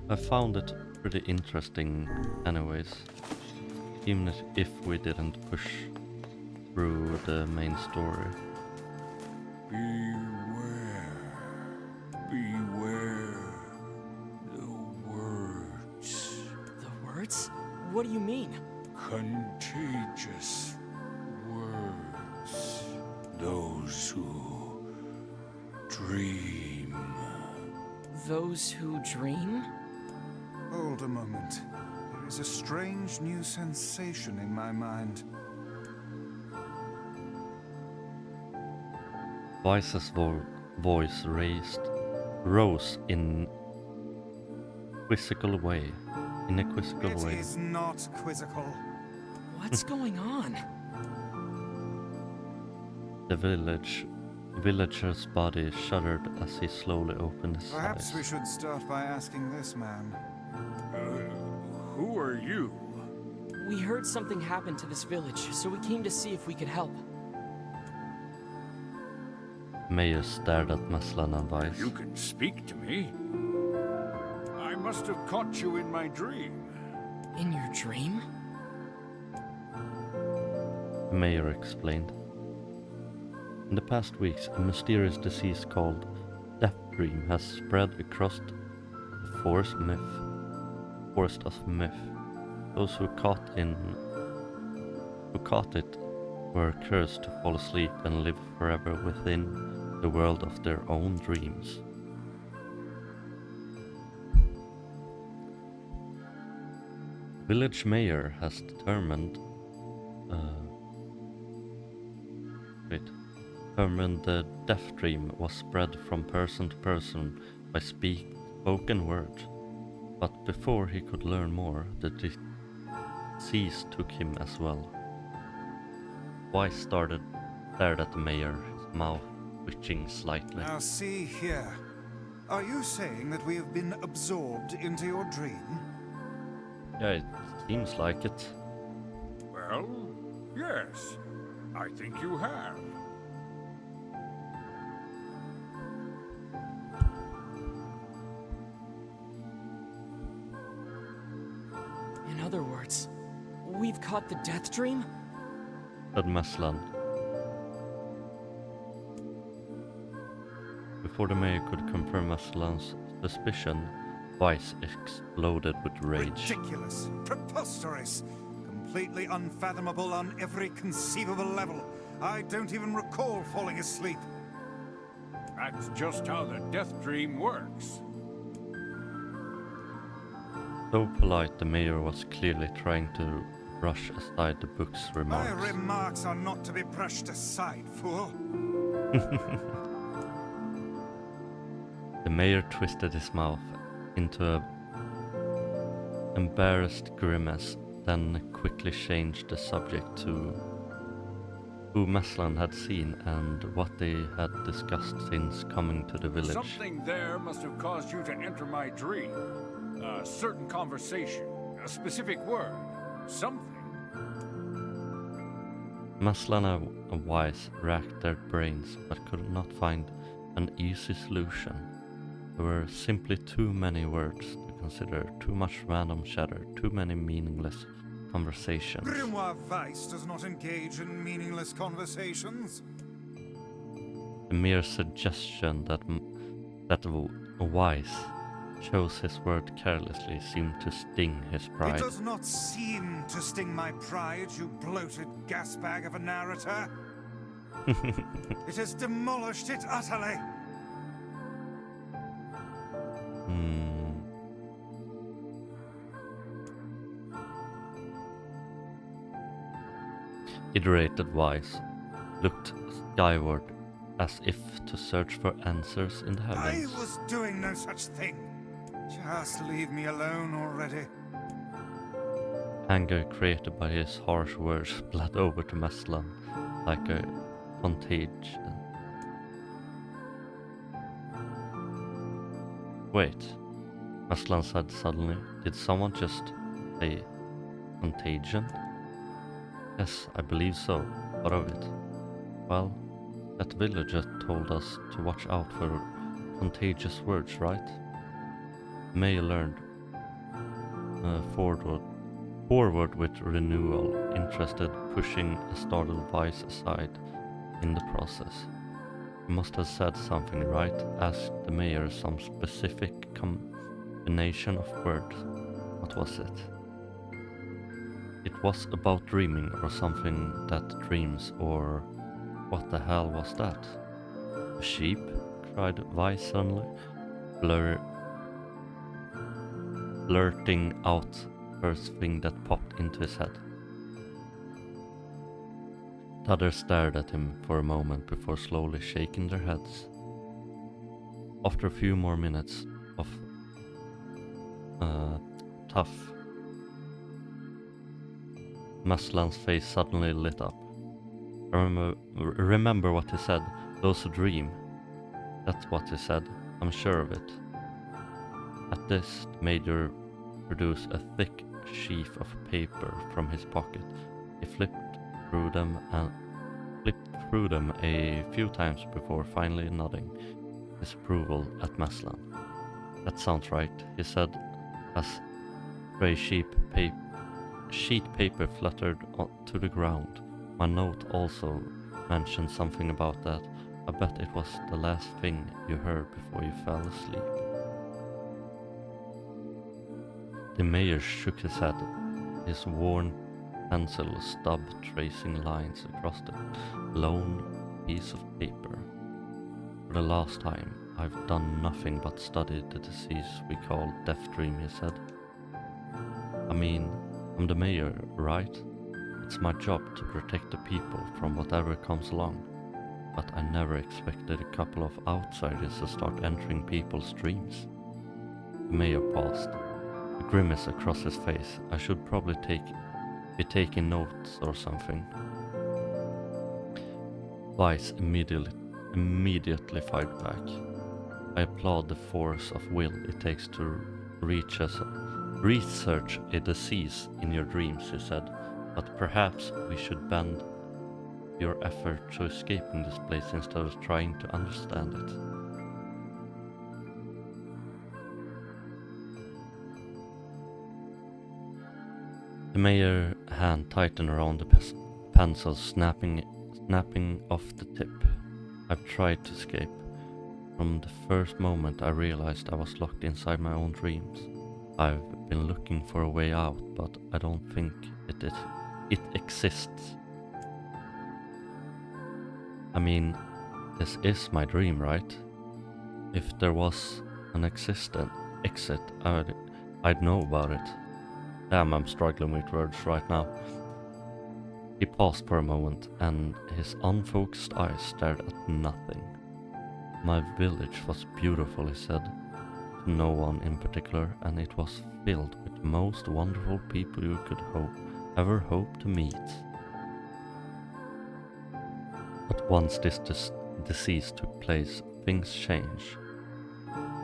I found it pretty interesting anyways, even if we didn't push through the main story. Beware the words. The words? What do you mean? Contagious words. Those who dream those who dream? Hold a moment. There is a strange new sensation in my mind. Vice's voice rose in quizzical way. In a quizzical way. It is not quizzical. What's going on? The villager's body shuddered as he slowly opened his Perhaps eyes. we should start by asking this man. Who are you? We heard something happened to this village, so we came to see if we could help. Mayor stared at Messlan and Vice. You can speak to me. I must have caught you in my dream. In your dream? The mayor explained. In the past weeks, a mysterious disease called Death Dream has spread across the forest of myth. Those who caught it were cursed to fall asleep and live forever within the world of their own dreams. Village mayor has determined the death dream was spread from person to person by spoken word, but before he could learn more, the disease took him as well. Weiss stared at the mayor, his mouth twitching slightly. Now see here. Are you saying that we have been absorbed into your dream? Yeah, it seems like it. Well, yes. I think you have. In other words, we've caught the death dream? Said Messlan. Before the mayor could confirm Messlan's suspicion, Weiss exploded with rage. Ridiculous! Preposterous! Completely unfathomable on every conceivable level. I don't even recall falling asleep. That's just how the death dream works. Though polite, the mayor was clearly trying to brush aside the book's remarks. My remarks are not to be brushed aside, fool. The mayor twisted his mouth into an embarrassed grimace, then quickly changed the subject to who Messlan had seen and what they had discussed since coming to the village. Something there must have caused you to enter my dream. A certain conversation, a specific word, something. Messlan and Weiss racked their brains but could not find an easy solution. There were simply too many words to consider, too much random chatter, too many meaningless conversations. Grimoire Weiss does not engage in meaningless conversations. The mere suggestion that Weiss chose his word carelessly seemed to sting his pride. It does not seem to sting my pride, you bloated gasbag of a narrator. It has demolished it utterly. Iterated Weiss looked skyward as if to search for answers in the heavens. I was doing no such thing. Just leave me alone already. Anger created by his harsh words bled over to Messlan like a contagion. Wait, Messlan said suddenly. Did someone just say contagion? Yes, I believe so. What of it? Well, that villager told us to watch out for contagious words, right? May learned forward with renewal, interested, pushing a startled Weiss aside in the process. You must have said something, right? Asked the mayor some specific combination of words. What was it? It was about dreaming or something that dreams, or what the hell was that? A sheep? Cried Weiss suddenly, blurting out first thing that popped into his head. The others stared at him for a moment before slowly shaking their heads. After a few more minutes of tough, Messlan's face suddenly lit up. Remember what he said, those who dream. That's what he said, I'm sure of it. At this, the Major produced a thick sheaf of paper from his pocket. He flipped through them a few times before finally nodding his approval at Messlan. That sounds right, he said, as grey sheet paper fluttered to the ground. My note also mentioned something about that. I bet it was the last thing you heard before you fell asleep. The Mayor shook his head, his worn pencil stub tracing lines across the lone piece of paper. For the last time, I've done nothing but study the disease we call death dream, he said. I mean, I'm the mayor, right? It's my job to protect the people from whatever comes along. But I never expected a couple of outsiders to start entering people's dreams. The mayor paused, a grimace across his face. I should probably be taking notes or something. Weiss immediately fired back. I applaud the force of will it takes to research a disease in your dreams, he said, but perhaps we should bend your effort to escaping this place instead of trying to understand it. The mayor's hand tightened around the pencil, snapping off the tip. I've tried to escape. From the first moment I realized I was locked inside my own dreams. I've been looking for a way out, but I don't think it exists. I mean, this is my dream, right? If there was an exit, I'd know about it. Damn, I'm struggling with words right now. He paused for a moment, and his unfocused eyes stared at nothing. My village was beautiful, he said, to no one in particular, and it was filled with the most wonderful people you could ever hope to meet. But once this disease took place, things changed.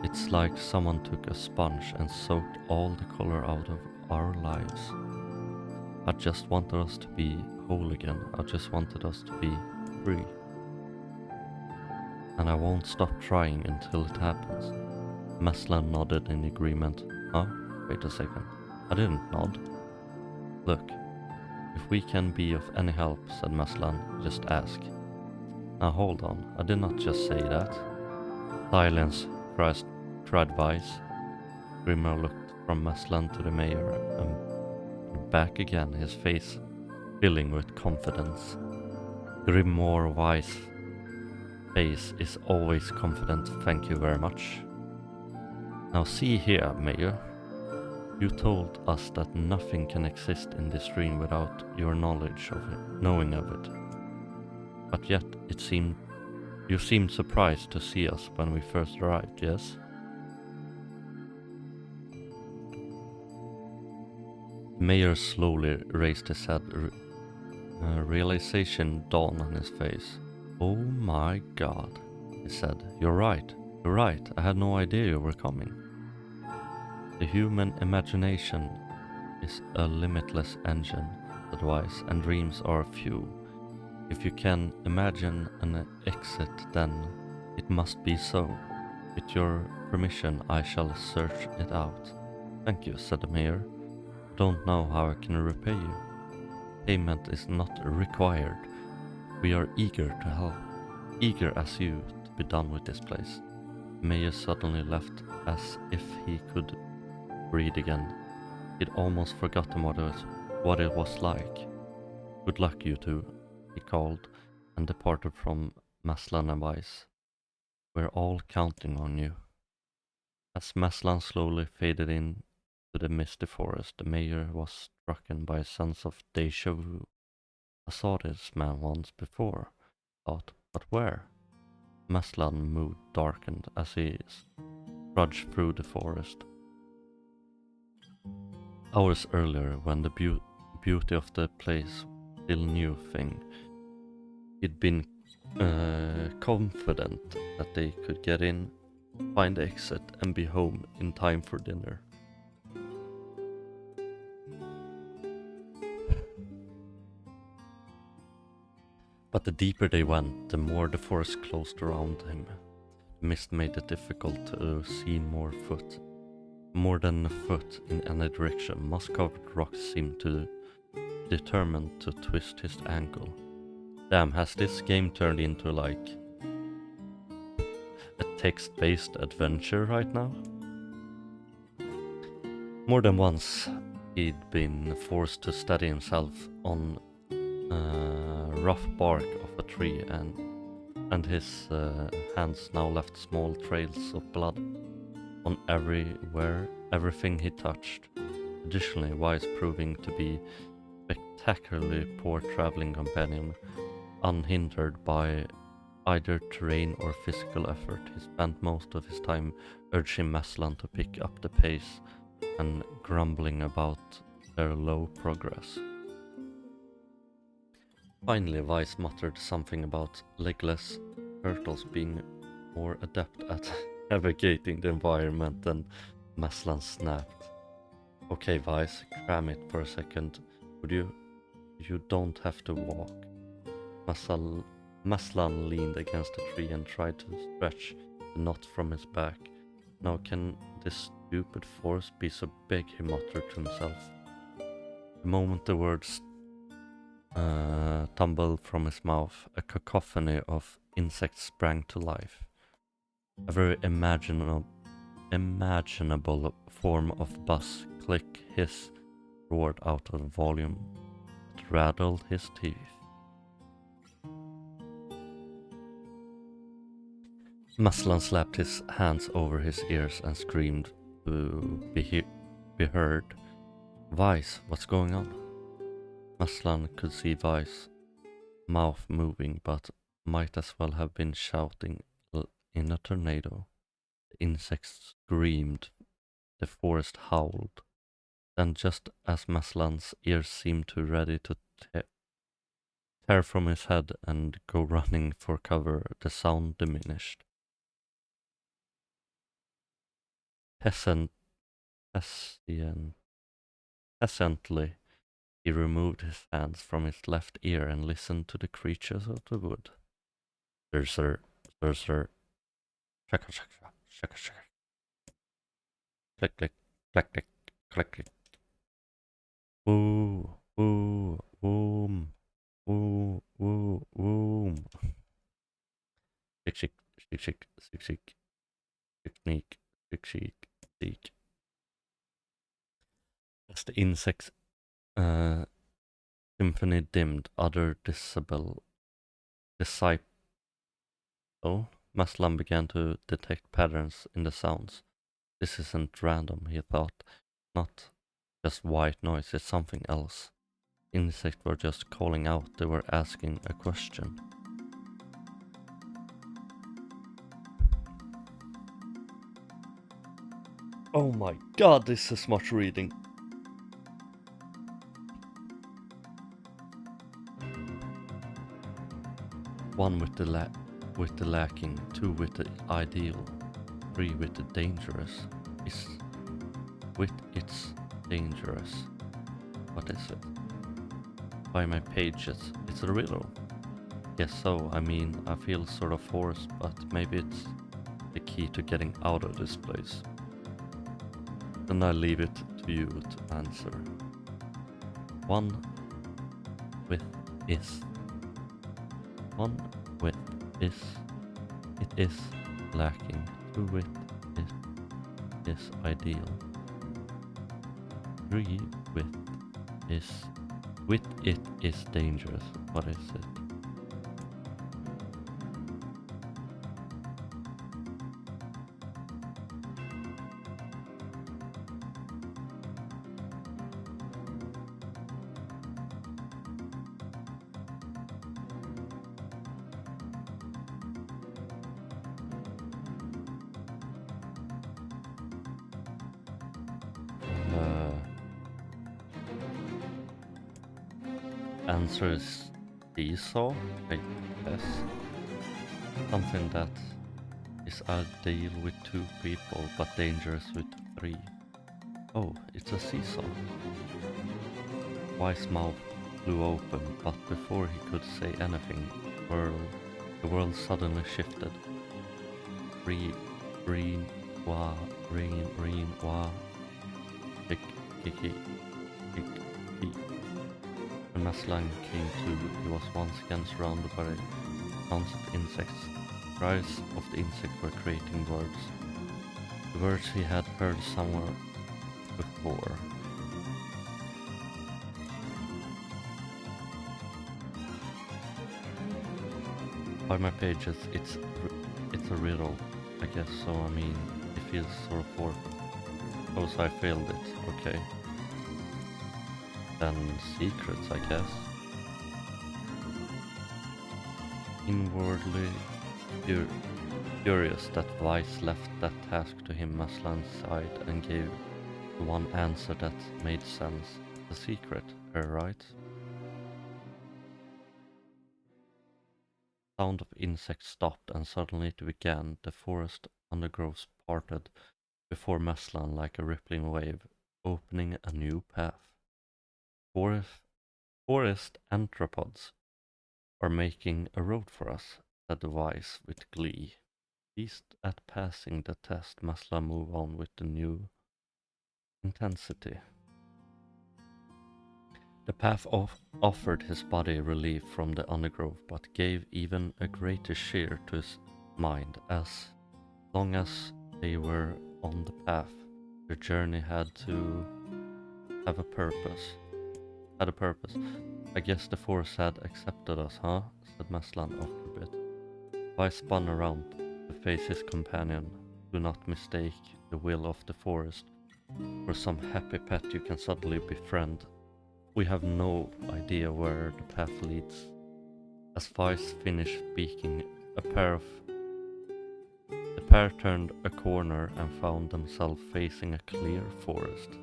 It's like someone took a sponge and soaked all the color out of our lives. I just wanted us to be whole again. I just wanted us to be free. And I won't stop trying until it happens. Messlan nodded in agreement. Huh? Wait a second. I didn't nod. Look, if we can be of any help, said Messlan, just ask. Now hold on, I did not just say that. Silence, cried Weiss. Grimmer looked from Messlan to the mayor and back again, his face filling with confidence. Grimoire Weiss' face is always confident, thank you very much. Now see here, Mayor. You told us that nothing can exist in this dream without your knowledge of it, knowing of it. But yet, you seemed surprised to see us when we first arrived, yes? The mayor slowly raised his head, realization dawned on his face. Oh my god, he said. You're right, I had no idea you were coming. The human imagination is a limitless engine, said Weiss, and dreams are few. If you can imagine an exit, then it must be so. With your permission, I shall search it out. Thank you, said the mayor. I don't know how I can repay you. Payment is not required. We are eager to help, eager as you to be done with this place. The mayor suddenly left as if he could breathe again. He'd almost forgotten what it was like. Good luck, you two, he called, and departed from Messlan and Weiss. We're all counting on you. As Messlan slowly faded in to the misty forest, the mayor was struck by a sense of déjà vu. I saw this man once before, thought, but where? Messlan's mood darkened as he trudged through the forest. Hours earlier, when the beauty of the place still new thing, he'd been confident that they could get in, find the exit, and be home in time for dinner. But the deeper they went, the more the forest closed around him. The mist made it difficult to see more than a foot in any direction. Moss-covered rocks seemed to determined to twist his ankle. Damn, has this game turned into like a text-based adventure right now? More than once, he'd been forced to steady himself on rough bark of a tree, and his hands now left small trails of blood on everything he touched. Additionally, Wise proving to be spectacularly poor traveling companion, unhindered by either terrain or physical effort. He spent most of his time urging Messlan to pick up the pace and grumbling about their low progress. Finally, Weiss muttered something about legless turtles being more adept at navigating the environment than Messlan snapped. Okay, Weiss, cram it for a second, would you? You don't have to walk. Messlan leaned against a tree and tried to stretch the knot from his back. Now can this stupid forest be so big, he muttered to himself. The moment the words tumbled from his mouth, a cacophony of insects sprang to life. A very imaginable form of buzz, click, hiss roared out of volume. It rattled his teeth. Messlan slapped his hands over his ears and screamed to be heard. Weiss, what's going on? Messlan could see Weiss' mouth moving, but might as well have been shouting in a tornado. The insects screamed, the forest howled. Then, just as Messlan's ears seemed to ready to tear from his head and go running for cover, the sound diminished. Hesitantly, he removed his hands from his left ear and listened to the creatures of the wood. Sir, shaka shaka shaka shaka. Click click click click click click. Woo woo woom woo woo woom. Shik shik shik shik shik shik shik sneak shik shik seek. As the insects symphony dimmed, other disciple Messlan began to detect patterns in the sounds. This isn't random, he thought. Not just white noise, it's something else. Insects were just calling out, they were asking a question. Oh my god, this is much reading. One with the lacking, two with the ideal, three with the dangerous. It's dangerous. What is it? By my pages, it's a riddle. Yes, so, I mean, I feel sort of forced, but maybe it's the key to getting out of this place. Then I leave it to you to answer. One with is. One with is. It is lacking. Two with is ideal. Three with is. With it is dangerous. What is it? answer is seesaw, I guess. Something that is ideal with 2 people, but dangerous with 3. Oh, it's a seesaw. Wise mouth flew open, but before he could say anything, the world suddenly shifted. Green, wah, green, wah. Tick, kiki, tick, kiki. When Messlan came to, he was once again surrounded by sounds of insects. The cries of the insects were creating words. The words he had heard somewhere before. By my pages, it's a riddle, I guess. So I mean, it feels sort of for. Suppose I failed it. Okay. Then secrets, I guess. Inwardly furious that Vice left that task to him, Messlan's side and gave the one answer that made sense. The secret, right? Sound of insects stopped and suddenly it began. The forest undergrowth parted before Messlan like a rippling wave, opening a new path. Forest anthropods are making a road for us, said the Wise with glee. Pleased at passing the test, Messlan moved on with the new intensity. The path offered his body relief from the undergrowth, but gave even a greater cheer to his mind. As long as they were on the path, their journey had to have a purpose. I guess the forest had accepted us, huh? Said Messlan after a bit. Vice spun around to face his companion. Do not mistake the will of the forest for some happy pet you can suddenly befriend. We have no idea where the path leads. As Vice finished speaking, the pair turned a corner and found themselves facing a clear forest.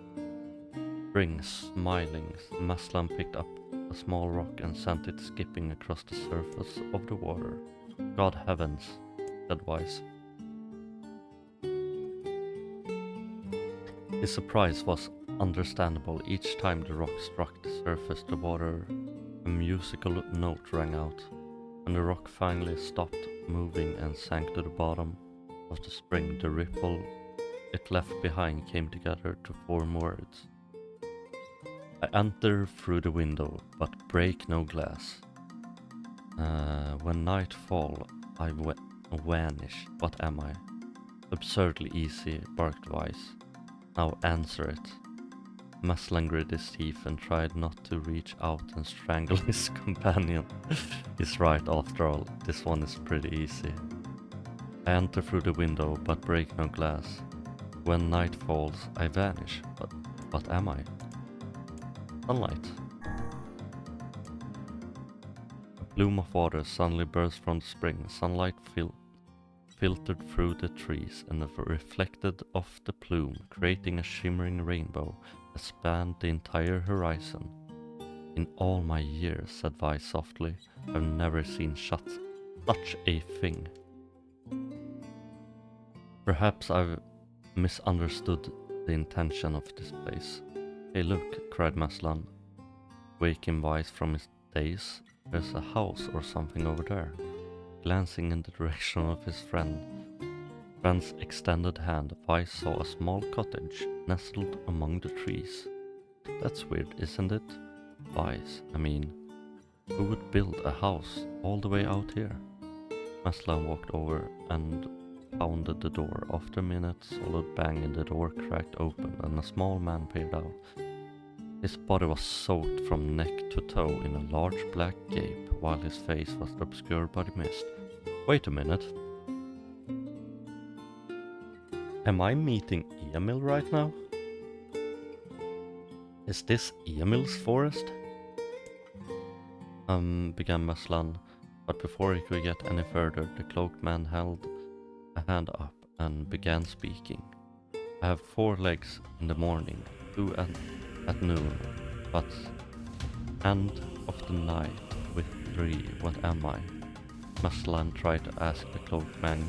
Spring, smiling, Messlan picked up a small rock and sent it skipping across the surface of the water. God heavens, said Vice. His surprise was understandable. Each time the rock struck the surface, the water, a musical note rang out. When the rock finally stopped moving and sank to the bottom of the spring, the ripple it left behind came together to form words. I enter through the window, but break no glass. When night fall, I vanish. What am I? Absurdly easy, barked Vice. Now answer it. Messlan gritted his teeth and tried not to reach out and strangle his companion. He's right, after all, this one is pretty easy. I enter through the window, but break no glass. When night falls, I vanish. But what am I? Sunlight. A plume of water suddenly burst from the spring. Sunlight filtered through the trees and reflected off the plume, creating a shimmering rainbow that spanned the entire horizon. In all my years, said Vice softly, I've never seen such a thing. Perhaps I've misunderstood the intention of this place. Hey look, cried Messlan, waking Vice from his daze. There's a house or something over there. Glancing in the direction of his friend's extended hand, Vice saw a small cottage nestled among the trees. That's weird, isn't it? Vice, I mean, who would build a house all the way out here? Messlan walked over and pounded the door. After a minute, solid banging, the door cracked open and a small man peered out. His body was soaked from neck to toe in a large black gape, while his face was obscured by the mist. Wait a minute. Am I meeting Emil right now? Is this Emil's forest? Began Messlan, but before he could get any further, the cloaked man held a hand up and began speaking. I have 4 legs in the morning, 2 at noon, and of the night with 3, what am I? Messlan tried to ask the cloaked man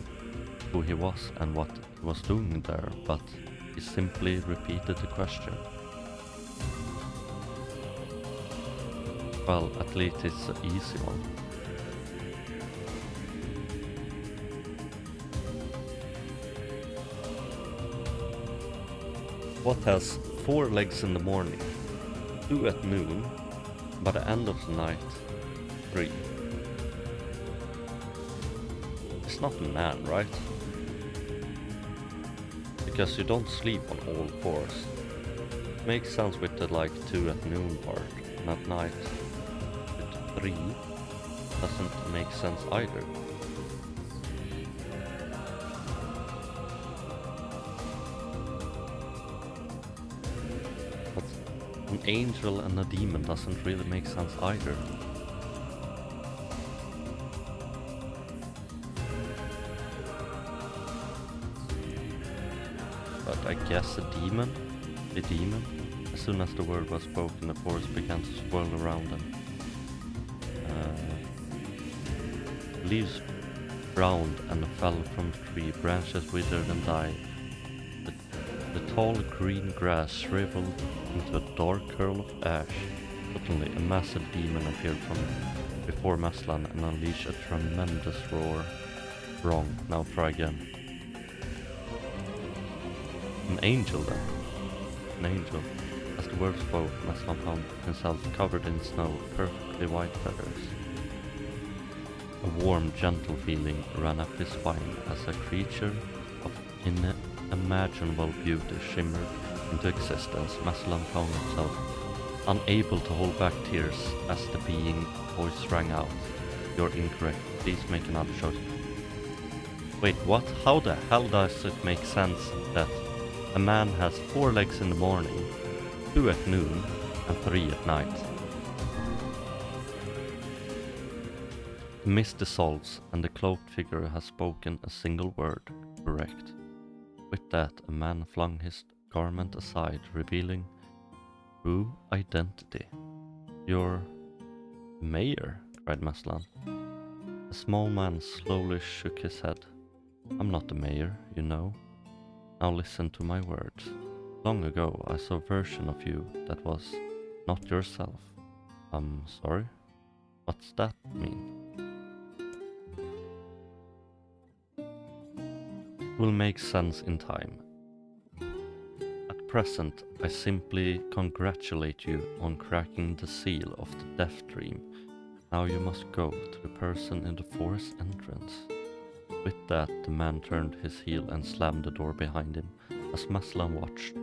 who he was and what he was doing there, but he simply repeated the question. Well, at least it's an easy one. What has 4 legs in the morning, 2 at noon, by the end of the night, 3? It's not a man, right? Because you don't sleep on all 4s. Makes sense with the like 2 at noon part, and at night with 3 doesn't make sense either. But an angel and a demon doesn't really make sense either. But I guess a demon, as soon as the word was spoken, the forest began to swirl around them. Leaves browned and fell from the tree, branches withered and died. The tall green grass shriveled into a dark curl of ash. Suddenly, a massive demon appeared from before Messlan and unleashed a tremendous roar. Wrong, now try again. An angel then. An angel. As the word spoke, Messlan found himself covered in snow, perfectly white feathers. A warm, gentle feeling ran up his spine as a creature of unimaginable beauty shimmered into existence. Messlan found himself unable to hold back tears as the being voice rang out. You're incorrect. Please make another choice. Wait, what? How the hell does it make sense that a man has 4 legs in the morning, 2 at noon, and 3 at night? The mist dissolves, and the cloaked figure has spoken a single word. Correct. With that, a man flung his garment aside, revealing true identity. You're mayor, cried Messlan. The small man slowly shook his head. I'm not the mayor, you know. Now listen to my words. Long ago, I saw a version of you that was not yourself. I'm sorry? What's that mean? It will make sense in time. At present, I simply congratulate you on cracking the seal of the death dream. Now you must go to the person in the forest entrance. With that, the man turned his heel and slammed the door behind him. As Messlan watched,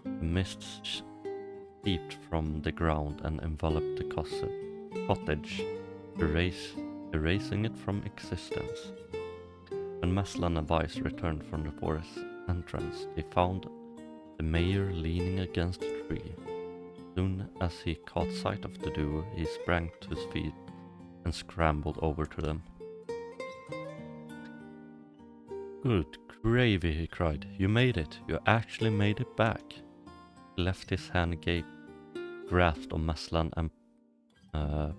the mist seeped from the ground and enveloped the cottage, erasing it from existence. When Messlan and Vice returned from the forest entrance, they found the mayor leaning against a tree. Soon as he caught sight of the duo, he sprang to his feet and scrambled over to them. Good gravy, he cried. You made it. You actually made it back. He left his hand grasped on Messlan and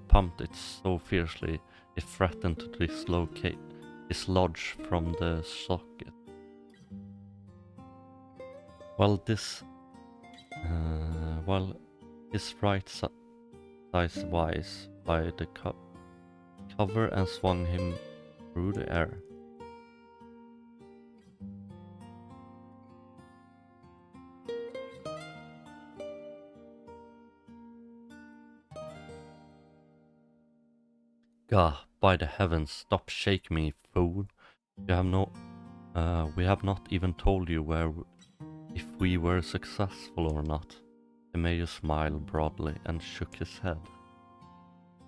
pumped it so fiercely it threatened to dislocate his lodge from the socket. While his right size wise by the cover and swung him through the air. Gah, by the heavens, stop shaking me, fool. We have not even told you if we were successful or not. The mayor smiled broadly and shook his head.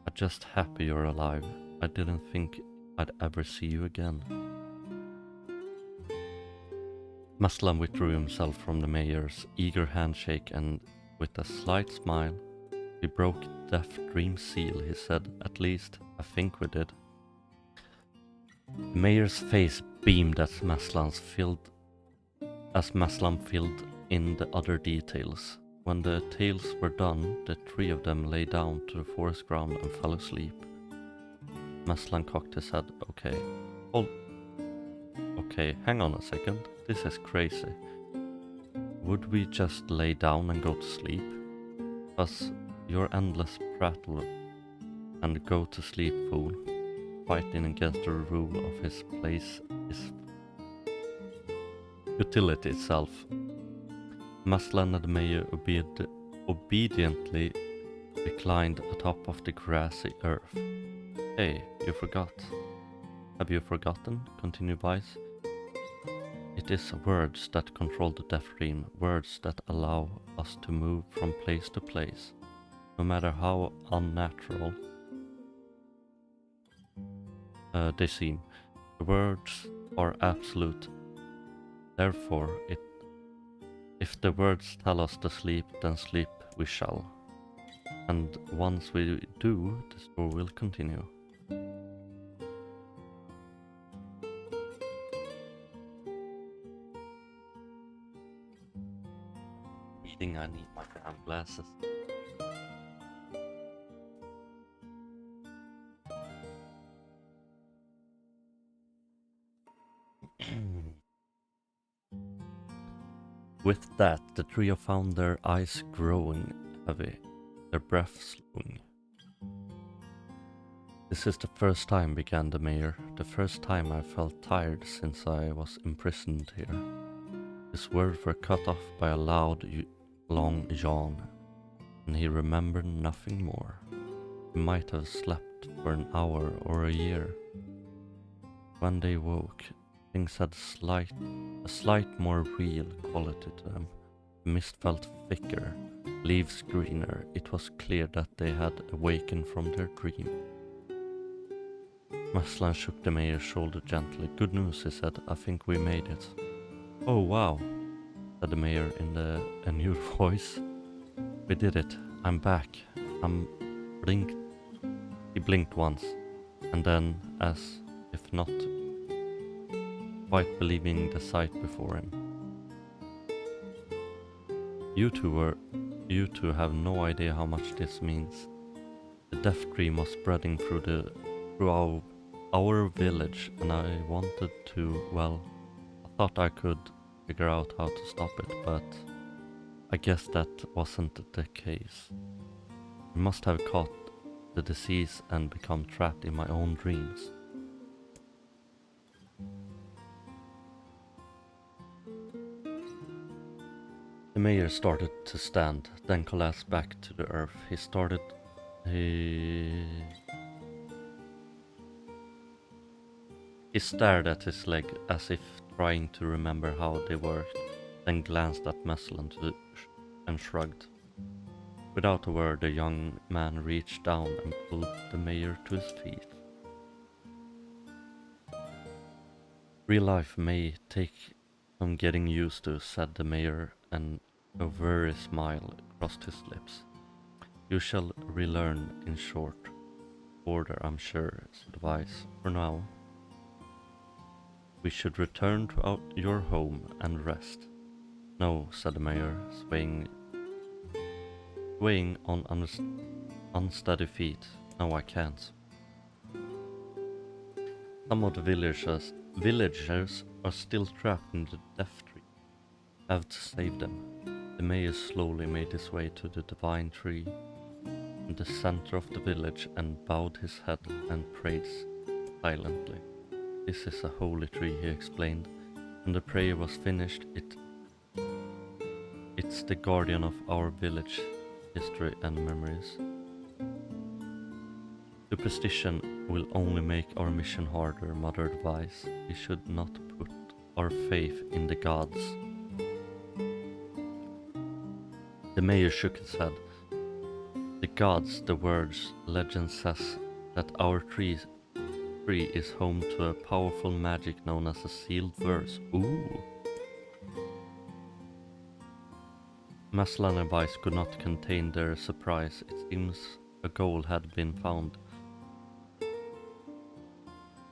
I'm just happy you're alive. I didn't think I'd ever see you again. Messlan withdrew himself from the mayor's eager handshake and, with a slight smile, we broke Death Dream seal, he said. At least, I think we did. The mayor's face beamed as Messlan filled in the other details. When the tales were done, the three of them lay down to the forest ground and fell asleep. Messlan cocked his head. Okay, hang on a second. This is crazy. Would we just lay down and go to sleep? Because your endless prattle and go to sleep fool, fighting against the rule of his place is utility itself. Messlan and the mayor obediently reclined atop of the grassy earth. Hey, you forgot. Have you forgotten? Continued Vice. It is words that control the Death Dream, words that allow us to move from place to place, no matter how unnatural they seem. The words are absolute. Therefore, if the words tell us to sleep, then sleep we shall. And once we do, the story will continue. I need my damn glasses. With that, the trio found their eyes growing heavy, their breath slowing. This is the first time, began the mayor, the first time I felt tired since I was imprisoned here. His words were cut off by a loud, long yawn, and he remembered nothing more. He might have slept for an hour or a year. When they woke, things had a slight more real quality to them. The mist felt thicker, leaves greener. It was clear that they had awakened from their dream. Messlan shook the mayor's shoulder gently. Good news, he said. I think we made it. Oh wow, said the mayor in a new voice. We did it. I'm back. He blinked once, and then, as if not quite believing the sight before him. You two have no idea how much this means. The death dream was spreading through our village, and I wanted to, well, I thought I could figure out how to stop it, but I guess that wasn't the case. I must have caught the disease and become trapped in my own dreams. The mayor started to stand, then collapsed back to the earth. He stared at his leg as if trying to remember how they worked, then glanced at Messlan and shrugged. Without a word, the young man reached down and pulled the mayor to his feet. Real life may take some getting used to, said the mayor, and a weary smile crossed his lips. You shall relearn in short order, I'm sure, said Vice. For now, we should return to your home and rest. No, said the mayor, swaying on unsteady feet. No, I can't. Some of the villagers are still trapped in the death tree. I have to save them. The mayor slowly made his way to the divine tree in the center of the village and bowed his head and prayed silently. This is a holy tree, he explained. When the prayer was finished, it's the guardian of our village history and memories. Superstition will only make our mission harder, muttered Vice. We should not put our faith in the gods. The mayor shook his head. The gods, the words, legend says that our tree is home to a powerful magic known as a sealed verse. Ooh! Messlan and Vice could not contain their surprise. It seems a goal had been found.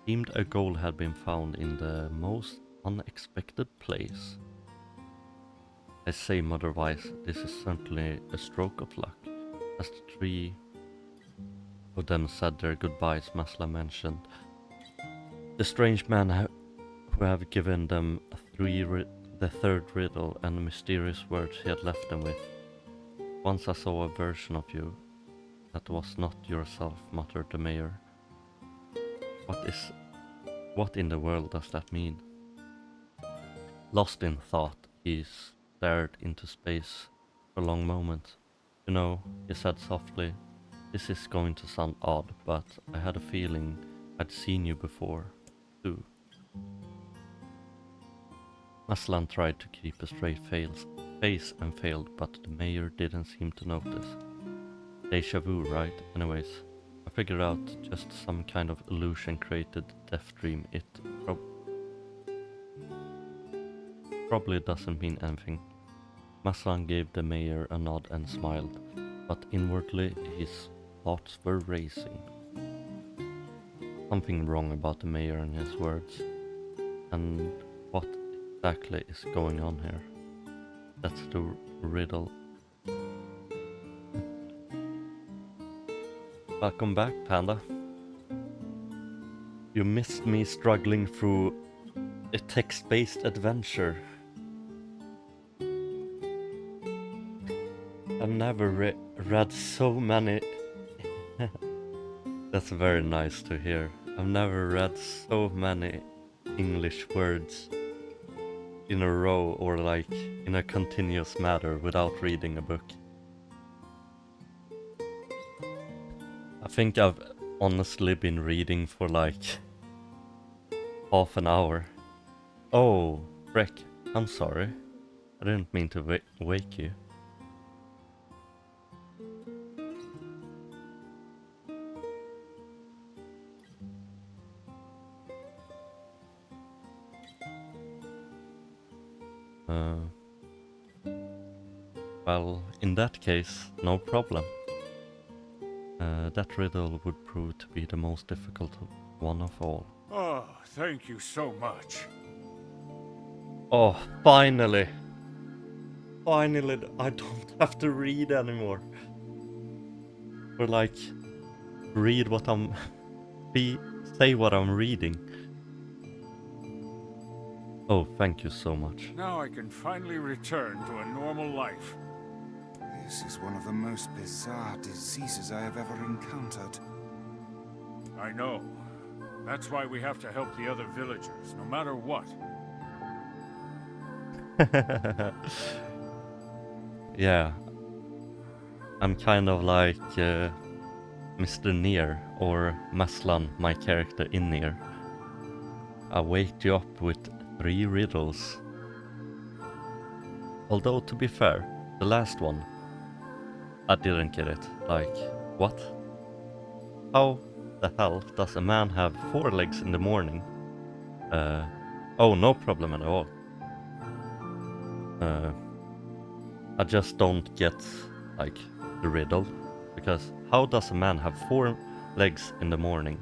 In the most unexpected place. I say, Mother Wise, this is certainly a stroke of luck. As the three of them said their goodbyes, Messlan mentioned the strange man who have given them the third riddle and the mysterious words he had left them with. Once I saw a version of you that was not yourself, muttered the mayor. What in the world does that mean? Lost in thought, he stared into space for a long moment. You know, he said softly, this is going to sound odd, but I had a feeling I'd seen you before, too. Messlan tried to keep a straight face and failed, but the mayor didn't seem to notice. Deja vu, right? Anyways, I figured out just some kind of illusion created death dream. It probably doesn't mean anything. Messlan gave the mayor a nod and smiled, but inwardly his thoughts were racing. Something wrong about the mayor and his words. And what exactly is going on here? That's the riddle. Welcome back, Panda. You missed me struggling through a text-based adventure. I've never read so many... That's very nice to hear. I've never read so many English words in a row or like in a continuous manner without reading a book. I think I've honestly been reading for like half an hour. Oh, Breck, I'm sorry. I didn't mean to wake you. Well, in that case, no problem. That riddle would prove to be the most difficult one of all. Oh, thank you so much. Oh, finally! Finally, I don't have to read anymore. Or like, read what I'm... say what I'm reading. Oh, thank you so much. Now I can finally return to a normal life. This is one of the most bizarre diseases I have ever encountered. I know. That's why we have to help the other villagers, no matter what. Yeah. I'm kind of like Mr. NeiR, or Messlan, my character in NeiR. I waked you up with 3 riddles. Although, to be fair, the last one, I didn't get it. Like, what? How the hell does a man have 4 legs in the morning? Oh, no problem at all. I just don't get, like, the riddle. Because how does a man have 4 legs in the morning?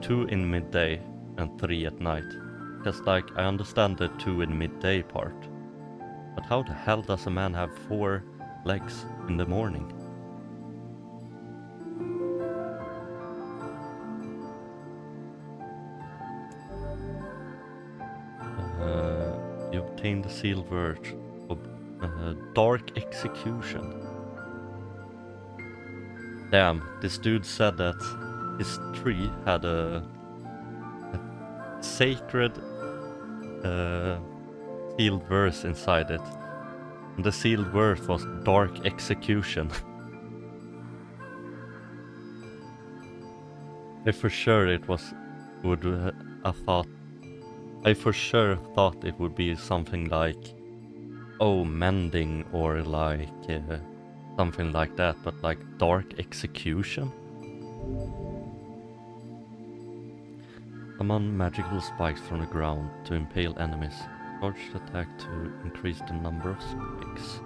2 in midday and 3 at night? Because, like, I understand the 2 in midday part. But how the hell does a man have 4 legs in the morning? You obtained the sealed word of dark execution. Damn, this dude said that his tree had a sacred sealed verse inside it. And the sealed word was dark execution. I for sure thought it would be something like, oh, mending, or like something like that, but like dark execution? Summon magical spikes from the ground to impale enemies. Charged attack to increase the number of spikes.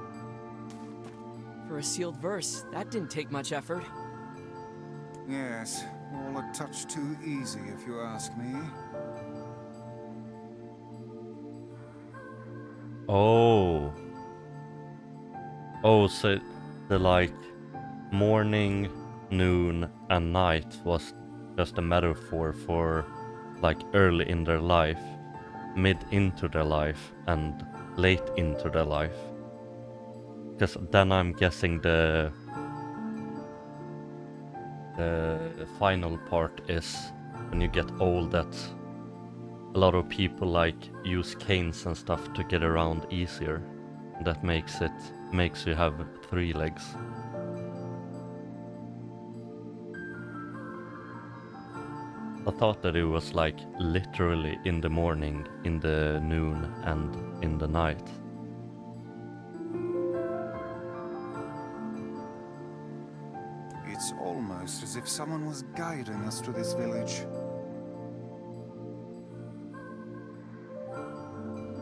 For a sealed verse, that didn't take much effort. Yes, all a touch too easy if you ask me. Oh, Oh, so the like morning, noon, and night was just a metaphor for like early in their life, mid into their life, and late into their life. Because then I'm guessing the final part is when you get old, that a lot of people like use canes and stuff to get around easier. That makes you have 3 legs. I thought that it was like literally in the morning, in the noon, and in the night. It's almost as if someone was guiding us to this village.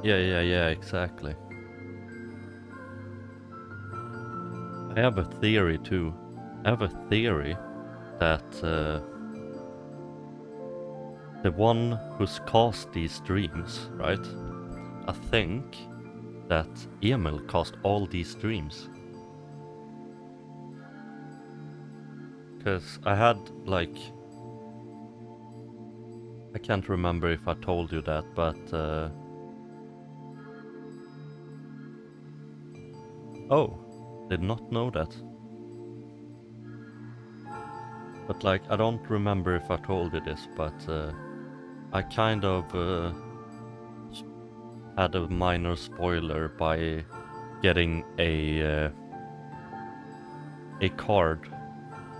Yeah, exactly. I have a theory too. I have a theory that the one who's caused these dreams, right? I think that Emil caused all these dreams. Because I had like... I can't remember if I told you that, but... Oh, did not know that. But like, I don't remember if I told you this, but I kind of had a minor spoiler by getting a card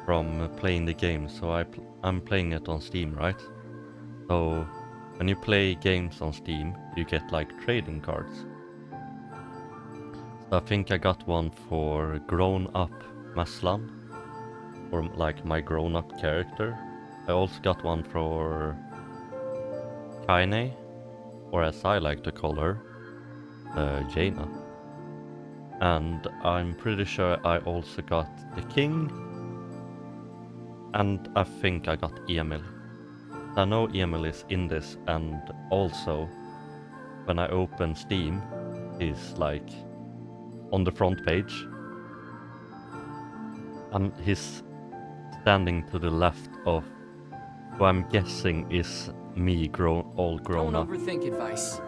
from playing the game. So I'm playing it on Steam, right? So when you play games on Steam, you get like trading cards. So I think I got one for grown-up Messlan, or like my grown-up character. I also got one for Kaine, or as I like to call her, Jaina. And I'm pretty sure I also got the king, and I think I got Emil. I know Emil is in this, and also when I open Steam, he's like on the front page, and he's standing to the left of who I'm guessing is me all grown up. Don't overthink advice.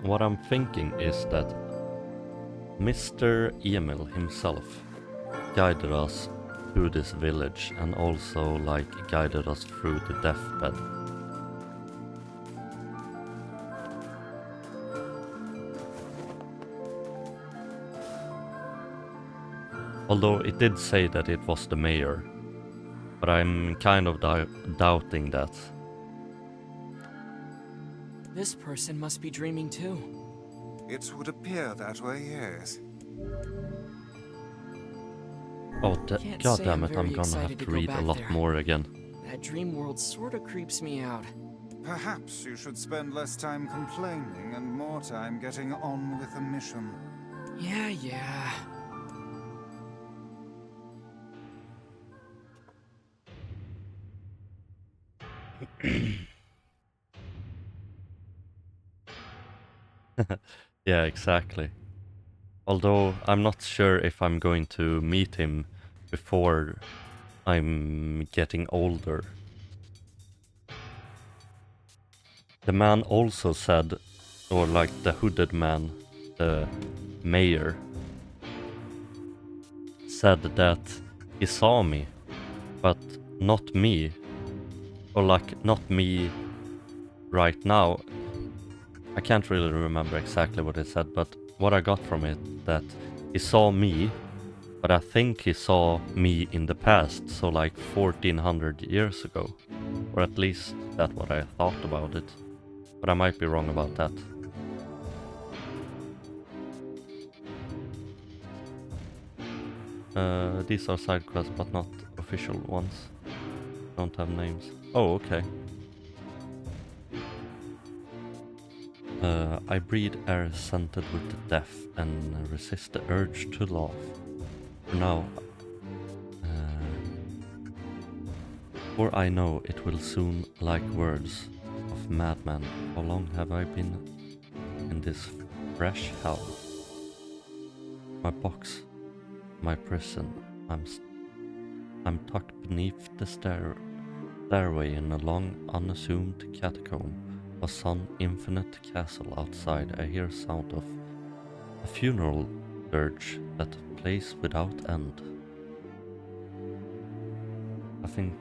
What I'm thinking is that Mr. Emil himself guided us through this village and also like guided us through the deathbed. Although it did say that it was the mayor, but I'm kind of doubting that. This person must be dreaming too. It would appear that way, yes. Oh, Can't god say damn I'm it, I'm very gonna excited have to to go read a back lot there. more again. That dream world sorta creeps me out. Perhaps you should spend less time complaining and more time getting on with the mission. Yeah. Yeah, exactly. Although I'm not sure if I'm going to meet him before I'm getting older. The man also said, or like the hooded man, the mayor, said that he saw me, but not me. Or like, not me right now. I can't really remember exactly what he said, but what I got from it, that he saw me, but I think he saw me in the past, so like 1400 years ago. Or at least that's what I thought about it. But I might be wrong about that. These are side quests, but not official ones. Don't have names. Oh, okay. I breathe air scented with the death and resist the urge to laugh. For now, for I know it will soon like words of madman. How long have I been in this fresh hell. My box, my prison, I'm tucked beneath the stairway in a long, unassumed catacomb of some infinite castle outside. I hear sound of a funeral dirge that plays without end. I think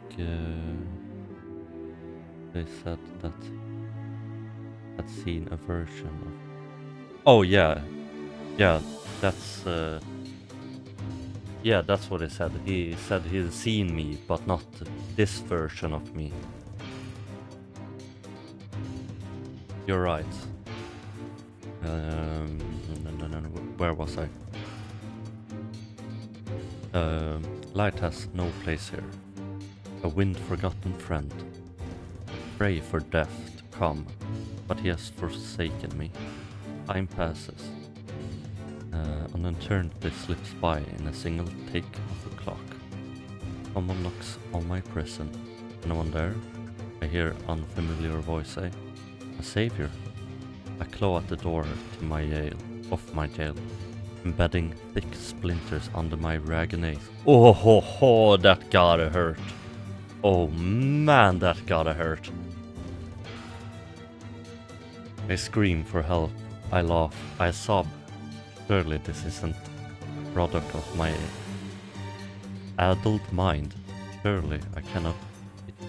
they said that had seen a version of. Oh yeah, that's yeah, that's what he said. He said he'd seen me, but not this version of me. You're right. No, where was I? Light has no place here. A wind-forgotten friend. Pray for death to come, but he has forsaken me. Time passes. An eternity slips by in a single tick of the clock. Someone knocks on my prison. No one there? I hear unfamiliar voice say, "A savior." I claw at the door to my jail, embedding thick splinters under my ragged nails. Oh ho ho, that gotta hurt. Oh man, that gotta hurt. I scream for help. I laugh. I sob. Surely this isn't a product of my adult mind. Surely it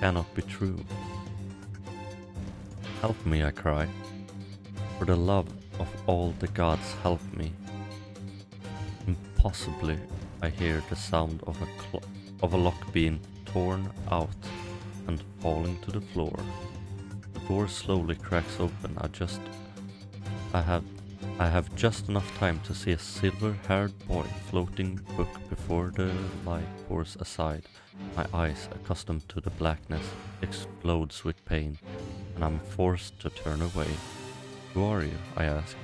cannot be true. Help me, I cry. For the love of all the gods, help me. Impossibly, I hear the sound of a lock being torn out and falling to the floor. The door slowly cracks open. I have just enough time to see a silver-haired boy floating book before the light pours aside. My eyes, accustomed to the blackness, explodes with pain, and I'm forced to turn away. Who are you? I ask,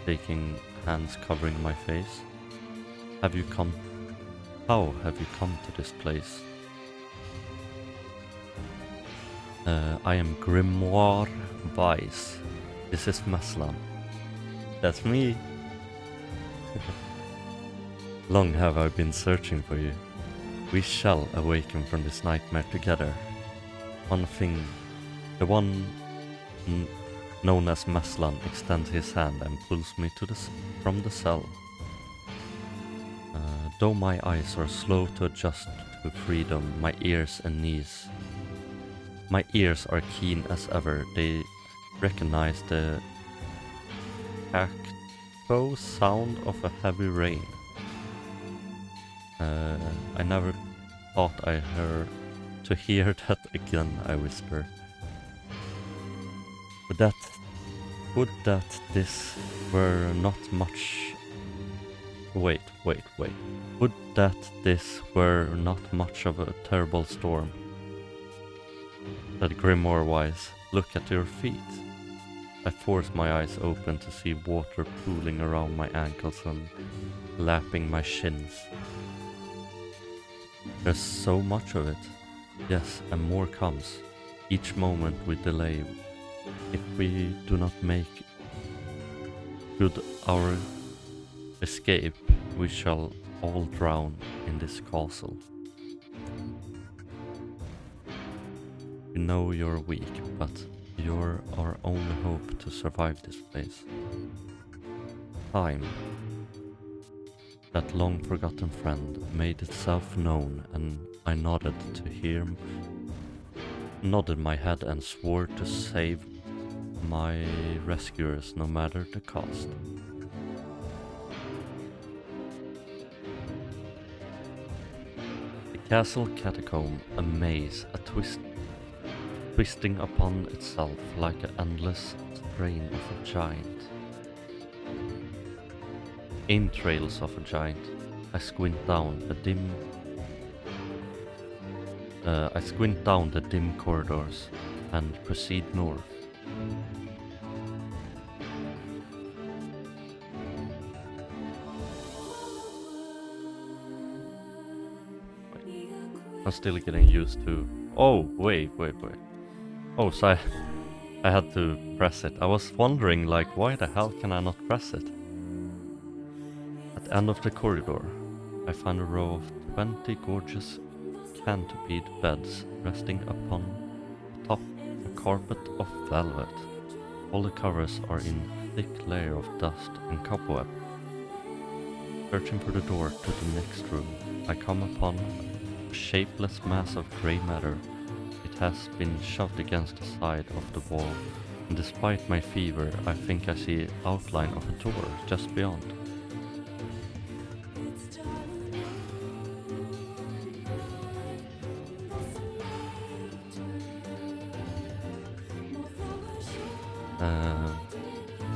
taking hands covering my face. How have you come to this place? I am Grimoire Weiss. This is Messlan. That's me. Long have I been searching for you. We shall awaken from this nightmare together. The one known as Messlan extends his hand and pulls me from the cell. Though my eyes are slow to adjust to freedom, my ears are keen as ever. They recognize the echo sound of a heavy rain. I never thought to hear that again, I whisper. Would that this were not much... Wait. Would that this were not much of a terrible storm? Said Grimoire Wise, look at your feet. I force my eyes open to see water pooling around my ankles and lapping my shins. There's so much of it. Yes, and more comes. Each moment we delay. If we do not make good our escape, we shall all drown in this castle. We know you're weak, but you're our only hope to survive this place. Time, that long-forgotten friend, made itself known, and I nodded my head and swore to save my rescuers no matter the cost. The castle catacomb, a maze, twisting upon itself like an endless strain of a giant. Entrails of a giant. I squint down the dim corridors and proceed north. I'm still getting used to... Oh, wait. Oh, so I had to press it. I was wondering, like, why the hell can I not press it? At the end of the corridor, I find a row of 20 gorgeous canopied beds resting upon top a carpet of velvet. All the covers are in a thick layer of dust and cobweb. Searching for the door to the next room, I come upon a shapeless mass of grey matter. It has been shoved against the side of the wall, and despite my fever, I think I see the outline of a door just beyond.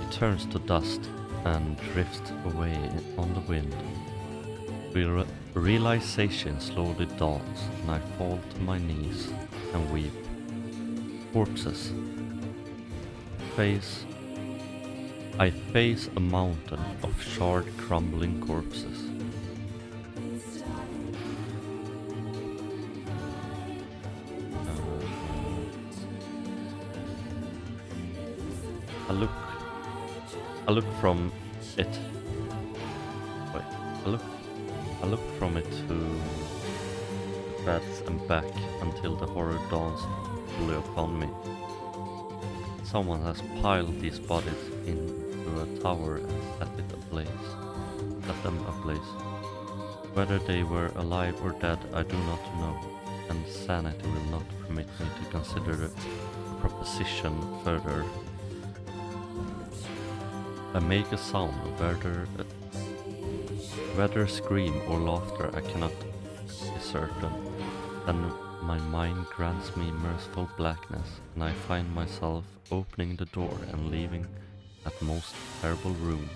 It turns to dust and drifts away on the wind. Realization slowly dawns, and I fall to my knees and weep. Corpses. I face a mountain of charred, crumbling corpses. I look from it. Wait, I look from it to the beds and back until the horror dawns fully upon me. Someone has piled these bodies into a tower and set them ablaze. Whether they were alive or dead, I do not know, and sanity will not permit me to consider the proposition further. I make a sound, whether scream or laughter, I cannot be certain. Then my mind grants me merciful blackness, and I find myself opening the door and leaving that most terrible room.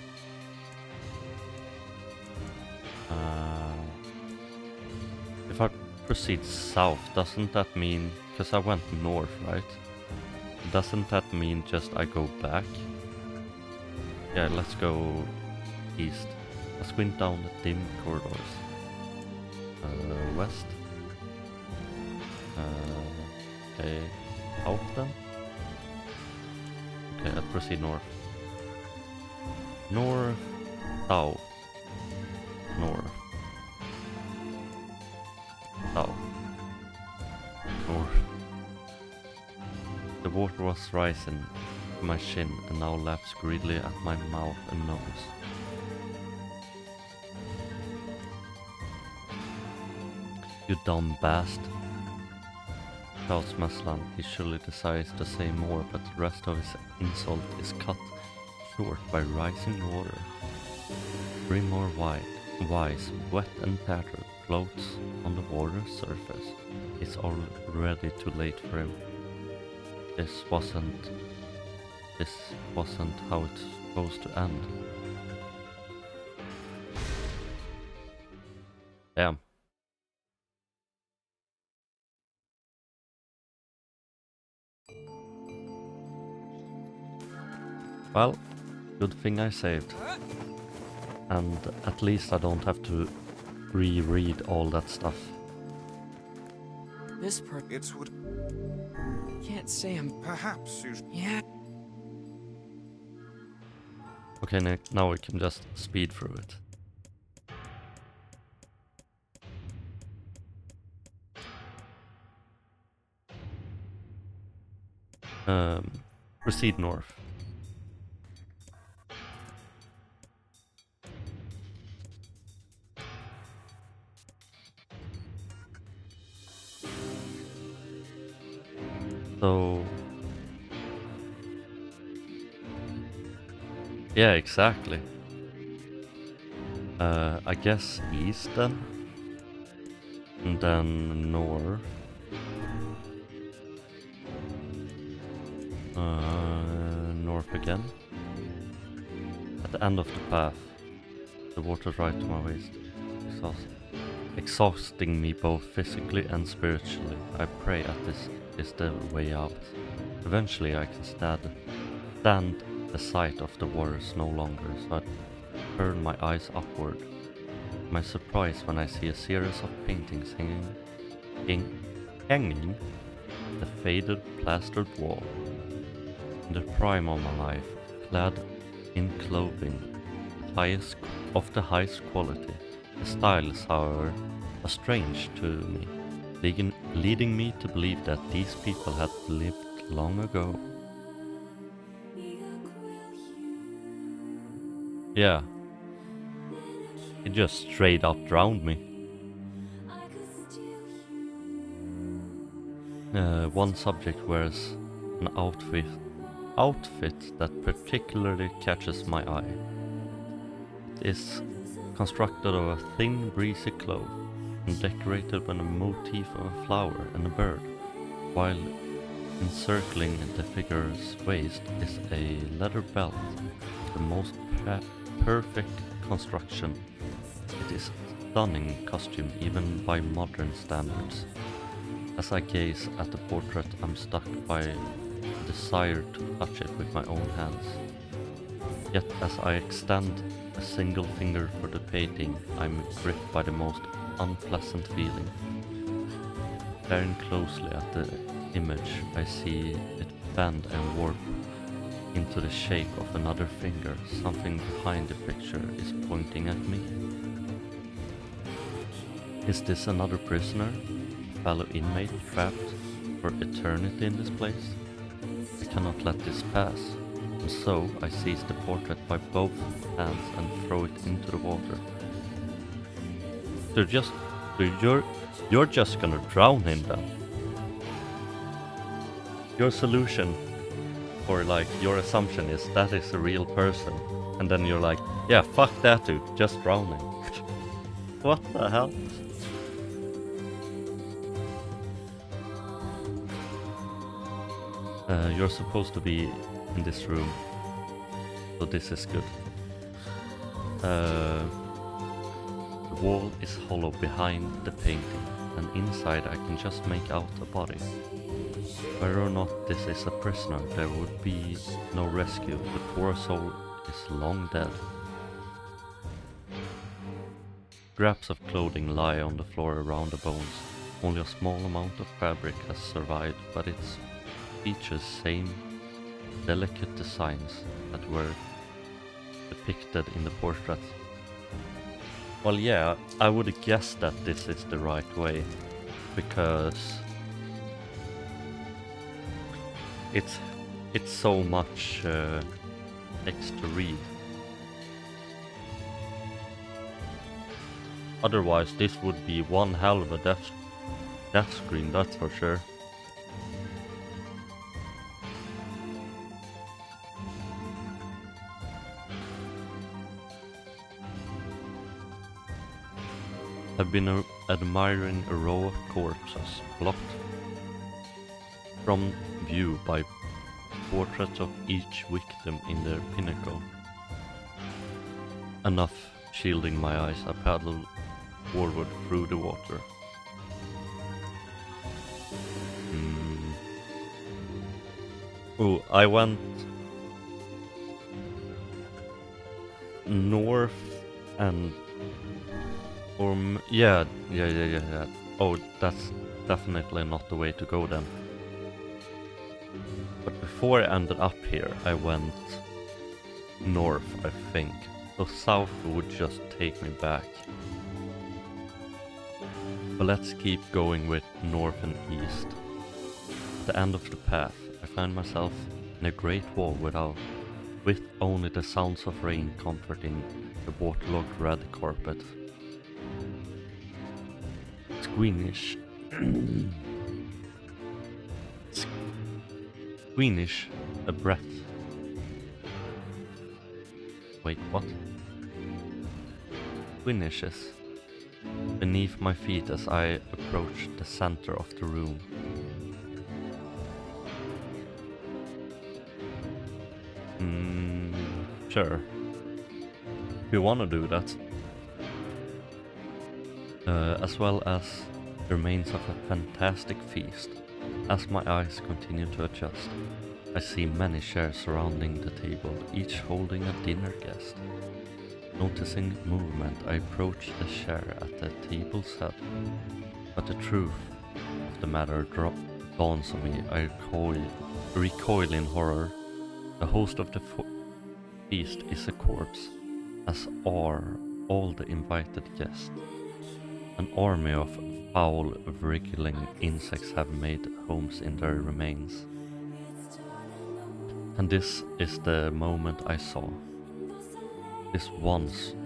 If I proceed south, doesn't that mean, because I went north, right? Doesn't that mean just I go back? Yeah, let's go east. I squint down the dim corridors. West. Okay, out then? Okay, I'll proceed north. North, south, north, south, north. The water was rising to my chin and now laps greedily at my mouth and nose. You dumb bastard, shouts Messlan. He surely desires to say more, but the rest of his insult is cut short by rising water. Grim or wise, wet and tattered, floats on the water's surface. It's already too late for him. This wasn't how it's supposed to end. Damn. Well, good thing I saved. And at least I don't have to reread all that stuff. This It would... Can't say I'm... Perhaps you... Yeah. Okay, now we can just speed through it. Proceed north. So... yeah, exactly. I guess east then. And then north. North again. At the end of the path, the water right to my waist, exhausting me both physically and spiritually. I pray that this is the way out. Eventually I can stand the sight of the waters no longer, so I turn my eyes upward. My surprise when I see a series of paintings hanging the faded plastered wall. in the prime of my life, clad in clothing of the highest quality. The styles, however, are strange to me, leading me to believe that these people had lived long ago. Yeah. He just straight up drowned me. One subject wears an outfit that particularly catches my eye. It is constructed of a thin, breezy cloth and decorated with a motif of a flower and a bird, while encircling the figure's waist is a leather belt, the most perfect construction. It is a stunning costume even by modern standards. As I gaze at the portrait, I'm struck by a desire to touch it with my own hands. Yet as I extend a single finger for the painting, I'm gripped by the most unpleasant feeling. Staring closely at the image, I see it bend and warp into the shape of another finger. Something behind the picture is pointing at me. Is this another prisoner? A fellow inmate trapped for eternity in this place? I cannot let this pass. And so I seize the portrait by both hands and throw it into the water. You're just gonna drown him then. Your solution, or like your assumption, is that is a real person, and then you're like, yeah, fuck that dude, just drown him. What the hell? You're supposed to be in this room, so this is good. The wall is hollow behind the painting, and inside I can just make out a body. Whether or not this is a prisoner, there would be no rescue. The poor soul is long dead. Scraps of clothing lie on the floor around the bones. Only a small amount of fabric has survived, but its features same delicate designs that were depicted in the portrait. Well, yeah, I would have guessed that this is the right way, because it's so much text to read. Otherwise, this would be one hell of a death screen, that's for sure. I've been admiring a row of corpses, blocked from view by portraits of each victim in their pinnacle. Enough shielding my eyes, I paddle forward through the water. Oh, I went north and yeah. Oh, that's definitely not the way to go then. But before I ended up here, I went north, I think. So south would just take me back. But let's keep going with north and east. At the end of the path, I find myself in a great wall with only the sounds of rain comforting the waterlogged red carpet. Squeamish. Squeamish, a breath. Wait, what? Squeamishes beneath my feet as I approach the center of the room. Sure. If you wanna do that. As well as the remains of a fantastic feast. As my eyes continue to adjust, I see many chairs surrounding the table, each holding a dinner guest. Noticing movement, I approach the chair at the table's head. But the truth of the matter dawns on me. I recoil in horror The host of the feast is a corpse, as are all the invited guests. An army of foul, wriggling insects have made homes in their remains. And this is the moment I saw. This once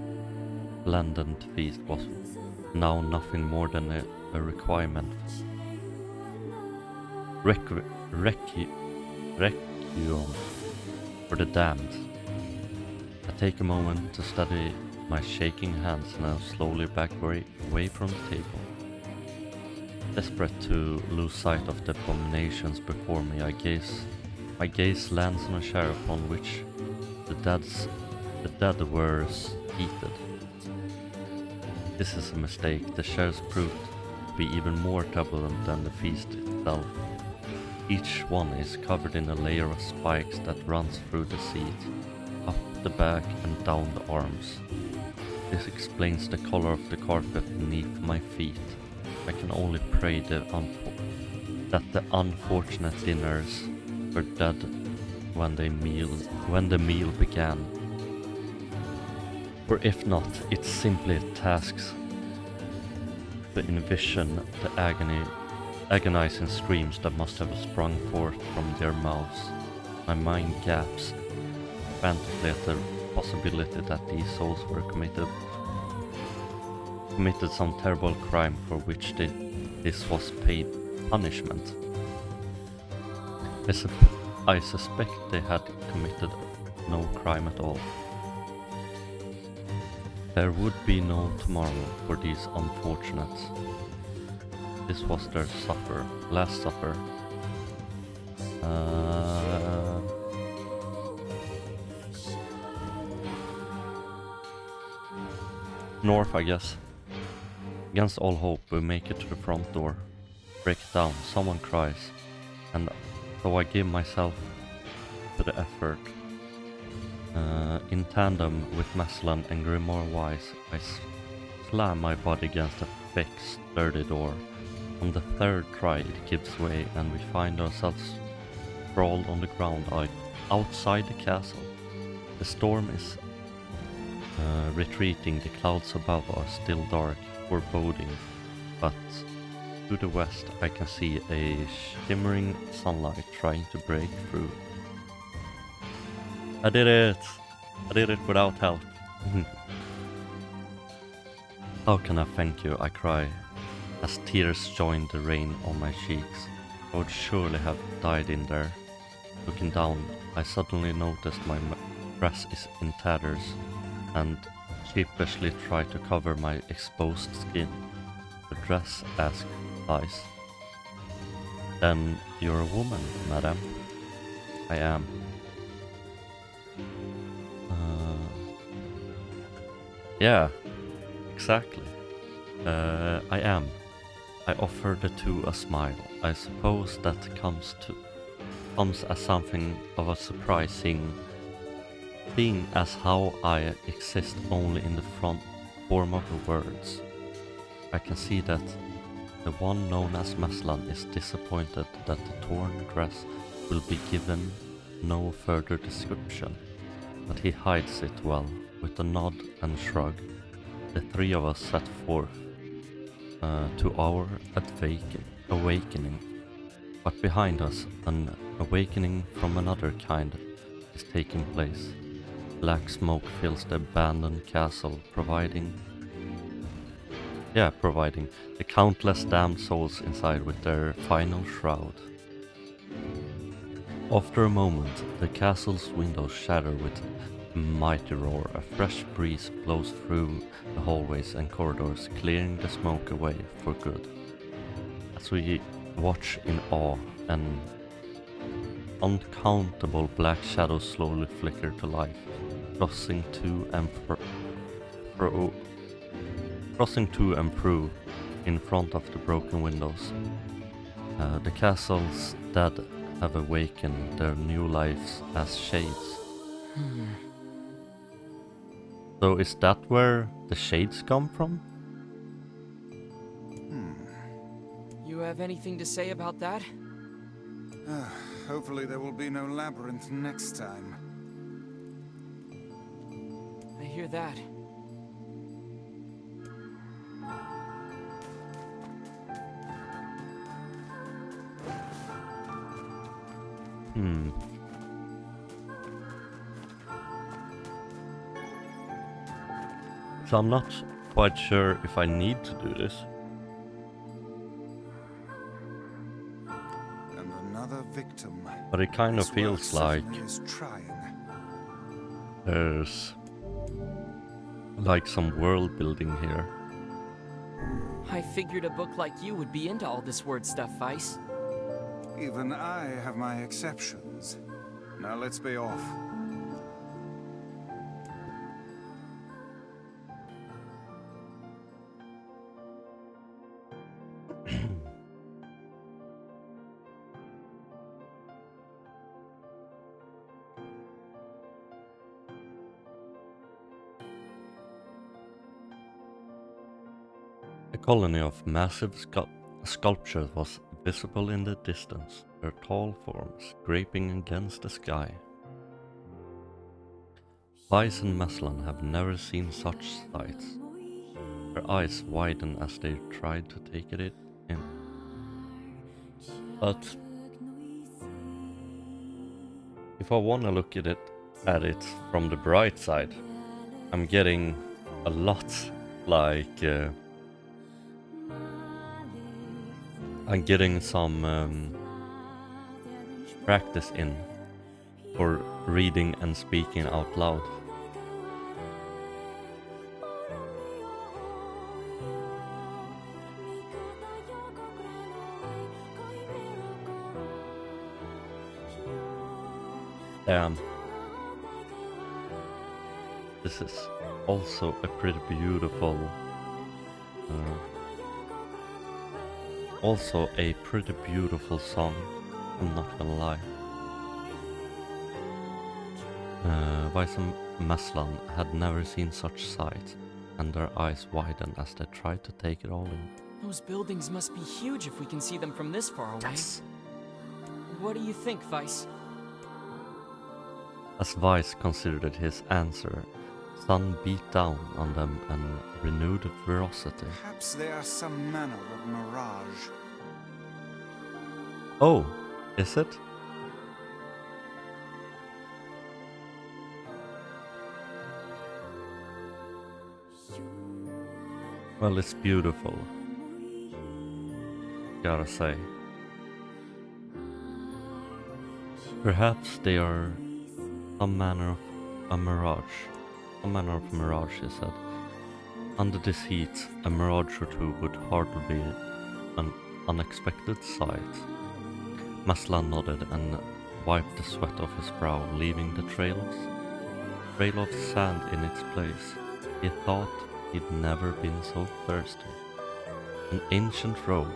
splendid feast was now nothing more than a requirement. Requiem for the damned. I take a moment to study my shaking hands and I slowly back away from the table. Desperate to lose sight of the abominations before me, my gaze lands on a chair upon which the dead were seated. This is a mistake. The chairs proved to be even more turbulent than the feast itself. Each one is covered in a layer of spikes that runs through the seat, up the back and down the arms. This explains the color of the carpet beneath my feet. I can only pray that the unfortunate dinners were dead when the meal began. Or if not, it simply tasks to envision the agonizing screams that must have sprung forth from their mouths. My mind gaps frantically at the possibility that these souls were committed some terrible crime for which this was paid punishment. I suspect they had committed no crime at all. There would be no tomorrow for these unfortunates. This was their last supper. North, I guess. Against all hope, we make it to the front door. Break it down, someone cries, and so I give myself to the effort. In tandem with Messlan and Grimoire Wise, I slam my body against a thick, sturdy door. On the third try, it gives way, and we find ourselves sprawled on the ground outside the castle. The storm is retreating, the clouds above are still dark, foreboding, but to the west I can see a shimmering sunlight trying to break through. I did it! I did it without help. How can I thank you? I cry, as tears join the rain on my cheeks. I would surely have died in there. Looking down, I suddenly noticed my dress is in tatters, and sheepishly try to cover my exposed skin. The dress asks twice. Then you're a woman, madam? I am. Yeah, exactly. I am. I offer the two a smile. I suppose that comes as something of a surprising thing, as how I exist only in the form of the words. I can see that the one known as Messlan is disappointed that the torn dress will be given no further description, but he hides it well. With a nod and shrug, the three of us set forth to our awakening. But behind us, an awakening from another kind is taking place. Black smoke fills the abandoned castle, providing the countless damned souls inside with their final shroud. After a moment, the castle's windows shatter with a mighty roar. A fresh breeze blows through the hallways and corridors, clearing the smoke away for good. As we watch in awe, an uncountable black shadows slowly flicker to life, crossing to and fro in front of the broken windows. The castle's dead have awakened their new lives as shades. So is that where the shades come from? You have anything to say about that? Hopefully there will be no labyrinth next time. I hear that. So I'm not quite sure if I need to do this. And another victim. But it kind of This world feels like certainly is trying. there's like some world building here. I figured a book like you would be into all this word stuff, Vice. Even I have my exceptions. Now let's be off. A colony of massive sculptures was visible in the distance, their tall forms scraping against the sky. Vice and Messlan have never seen such sights. Their eyes widen as they tried to take it in. But if I want to look at it from the bright side, I'm getting a lot like I'm getting some practice in for reading and speaking out loud. This is also a pretty beautiful song, I'm not gonna lie. Vice and Messlan had never seen such sights, and their eyes widened as they tried to take it all in. Those buildings must be huge if we can see them from this far away. Yes. What do you think, Vice? As Vice considered his answer, sun beat down on them and renewed ferocity. Perhaps they are some manner of mirage. Oh, is it? Well, it's beautiful, gotta say. Perhaps they are some manner of a mirage. Some manner of mirage, he said. Under this heat, a mirage or two would hardly be an unexpected sight. Messlan nodded and wiped the sweat off his brow, leaving the trail of sand in its place. He thought he'd never been so thirsty. An ancient road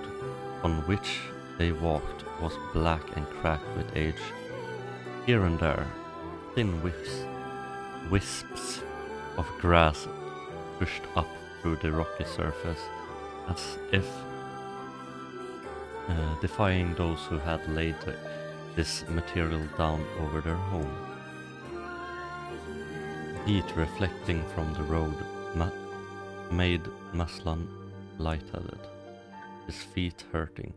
on which they walked was black and cracked with age. Here and there, thin wisps of grass pushed up through the rocky surface, as if defying those who had laid this material down over their home. Heat reflecting from the road made Messlan lightheaded. His feet hurting,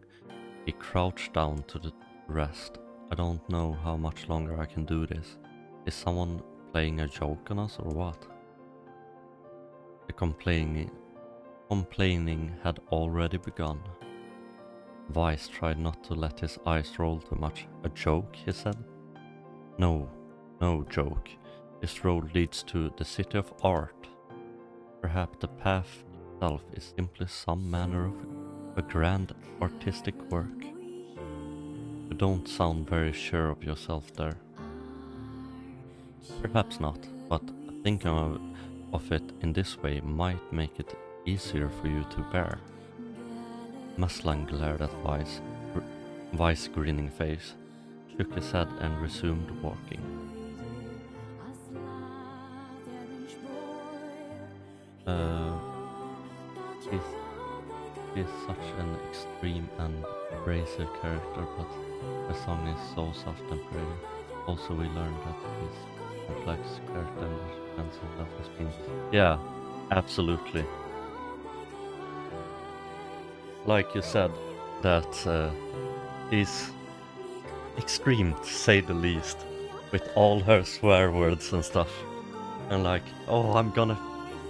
he crouched down to rest. I don't know how much longer I can do this. Is someone playing a joke on us or what? The complaining had already begun. Vice tried not to let his eyes roll too much. A joke, he said. No joke. This road leads to the city of art. Perhaps the path itself is simply some manner of a grand artistic work. You don't sound very sure of yourself there. Perhaps not, but thinking of it in this way might make it easier for you to bear. Messlan glared at Vice's grinning face, shook his head and resumed walking. He's such an extreme and abrasive character, but the song is so soft and pretty. Also, we learned that he's a complex character and that defends himself as being... Yeah, absolutely. Like you said, that he's extreme, to say the least, with all her swear words and stuff. And like, oh, I'm gonna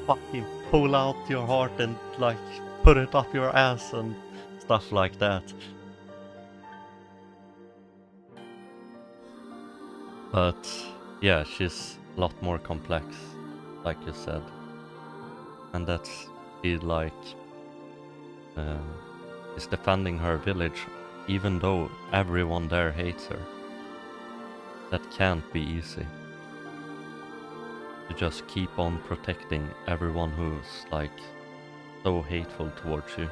fucking pull out your heart and like put it up your ass and stuff like that. But yeah, she's a lot more complex, like you said. And that's she like is defending her village even though everyone there hates her. That can't be easy. To just keep on protecting everyone who's like so hateful towards you.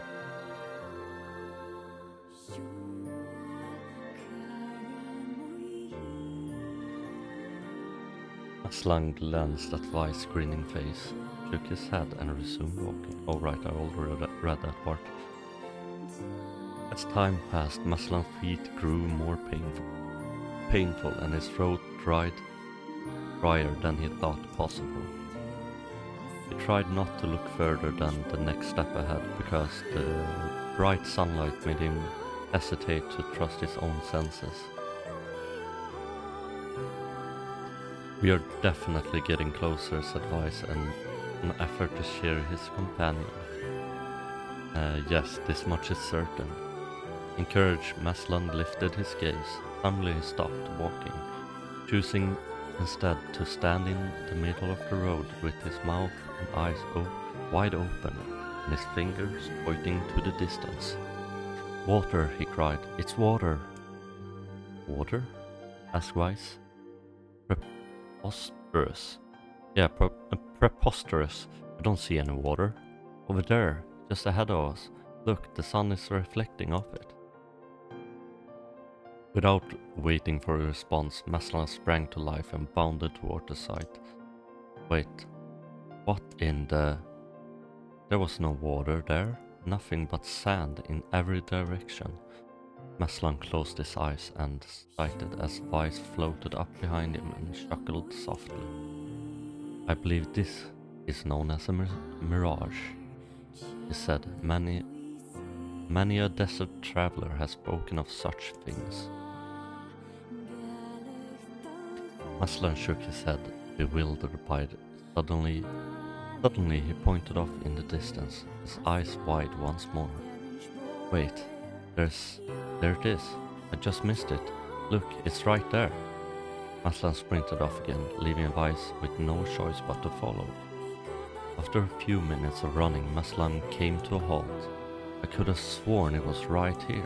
Messlan glanced at Vi's grinning face, shook his head and resumed walking. Oh right, I already read that part. As time passed, Messlan's feet grew more painful and his throat drier than he thought possible. He tried not to look further than the next step ahead because the bright sunlight made him hesitate to trust his own senses. We are definitely getting closer, said Vice, and an effort to cheer his companion. Yes, this much is certain. Encouraged, Messlan lifted his gaze. Suddenly he stopped walking, choosing instead to stand in the middle of the road with his mouth and eyes wide open and his fingers pointing to the distance. Water, he cried. It's water. Water? asked Weiss. Preposterous. Yeah, preposterous. I don't see any water. Over there, just ahead of us. Look, the sun is reflecting off it. Without waiting for a response, Messlan sprang to life and bounded toward the sight. Wait, what in the... There was no water there, nothing but sand in every direction. Messlan closed his eyes and sighted as Vice floated up behind him and chuckled softly. I believe this is known as a mirage, he said. Many a desert traveler has spoken of such things. Messlan shook his head, bewildered by it. Suddenly he pointed off in the distance, his eyes wide once more. Wait, there it is. I just missed it. Look, it's right there. Messlan sprinted off again, leaving Vice with no choice but to follow. After a few minutes of running, Messlan came to a halt. I could have sworn it was right here.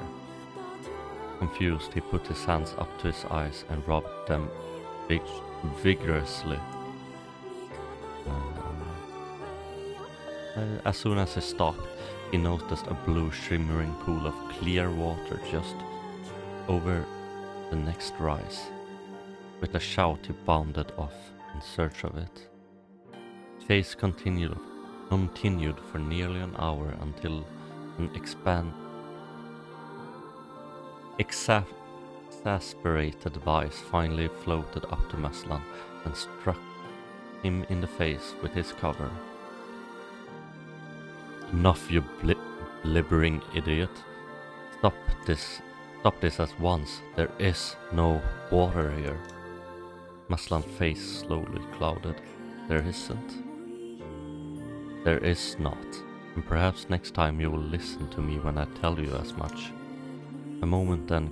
Confused, he put his hands up to his eyes and rubbed them vigorously. As soon as he stopped, he noticed a blue shimmering pool of clear water just over the next rise. With a shout, he bounded off in search of it. The chase continued for nearly an hour until an exasperated Vice finally floated up to Messlan and struck him in the face with his cover. Enough, you blibbering idiot. Stop this at once. There is no water here. Messlan's face slowly clouded. There isn't. There is not. And perhaps next time you will listen to me when I tell you as much. A moment then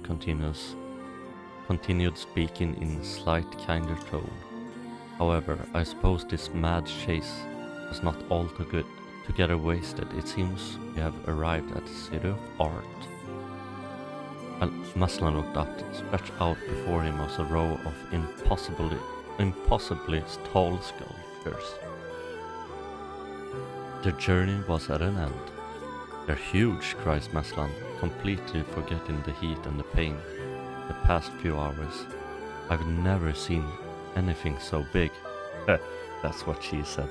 continued speaking in slight kinder tone. However, I suppose this mad chase was not altogether wasted. It seems we have arrived at the city of art. Messlan looked up. Stretched out before him was a row of impossibly tall sculptures. Their journey was at an end. They're huge, cries Messlan, completely forgetting the heat and the pain the past few hours. I've never seen anything so big. That's what she said.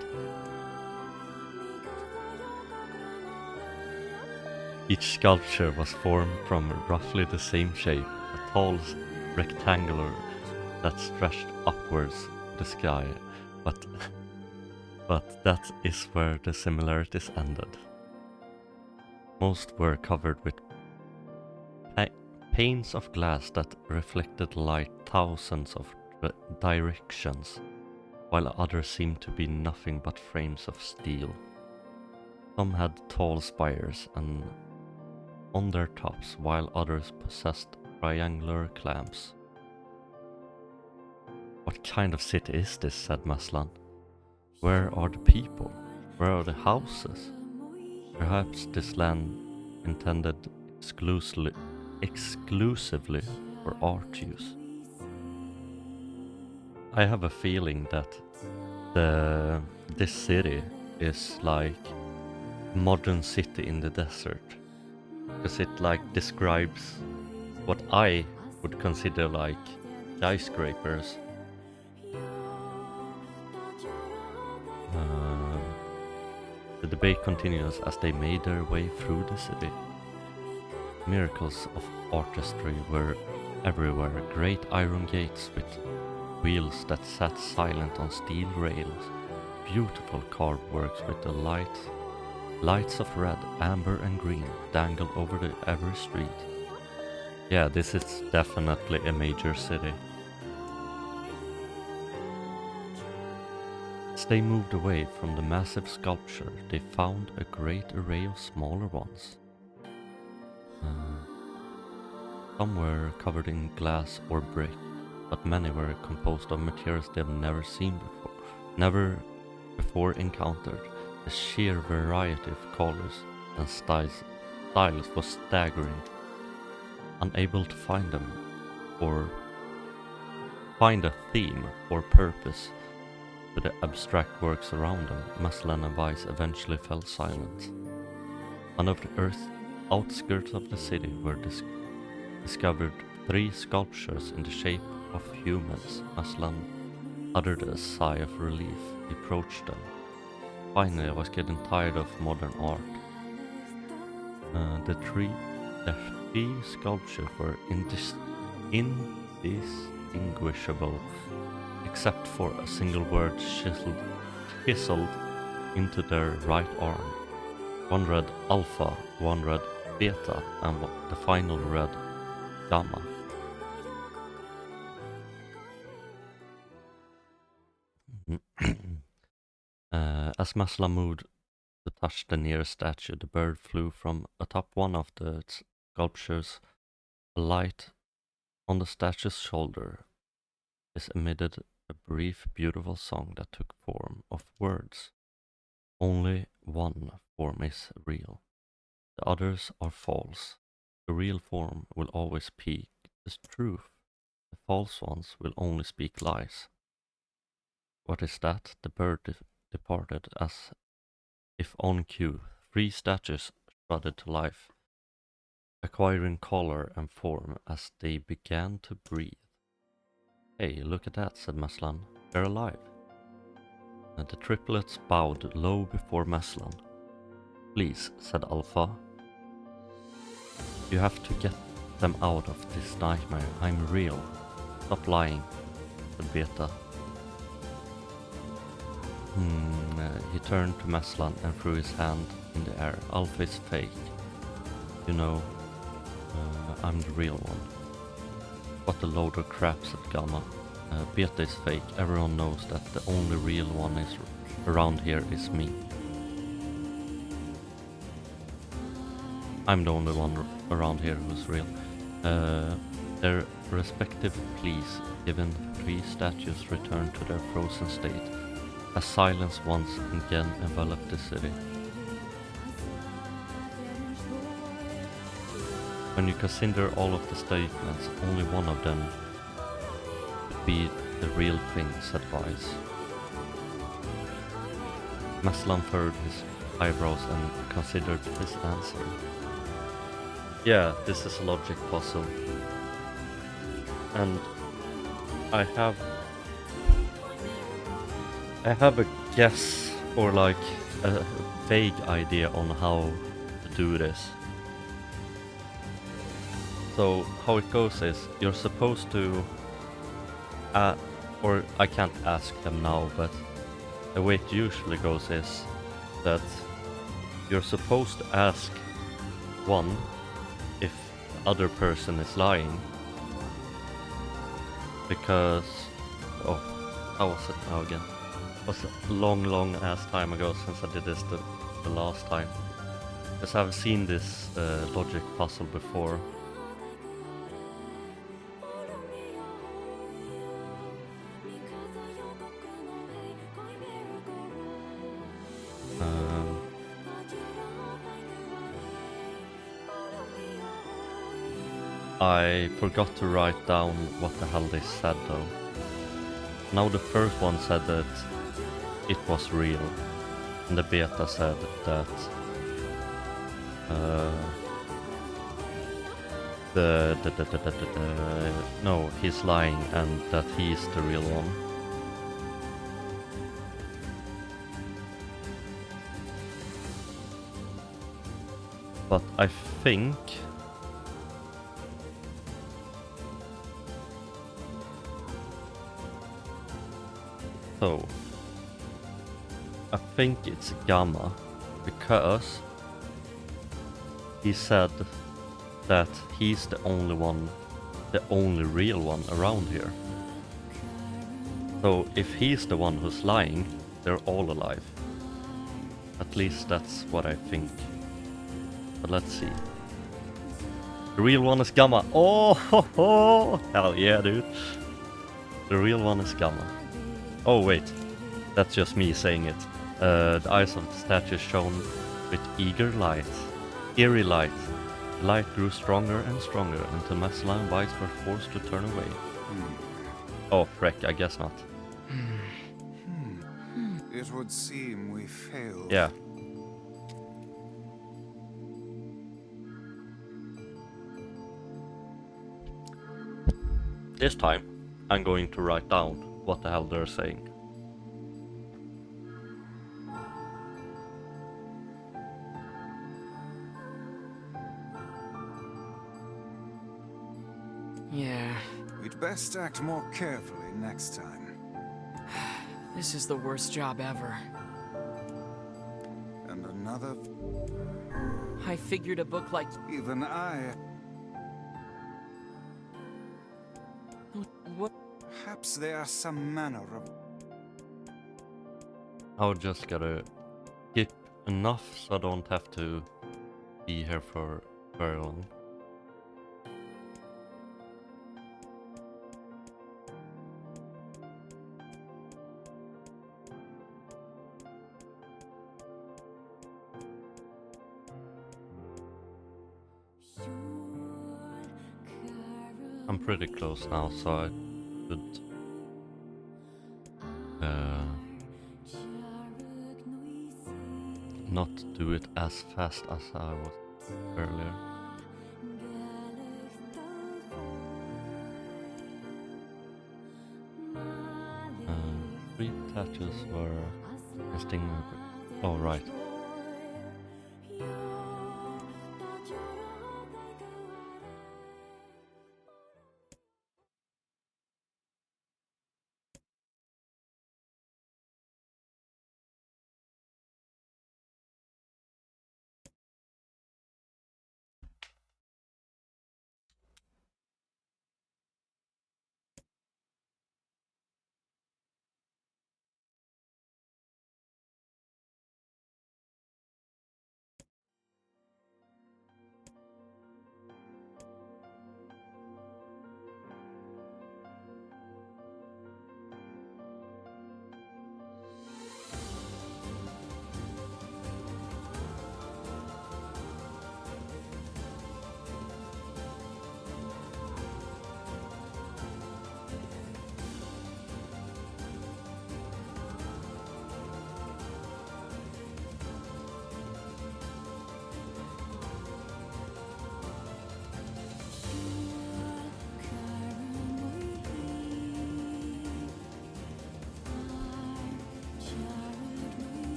Each sculpture was formed from roughly the same shape, a tall rectangular that stretched upwards to the sky, but that is where the similarities ended. Most were covered with panes of glass that reflected light thousands of directions, while others seemed to be nothing but frames of steel. Some had tall spires and on their tops, while others possessed triangular clamps. "What kind of city is this?" said Messlan. "Where are the people? Where are the houses? Perhaps this land intended exclusively for art use." I have a feeling that this city is like a modern city in the desert, because it like describes what I would consider like skyscrapers. The debate continues as they made their way through the city. Miracles of artistry were everywhere, great iron gates with wheels that sat silent on steel rails, beautiful carved works with the lights of red, amber and green dangle over every street. Yeah, this is definitely a major city. As they moved away from the massive sculpture, they found a great array of smaller ones. Some were covered in glass or brick, but many were composed of materials they have never before encountered. The sheer variety of colors and styles was staggering. Unable to find a theme or purpose to the abstract works around them, Messlan and Weiss eventually fell silent. On the earth's outskirts of the city were discovered 3 sculptures in the shape of humans. Messlan uttered a sigh of relief. He approached them. "Finally, I was getting tired of modern art." The three sculptures were indistinguishable, except for a single word chiseled into their right arm. One read Alpha, one read Beta, and the final read Gamma. As Messlan moved to touch the nearest statue, the bird flew from atop one of the sculptures. A light on the statue's shoulder. This emitted a brief, beautiful song that took form of words. Only one form is real. The others are false. The real form will always speak the truth. The false ones will only speak lies. What is that? The bird departed as if on cue. 3 statues shuddered to life, acquiring color and form as they began to breathe. "Hey, look at that," said Messlan. "They're alive." And the triplets bowed low before Messlan. "Please," said Alpha. "You have to get them out of this nightmare. I'm real. Stop lying," said Beta. He turned to Messlan and threw his hand in the air. "Alpha is fake. You know, I'm the real one." "What a load of crap," said Gamma. "Beta is fake. Everyone knows that the only real one is around here is me. I'm the only one around here who's real." Their respective pleas given, 3 statues returned to their frozen state, as silence once again enveloped the city. When you consider all of the statements, only one of them could be the real thing, said Weiss. Messlan furrowed his eyebrows and considered his answer. "Yeah, this is a logic puzzle. And I have a guess, or like a vague idea on how to do this. So how it goes is you're supposed to, or I can't ask them now, but the way it usually goes is that you're supposed to ask one if the other person is lying, because how was it now again? It was a long ass time ago since I did this the last time. Because I've seen this logic puzzle before. I forgot to write down what the hell they said though. Now the first one said that it was real, and the beta said that no, he's lying and that he's the real one. But I think so. I think it's Gamma because he said that he's the only one, the only real one around here. So if he's the one who's lying, they're all alive. At least that's what I think. But let's see. The real one is Gamma. Oh, ho, ho. Hell yeah, dude. The real one is Gamma. Oh wait, that's just me saying it. The eyes of the statue shone with eager light, eerie light. The light grew stronger and stronger until Messlan and Weiss were forced to turn away. Oh, frick, I guess not. It would seem we failed. Yeah. This time, I'm going to write down what the hell they're saying. Yeah. We'd best act more carefully next time. This is the worst job ever. And another... I figured a book like... Even I... What? Perhaps there are some manner of... I'll just gotta skip enough so I don't have to be here for very long. I'm pretty close now, so I should not do it as fast as I was earlier. Three tattoos were resting. Oh, right.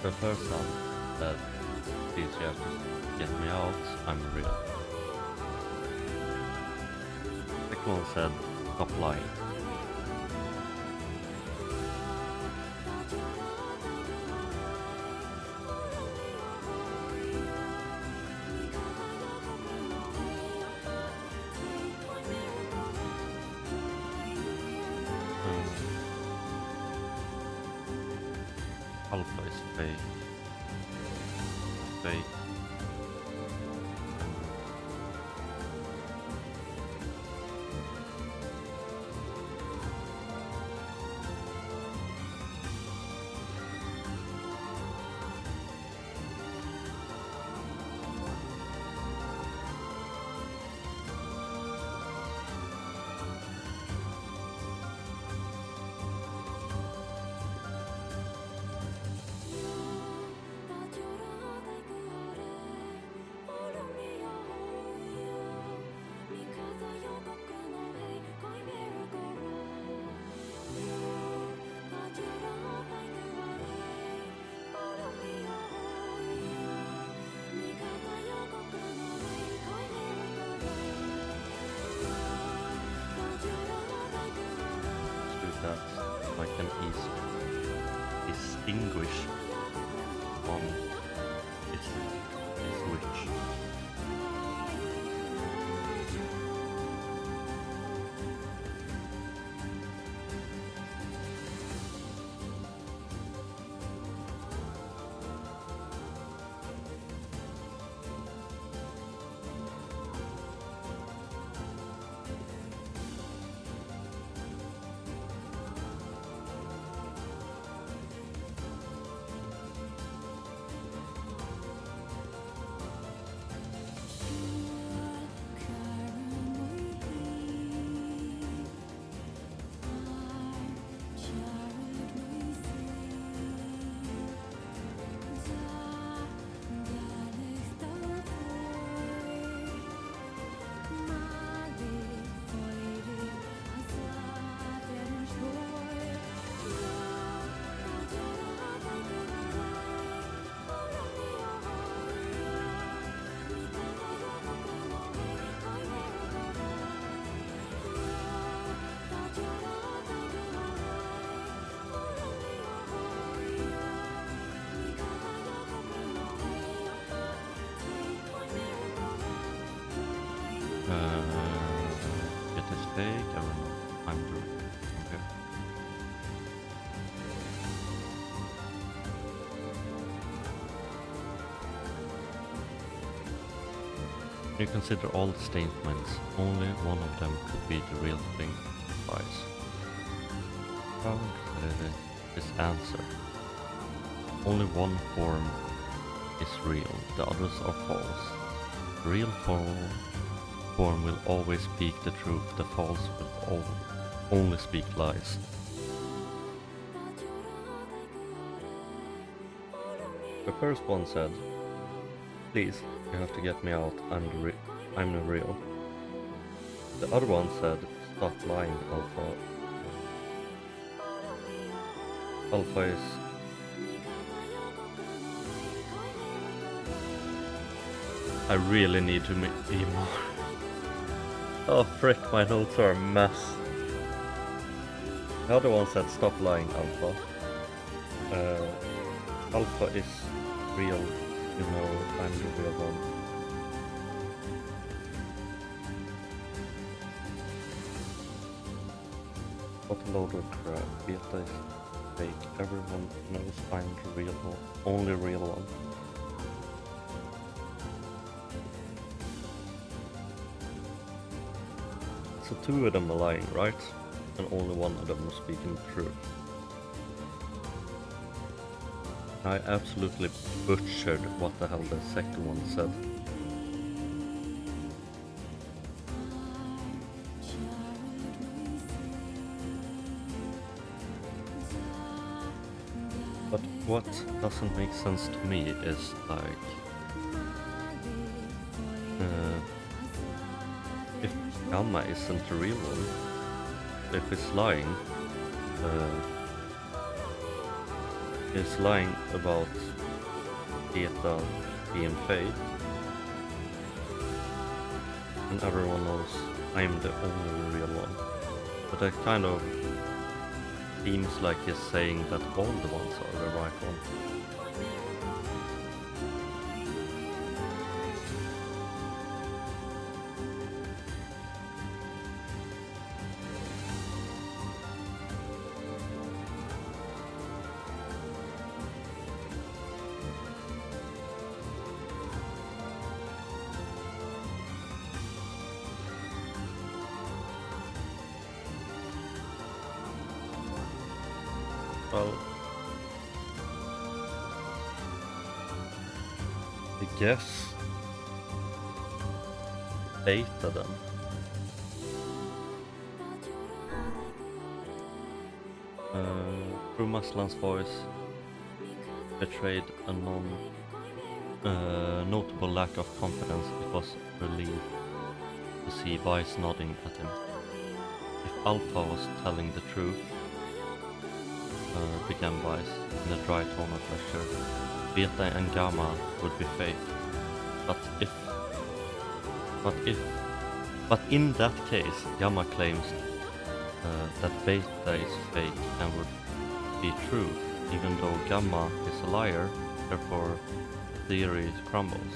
The first one said, please you have to get me out, I'm real. The second one said, stop lying. Alpha is fake. Fake. That I can easily distinguish on its which. It is fake, I don't know. I'm doing okay. When you consider all the statements, only one of them could be the real thing. Advice. Found this answer. Only one form is real, the others are false. The real form will always speak the truth, the false will only speak lies. The first one said, please, you have to get me out, I'm the real. The other one said, stop lying, Alpha. Alpha is... I really need to be more... Oh frick, my notes are a mess. The other one said, stop lying, Alpha. Alpha is real, you know, I'm the real one. What a load of crap. Beta is fake. Everyone knows I'm the real one. Only real one. So two of them are lying, right? And only one of them is speaking the truth. I absolutely butchered what the hell the second one said. But what doesn't make sense to me is like... if Gamma isn't the real one, if it's lying, is lying about Beta being fake, and everyone knows I'm the only real one. But that kind of seems like he's saying that all the ones are the right one. Well, I guess Beta then. Through Messlan's voice betrayed a notable lack of confidence. It was a relief to see Vice nodding at him. If Alpha was telling the truth, began Vice in a dry tone of pleasure, Beta and Gamma would be fake. But in that case, Gamma claims that Beta is fake and would be true, even though Gamma is a liar, therefore the theory crumbles.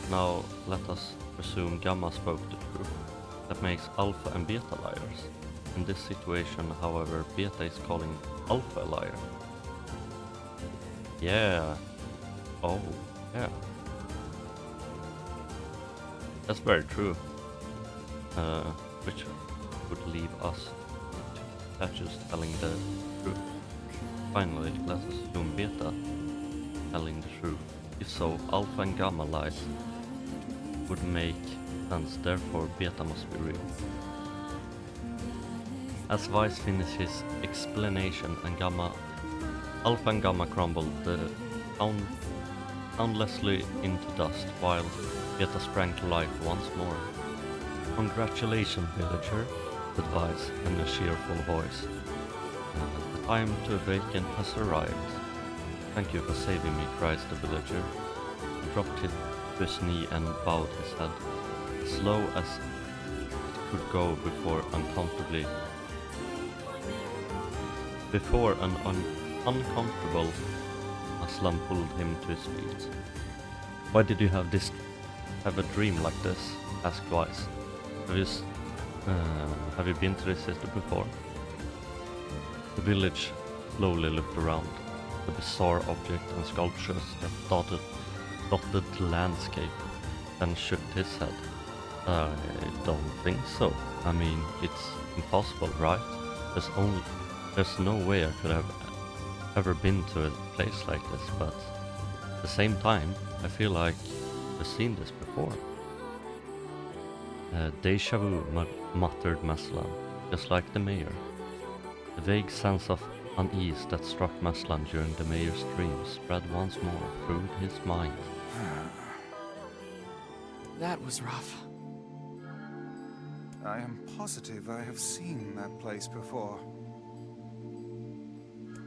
Now let us presume Gamma spoke the truth. That makes Alpha and Beta liars. In this situation, however, Beta is calling Alpha a liar. Yeah. Oh, yeah. That's very true. Which would leave us statues telling the truth. Finally, let us assume Beta telling the truth. If so, Alpha and Gamma lies would make sense, therefore Beta must be real. As Vice finishes his explanation and Alpha and Gamma crumbled soundlessly into dust, while Beta sprang to life once more. Congratulations, villager, said Vice in a cheerful voice. The time to awaken has arrived. Thank you for saving me, cries the villager. He dropped to his knee and bowed his head, as slow as it could go before an uncomfortable Messlan pulled him to his feet. Why did you have a dream like this? Asked Vice. Have you been to this city before? The village slowly looked around. The bizarre objects and sculptures that dotted the landscape, then shook his head. I don't think so. I mean, it's impossible, right? There's no way I could have ever been to a place like this, but at the same time, I feel like I've seen this before. Deja vu, muttered Messlan, just like the mayor. The vague sense of unease that struck Messlan during the mayor's dream spread once more through his mind. That was rough. I am positive I have seen that place before.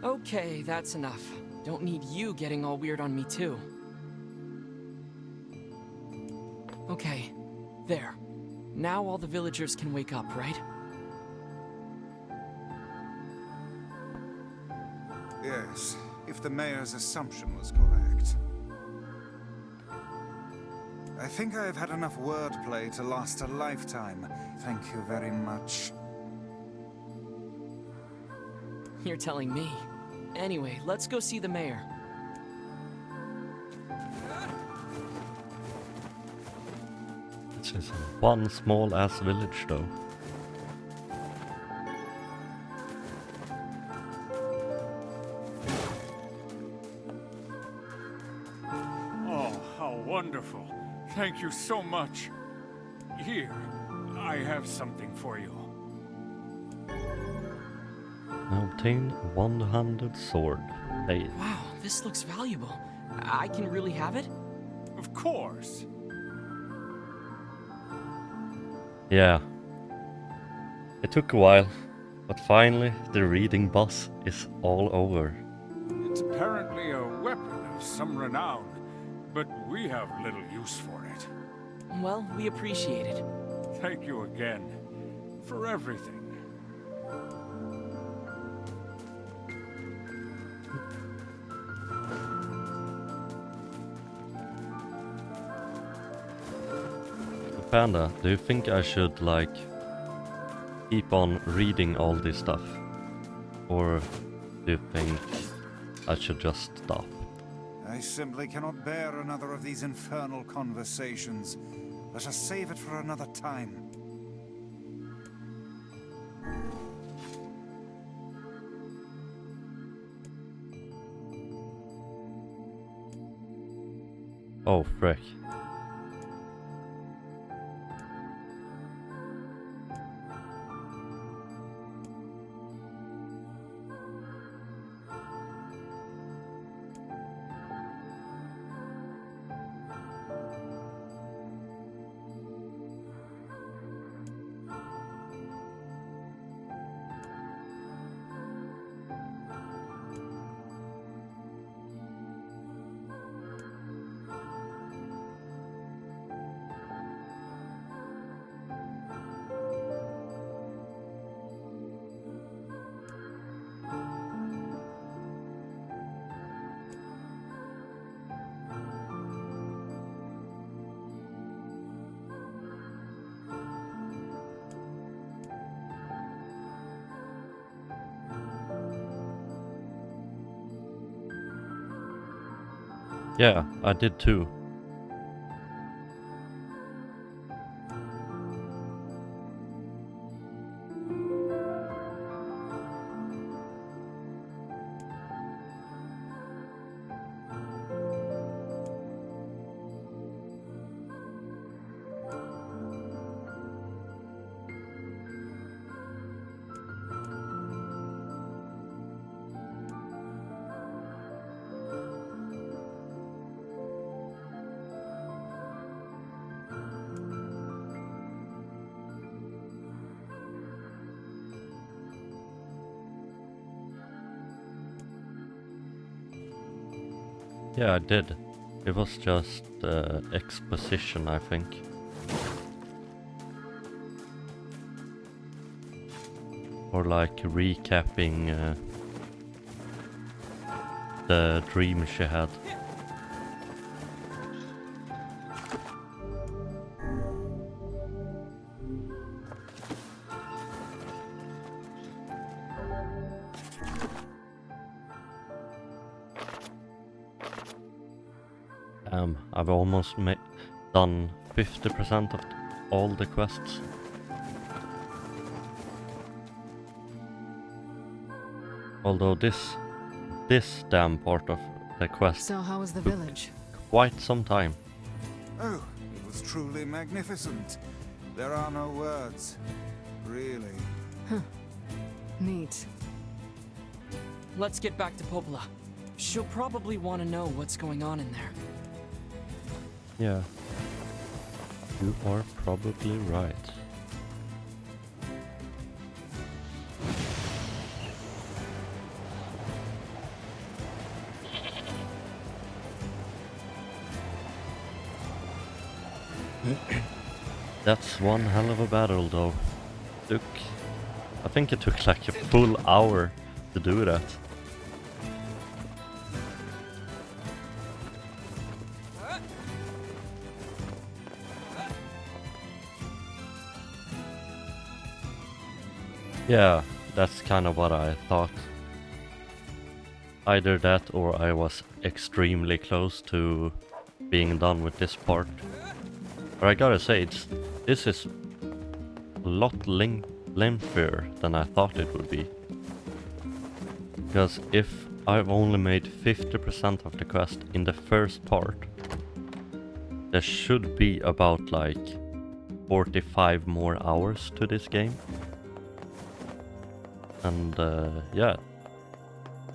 Okay, that's enough. Don't need you getting all weird on me too. Okay, there. Now all the villagers can wake up, right? Yes, if the mayor's assumption was correct. I think I have had enough wordplay to last a lifetime. Thank you very much. You're telling me. Anyway, let's go see the mayor. It's just one small ass village though. Oh, how wonderful. Thank you so much. Here, I have something for you. Obtain one-handed sword. Hey. Wow, this looks valuable. I can really have it? Of course. Yeah. It took a while, But finally, the reading boss is all over. It's apparently a weapon of some renown, but we have little use for it. Well, we appreciate it. Thank you again for everything. Panda, do you think I should, like, keep on reading all this stuff? Or do you think I should just stop? I simply cannot bear another of these infernal conversations. Let us save it for another time. Oh, frick. Yeah, I did too. Yeah, I did. It was just exposition, I think. Or like recapping the dream she had. I've almost done 50% of all the quests. Although this damn part of the quest So how was the took village? quite some time. Oh, it was truly magnificent. There are no words. Really. Neat. Let's get back to Popola. She'll probably want to know what's going on in there. Yeah. You are probably right. That's one hell of a battle though. I think it took like a full hour to do that. Yeah, that's kind of what I thought. Either that or I was extremely close to being done with this part. But I gotta say, this is a lot lengthier than I thought it would be. Because if I've only made 50% of the quest in the first part, there should be about like 45 more hours to this game. And yeah,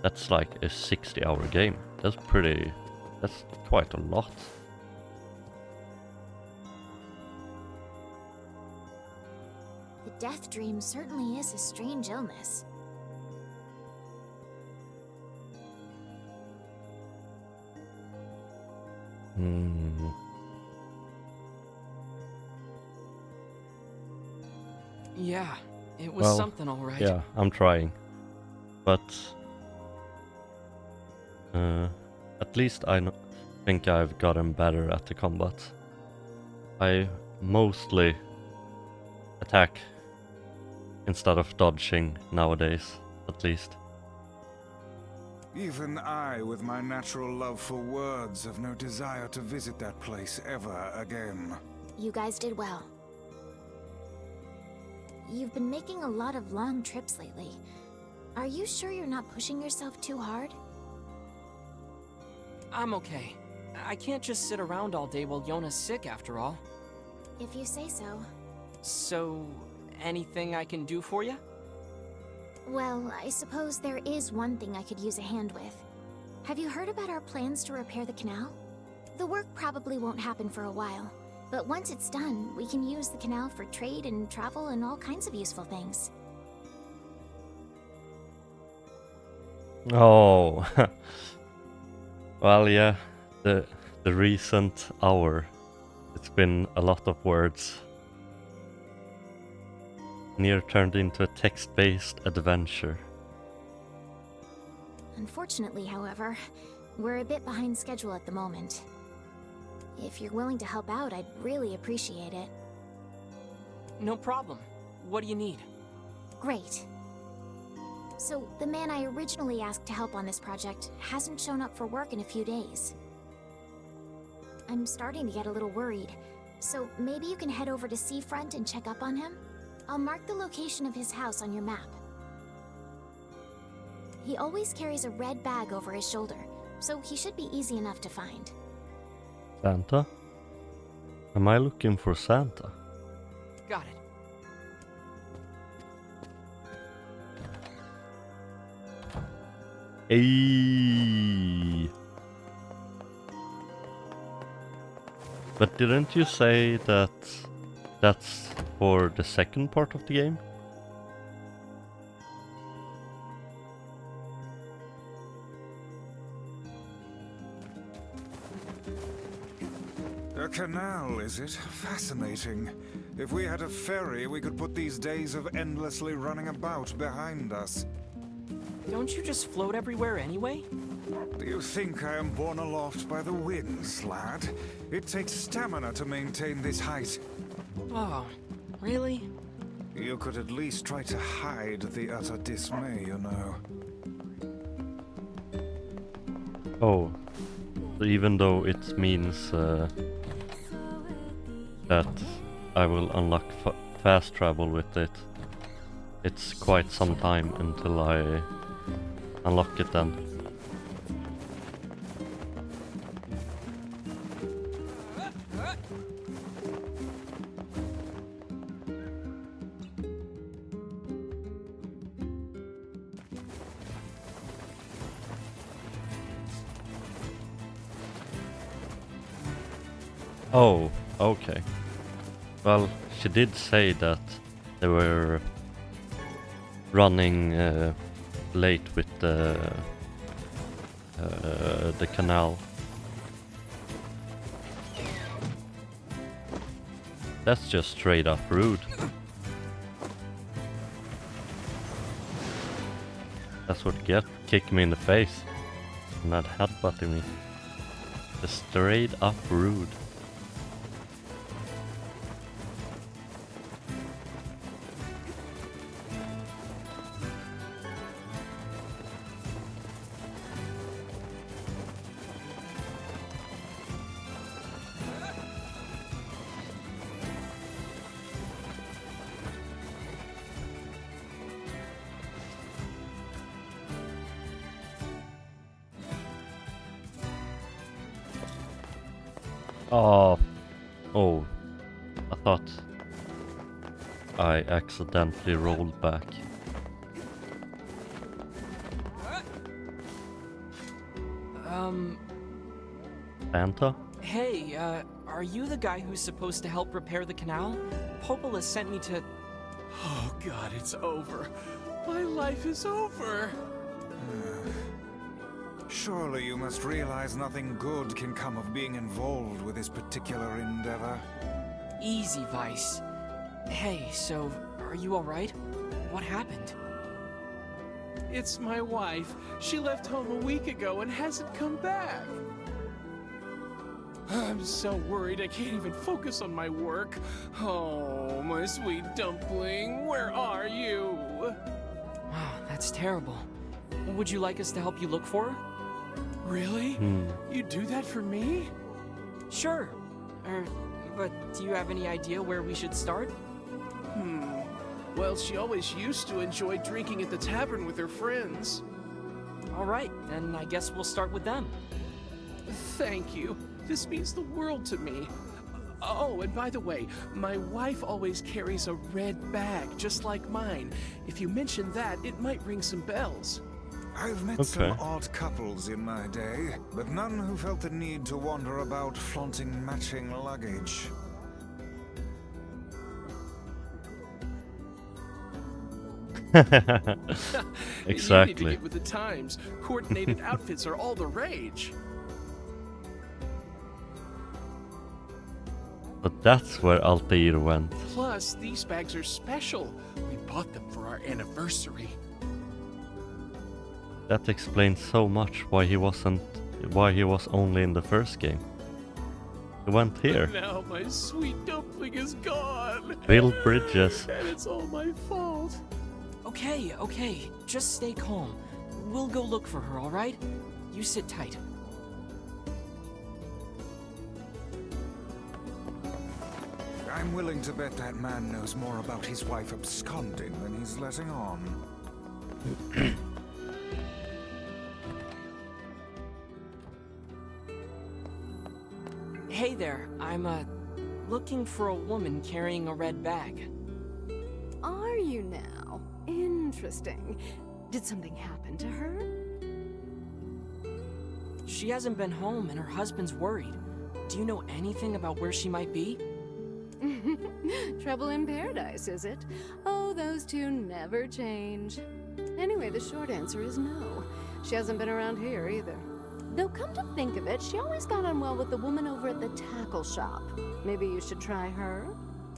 that's like a 60-hour game. That's quite a lot. The death dream certainly is a strange illness. Hmm. Yeah, it was Well, something all right. yeah, I'm trying. But at least think I've gotten better at the combat. I mostly attack instead of dodging nowadays, at least. Even I, with my natural love for words, have no desire to visit that place ever again. You guys did well. You've been making a lot of long trips lately. Are you sure you're not pushing yourself too hard? I'm okay. I can't just sit around all day while Yona's sick after all. If you say so. So, anything I can do for you? Well, I suppose there is one thing I could use a hand with. Have you heard about our plans to repair the canal? The work probably won't happen for a while, but once it's done, we can use the canal for trade and travel and all kinds of useful things. Oh, well, yeah, the recent hour, it's been a lot of words. NeiR turned into a text-based adventure. Unfortunately, however, we're a bit behind schedule at the moment. If you're willing to help out, I'd really appreciate it. No problem. What do you need? Great. So, the man I originally asked to help on this project hasn't shown up for work in a few days. I'm starting to get a little worried, so maybe you can head over to Seafront and check up on him? I'll mark the location of his house on your map. He always carries a red bag over his shoulder, so he should be easy enough to find. Santa? Am I looking for Santa? Got it. Ayy. But didn't you say that that's for the second part of the game? A canal, is it? Fascinating. If we had a ferry, we could put these days of endlessly running about behind us. Don't you just float everywhere anyway? Do you think I am borne aloft by the winds, lad? It takes stamina to maintain this height. Oh, really? You could at least try to hide the utter dismay, you know. Oh, so even though it means that I will unlock fast travel with it, it's quite some time until I unlock it then. Oh, okay. Well, she did say that they were running late with the canal. That's just straight up rude. That's what kicked me in the face. Not headbutting me. Just straight up rude. Oh, I thought I accidentally rolled back. Santa? Hey, are you the guy who's supposed to help repair the canal? Popola sent me to... Oh God, it's over. My life is over. Surely you must realize nothing good can come of being involved with this particular endeavor. Easy, Vice. Hey, so, are you alright? What happened? It's my wife. She left home a week ago and hasn't come back. I'm so worried I can't even focus on my work. Oh, my sweet dumpling, where are you? Wow, that's terrible. Would you like us to help you look for her? Really? You do that for me? Sure. But do you have any idea where we should start? Well, she always used to enjoy drinking at the tavern with her friends. Alright, then I guess we'll start with them. Thank you. This means the world to me. Oh, and by the way, my wife always carries a red bag, just like mine. If you mention that, it might ring some bells. I've met some odd couples in my day, but none who felt the need to wander about flaunting matching luggage. You need to get with the times. Coordinated outfits are all the rage. But that's where Altair went. Plus, these bags are special. We bought them for our anniversary. That explains so much why he was only in the first game. He went here. But now my sweet dumpling is gone. Build bridges. And it's all my fault. Okay, just stay calm. We'll go look for her, alright? You sit tight. I'm willing to bet that man knows more about his wife absconding than he's letting on. Hey there, I'm, looking for a woman carrying a red bag. Are you now? Interesting. Did something happen to her? She hasn't been home and her husband's worried. Do you know anything about where she might be? Trouble in paradise, is it? Oh, those two never change. Anyway, the short answer is no. She hasn't been around here either. Though come to think of it, she always got on well with the woman over at the tackle shop. Maybe you should try her?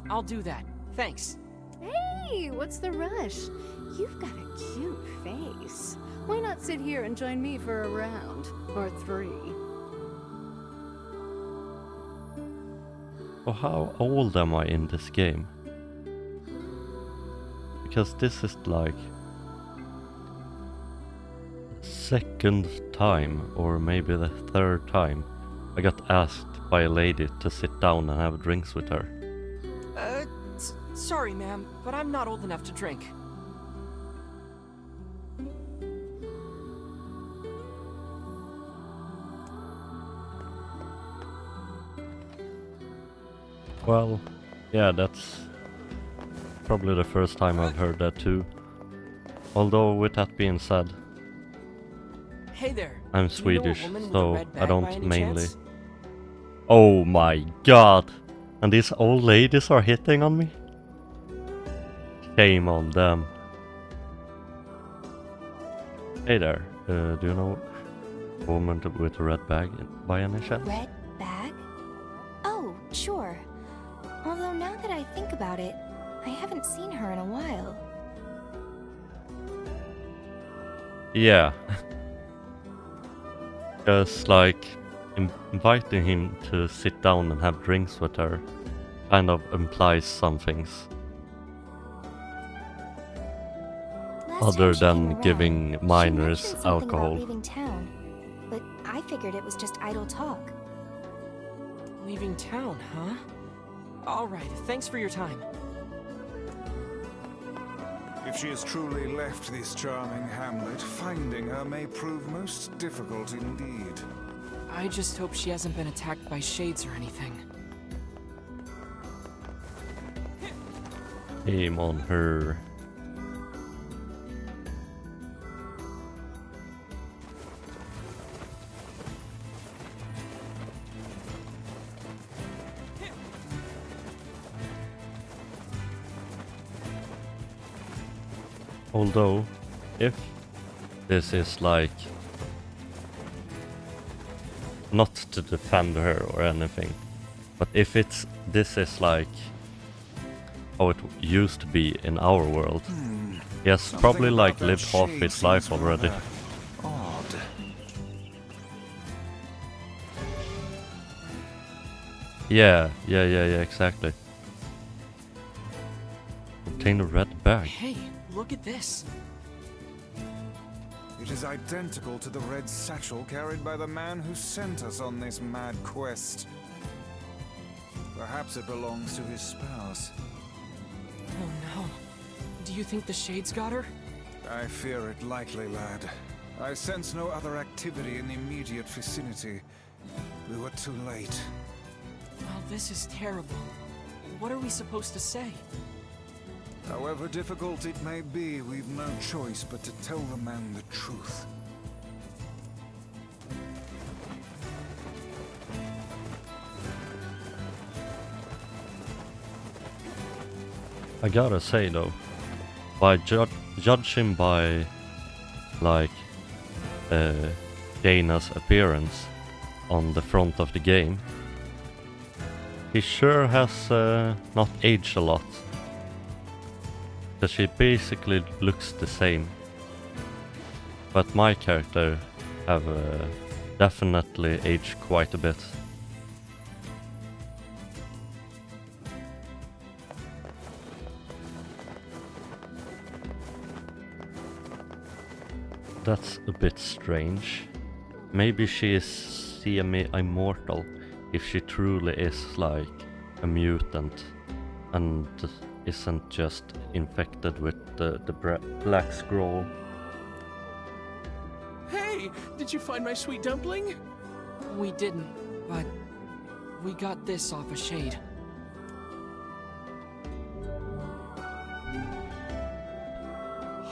I'll do that. Thanks. Hey, what's the rush? You've got a cute face. Why not sit here and join me for a round? Or 3? So how old am I in this game? Because this is like second time, or maybe the third time, I got asked by a lady to sit down and have drinks with her. Sorry, ma'am, but I'm not old enough to drink. Well, yeah, that's probably the first time I've heard that too. Although, with that being said, Hey there. I'm Do you know a Swedish, woman with a so red bag I by don't any mainly... chance? Oh my god! And these old ladies are hitting on me? Shame on them. Hey there, do you know a woman with a red bag by any chance? Red bag? Oh, sure. Although now that I think about it, I haven't seen her in a while. Yeah. Just like inviting him to sit down and have drinks with her kind of implies some things. Other than giving minors alcohol. About leaving town, but I figured it was just idle talk. Leaving town, huh? Alright, thanks for your time. If she has truly left this charming hamlet, finding her may prove most difficult indeed. I just hope she hasn't been attacked by shades or anything. Aim on her. Although, if this is like not to defend her or anything, but if this is like how it used to be in our world, he has probably like lived half his life already. Odd. Yeah, exactly. Obtain a red bag. Hey, look at this. It is identical to the red satchel carried by the man who sent us on this mad quest. Perhaps it belongs to his spouse. Oh no. Do you think the Shades got her? I fear it likely, lad. I sense no other activity in the immediate vicinity. We were too late. Well, this is terrible. What are we supposed to say? However difficult it may be, we've no choice but to tell the man the truth. I gotta say though, by judging by like Jaina's appearance on the front of the game, he sure has not aged a lot. Because she basically looks the same. But my character have definitely aged quite a bit. That's a bit strange. Maybe she is semi-immortal if she truly is like a mutant and isn't just infected with the black scroll. Hey, did you find my sweet dumpling? We didn't, but we got this off a Shade.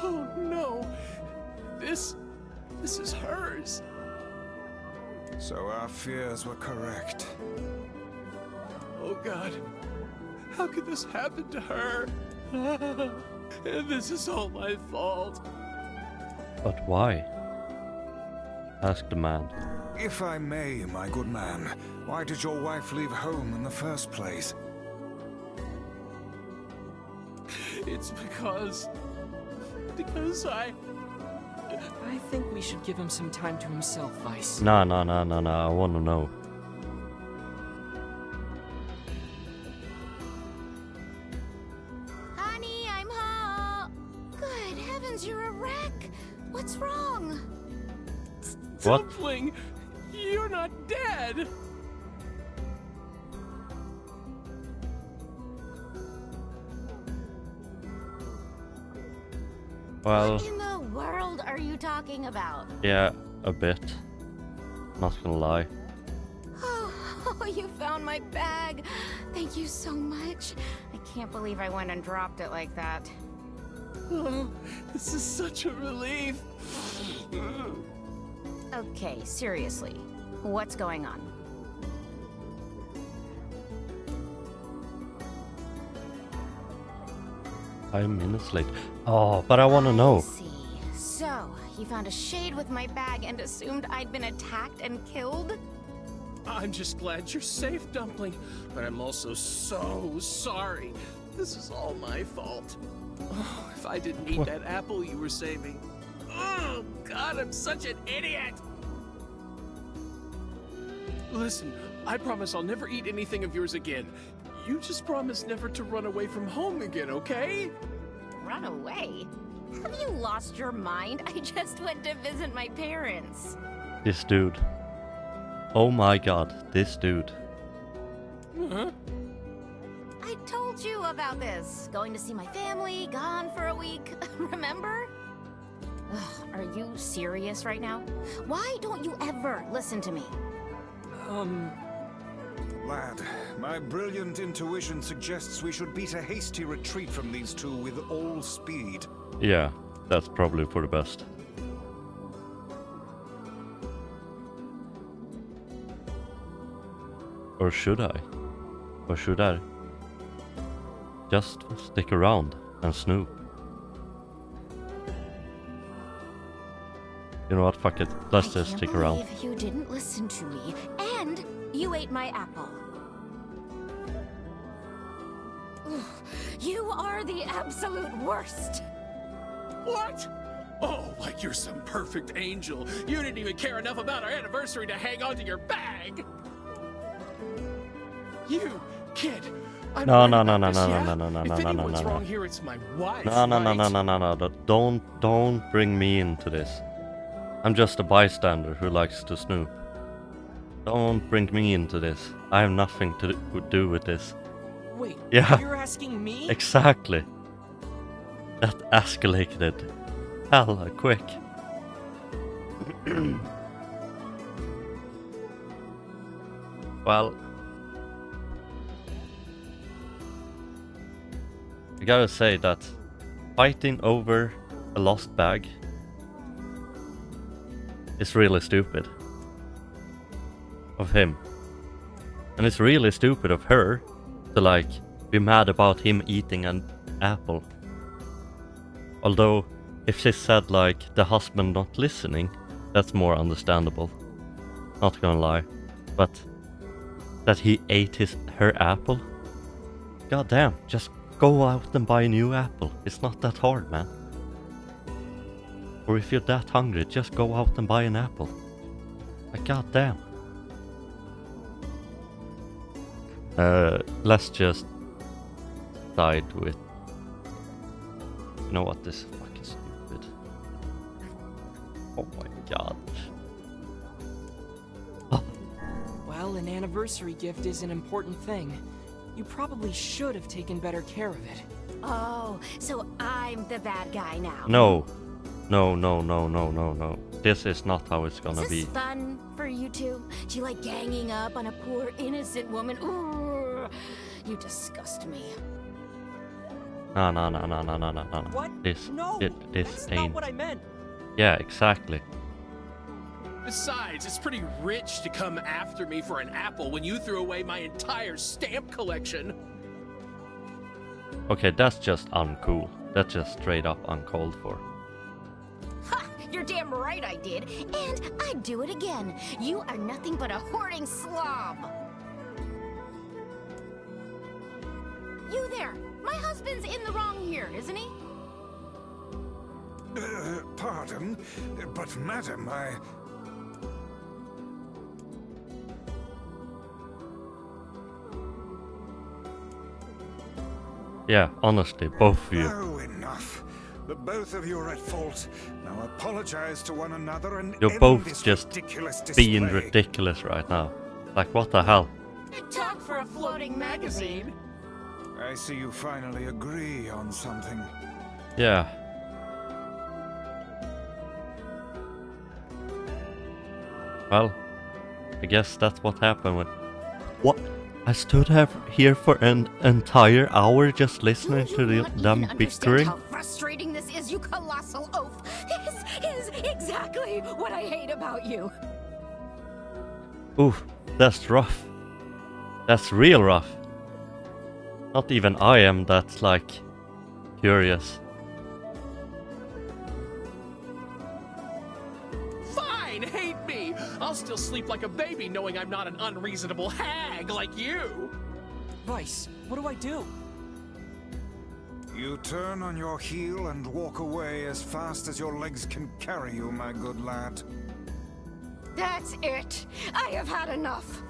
Oh no, this is hers. So our fears were correct. Oh God, how could this happen to her? And this is all my fault. But why? Asked the man. If I may, my good man, why did your wife leave home in the first place? It's because I think we should give him some time to himself, Vice. Nah, I wanna know. Honey, I'm home. Good heavens, you're a wreck. What's wrong? What? Dumpling, you're not dead. Well, What in the world are you talking about? yeah, a bit. Not gonna lie. Oh, you found my bag. Thank you so much. I can't believe I went and dropped it like that. Oh, this is such a relief. Okay, seriously. What's going on? I'm minutes late. Oh, but I wanna know. See. So, you found a Shade with my bag and assumed I'd been attacked and killed? I'm just glad you're safe, Dumpling, but I'm also so sorry. This is all my fault. Oh, if I didn't eat that apple you were saving. Oh, God, I'm such an idiot! Listen, I promise I'll never eat anything of yours again. You just promise never to run away from home again, okay? Run away? Have you lost your mind? I just went to visit my parents. This dude. Oh my god, this dude. Huh? I told you about this. Going to see my family, gone for a week. Remember? Ugh, are you serious right now? Why don't you ever listen to me? Lad, my brilliant intuition suggests we should beat a hasty retreat from these two with all speed. Yeah, that's probably for the best. Or should I? Or should I just stick around and snoop? You know what? Fuck it. Let's just stick around. I can't believe you didn't listen to me, and you ate my apple. Ugh, you are the absolute worst. What? Oh, like you're some perfect angel. You didn't even care enough about our anniversary to hang on to your bag. You, kid. I'm No, right no, about no, no, this, no, yeah? no, no, no, If no, no, anyone's no, wrong no. here, it's my wife. No, no, no, right? no, no, no, no. Don't bring me into this. I'm just a bystander who likes to snoop. Don't bring me into this. I have nothing to do with this. Wait, Yeah. you're asking me? Exactly. That escalated hella quick. Well, I gotta say that fighting over a lost bag is really stupid of him. And it's really stupid of her to like be mad about him eating an apple. Although if she said like the husband not listening, that's more understandable. Not gonna lie. But that he ate her apple? God damn, just go out and buy a new apple. It's not that hard, man. Or if you're that hungry, just go out and buy an apple. Like, god damn. Let's just side with... You know what, this is fucking stupid. Oh my god. Well, an anniversary gift is an important thing. You probably should have taken better care of it. Oh, so I'm the bad guy now. No. No. This is not how it's gonna Is be. this fun for you two? Do you like ganging up on a poor innocent woman? Ooh, you disgust me. No. What? This That's ain't. not what I meant. Yeah, exactly. Besides, it's pretty rich to come after me for an apple when you threw away my entire stamp collection. Okay, that's just uncool. That's just straight up uncalled for. Ha! You're damn right I did, and I'd do it again. You are nothing but a hoarding slob. You there! My husband's in the wrong here, isn't he? Pardon, but madam, I... Yeah, honestly, both of you. Oh, enough. The both of you are at fault. Now apologize to one another and You're end both this just ridiculous being display. ridiculous right now. Like, what the hell? Talk for a floating magazine. I see you finally agree on something. Yeah. Well, I guess that's what happened when... What? I stood here for an entire hour just listening to them bickering? How frustrating this is, you colossal oaf! This is exactly what I hate about you! Oof, that's rough. That's real rough. Not even I am that, like, curious. Fine, hate me! I'll still sleep like a baby knowing I'm not an unreasonable hag like you! Vice, what do I do? You turn on your heel and walk away as fast as your legs can carry you, my good lad. That's it! I have had enough!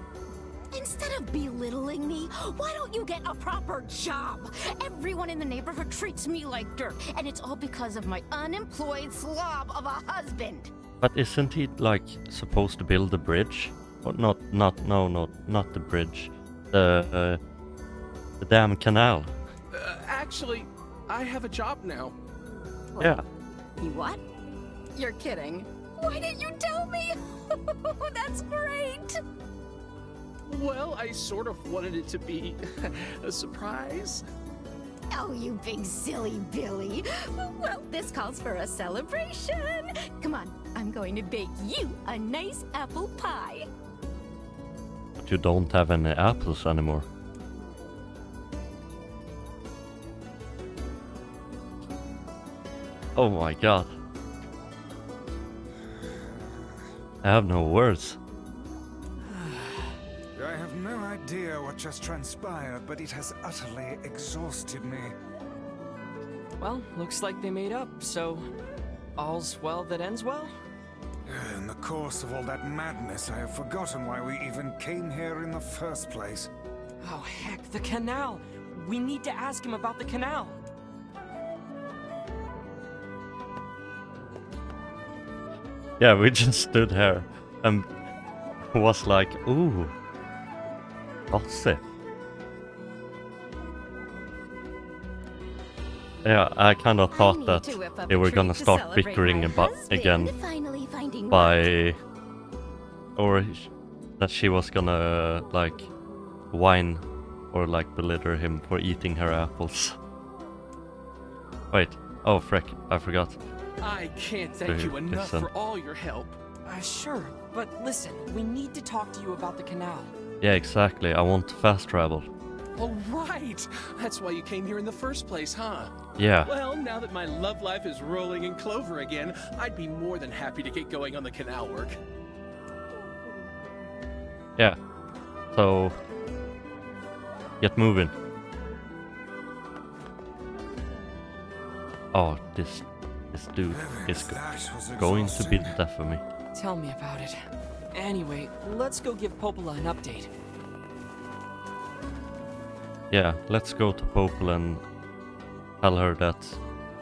Instead of belittling me, why don't you get a proper job? Everyone in the neighborhood treats me like dirt, and it's all because of my unemployed slob of a husband! But isn't he, like, supposed to build a bridge? Or not the bridge. The damn canal. Actually, I have a job now. Yeah. You what? You're kidding. Why didn't you tell me? That's great! Well, I sort of wanted it to be a surprise. Oh, you big silly Billy. Well, this calls for a celebration. Come on, I'm going to bake you a nice apple pie. But you don't have any apples anymore. Oh my god. I have no words. I have no idea what just transpired, but it has utterly exhausted me. Well, looks like they made up, so all's well that ends well? In the course of all that madness, I have forgotten why we even came here in the first place. Oh heck, the canal! We need to ask him about the canal! Yeah, we just stood here and was like, ooh, gossip. Yeah, I kind of thought that they were gonna start bickering about again by, or that she was gonna like whine or like belittle him for eating her apples. Wait, oh frick, I forgot. I can't thank you enough Listen. for all your help. Sure, but listen, we need to talk to you about the canal. Yeah, exactly. I want fast travel. Oh, right! That's why you came here in the first place, huh? Yeah. Well, now that my love life is rolling in clover again, I'd be more than happy to get going on the canal work. Yeah. So, get moving. Oh, this dude is going to be the death of me. Tell me about it. Anyway, let's go give Popola an update. Yeah, let's go to Popel and tell her that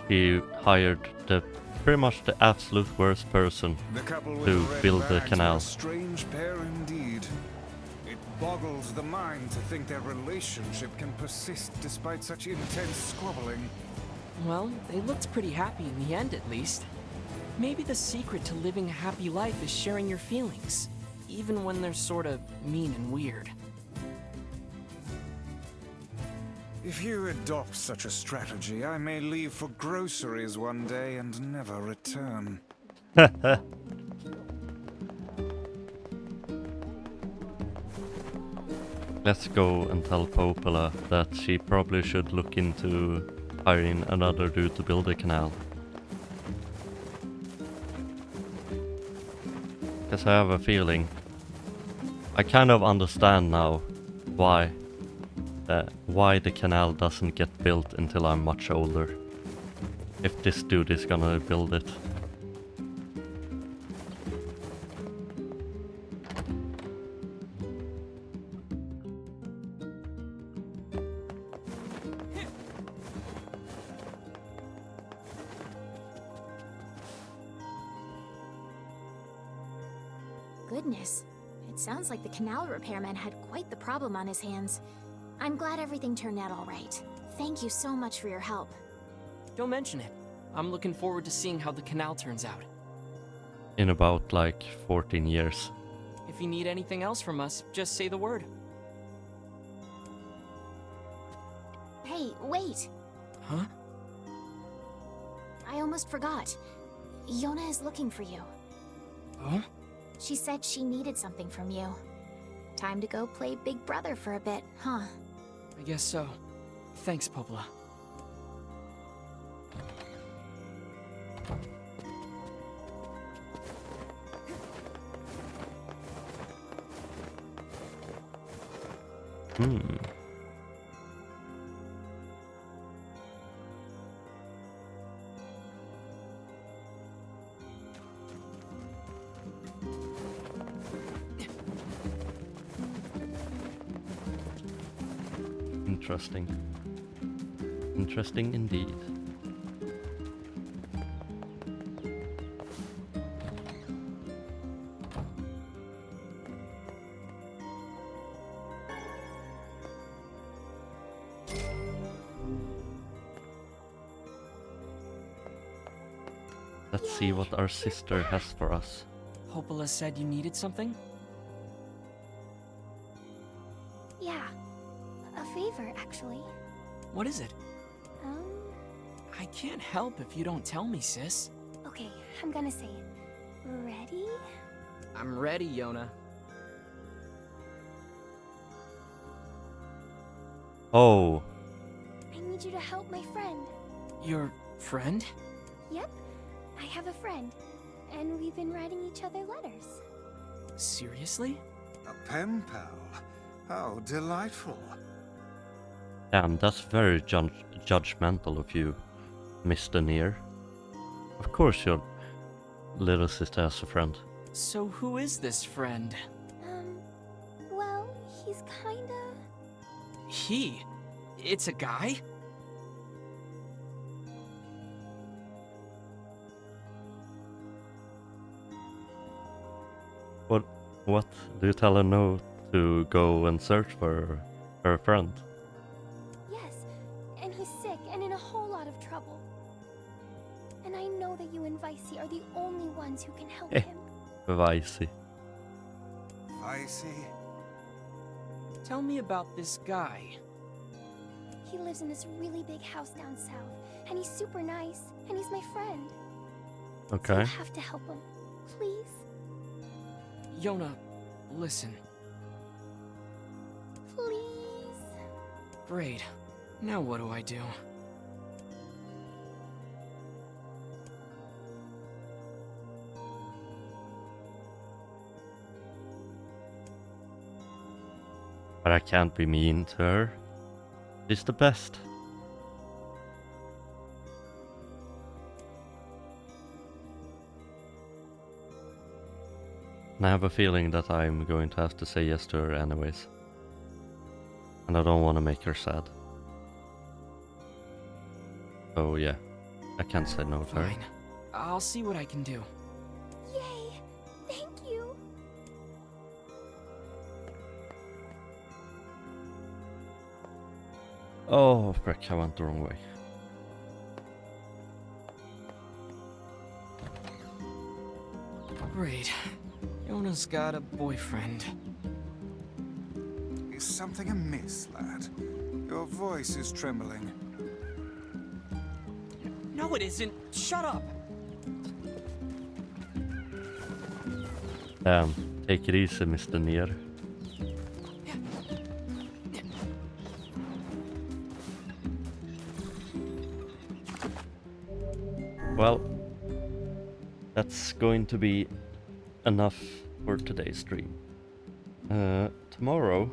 he hired pretty much the absolute worst person to build the canal. A strange pair indeed. It boggles the mind to think their relationship can persist despite such intense squabbling. Well, they looked pretty happy in the end, at least. Maybe the secret to living a happy life is sharing your feelings, even when they're sort of mean and weird. If you adopt such a strategy, I may leave for groceries one day and never return. Let's go and tell Popola that she probably should look into hiring another dude to build a canal. Because I have a feeling, I kind of understand now why the canal doesn't get built until I'm much older. If this dude is gonna build it. Goodness, it sounds like the canal repairman had quite the problem on his hands. I'm glad everything turned out all right. Thank you so much for your help. Don't mention it. I'm looking forward to seeing how the canal turns out. In about like 14 years. If you need anything else from us, just say the word. Hey, wait! Huh? I almost forgot. Yona is looking for you. Huh? She said she needed something from you. Time to go play Big Brother for a bit, huh? I guess so. Thanks, Popola. Interesting. Interesting indeed. Let's see what our sister has for us. Popola said you needed something? Yeah. A favor, actually. What is it? I can't help if you don't tell me, sis. Okay, I'm gonna say it. Ready? I'm ready, Yona. Oh. I need you to help my friend. Your friend? Yep, I have a friend, and we've been writing each other letters. Seriously? A pen pal? How delightful. Damn, that's very judgmental of you, Mr. NeiR. Of course your little sister has a friend. So who is this friend? Well, he's kinda... He? It's a guy? What? Do you tell her no to go and search for her friend? Yes, and he's sick and in a whole lot of trouble. And I know that you and Vicey are the only ones who can help him. Vicey. Vicey? Tell me about this guy. He lives in this really big house down south, and he's super nice, and he's my friend. Okay. So you have to help him, please. Yona, listen. Please. Great. Now what do I do? But I can't be mean to her. She's the best. And I have a feeling that I'm going to have to say yes to her anyways. And I don't want to make her sad. So yeah, I can't say no to her. Fine. I'll see what I can do. Yay! Thank you! Oh, frick, I went the wrong way. Great. Yona's got a boyfriend. Is something amiss, lad? Your voice is trembling. No, it isn't. Shut up. Damn, take it easy, Mr. NeiR. Well, that's going to be enough for today's stream. Tomorrow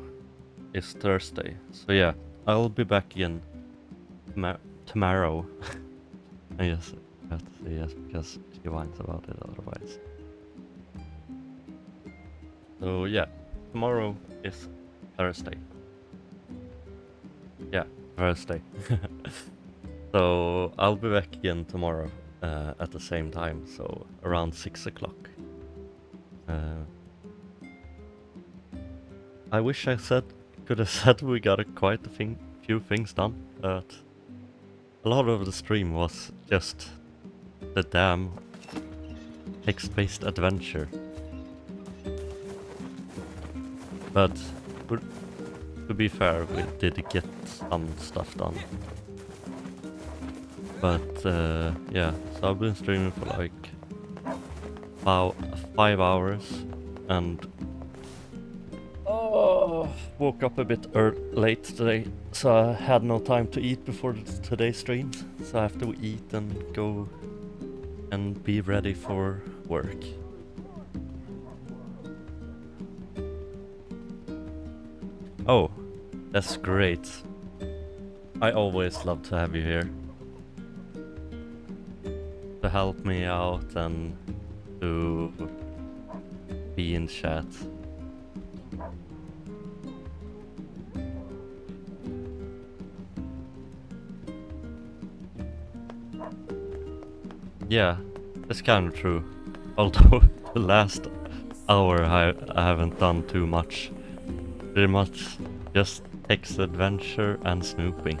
is Thursday, so yeah, I'll be back again tomorrow. Yes, I have to say yes because she whines about it otherwise. So yeah, tomorrow is Thursday. Yeah, Thursday. So I'll be back again tomorrow at the same time, so around 6 o'clock. I wish I could have said we got quite a few things done, but a lot of the stream was just the damn text-based adventure. But to be fair, we did get some stuff done. But yeah, so I've been streaming for like about 5 hours and woke up a bit late today, so I had no time to eat before today's stream, so I have to eat and go and be ready for work. Oh, that's great. I always love to have you here. To help me out and to be in chat. Yeah, that's kind of true. Although the last hour I haven't done too much. Pretty much just text adventure and snooping.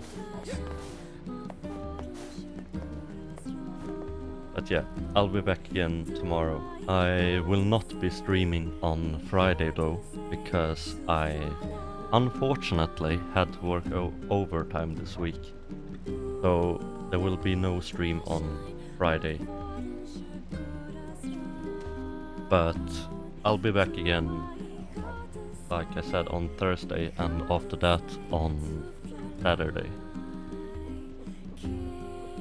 But yeah, I'll be back again tomorrow. I will not be streaming on Friday though, because I unfortunately had to work overtime this week. So there will be no stream on Friday. But I'll be back again, like I said, on Thursday, and after that on Saturday.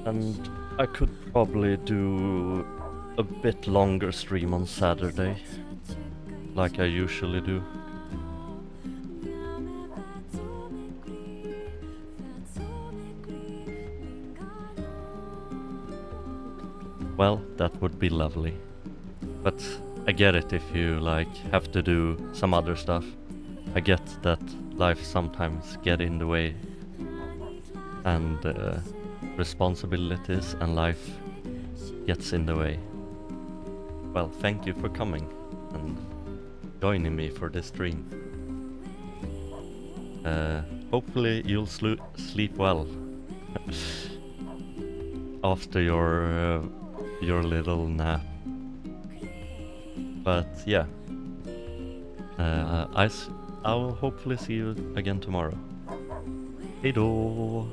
And I could probably do a bit longer stream on Saturday, like I usually do. Well, that would be lovely. But I get it if you like have to do some other stuff. I get that life sometimes get in the way, and responsibilities and life gets in the way. Well, thank you for coming and joining me for this stream. Hopefully you'll sleep well after your little nap. But yeah, I will hopefully see you again tomorrow. Hey då!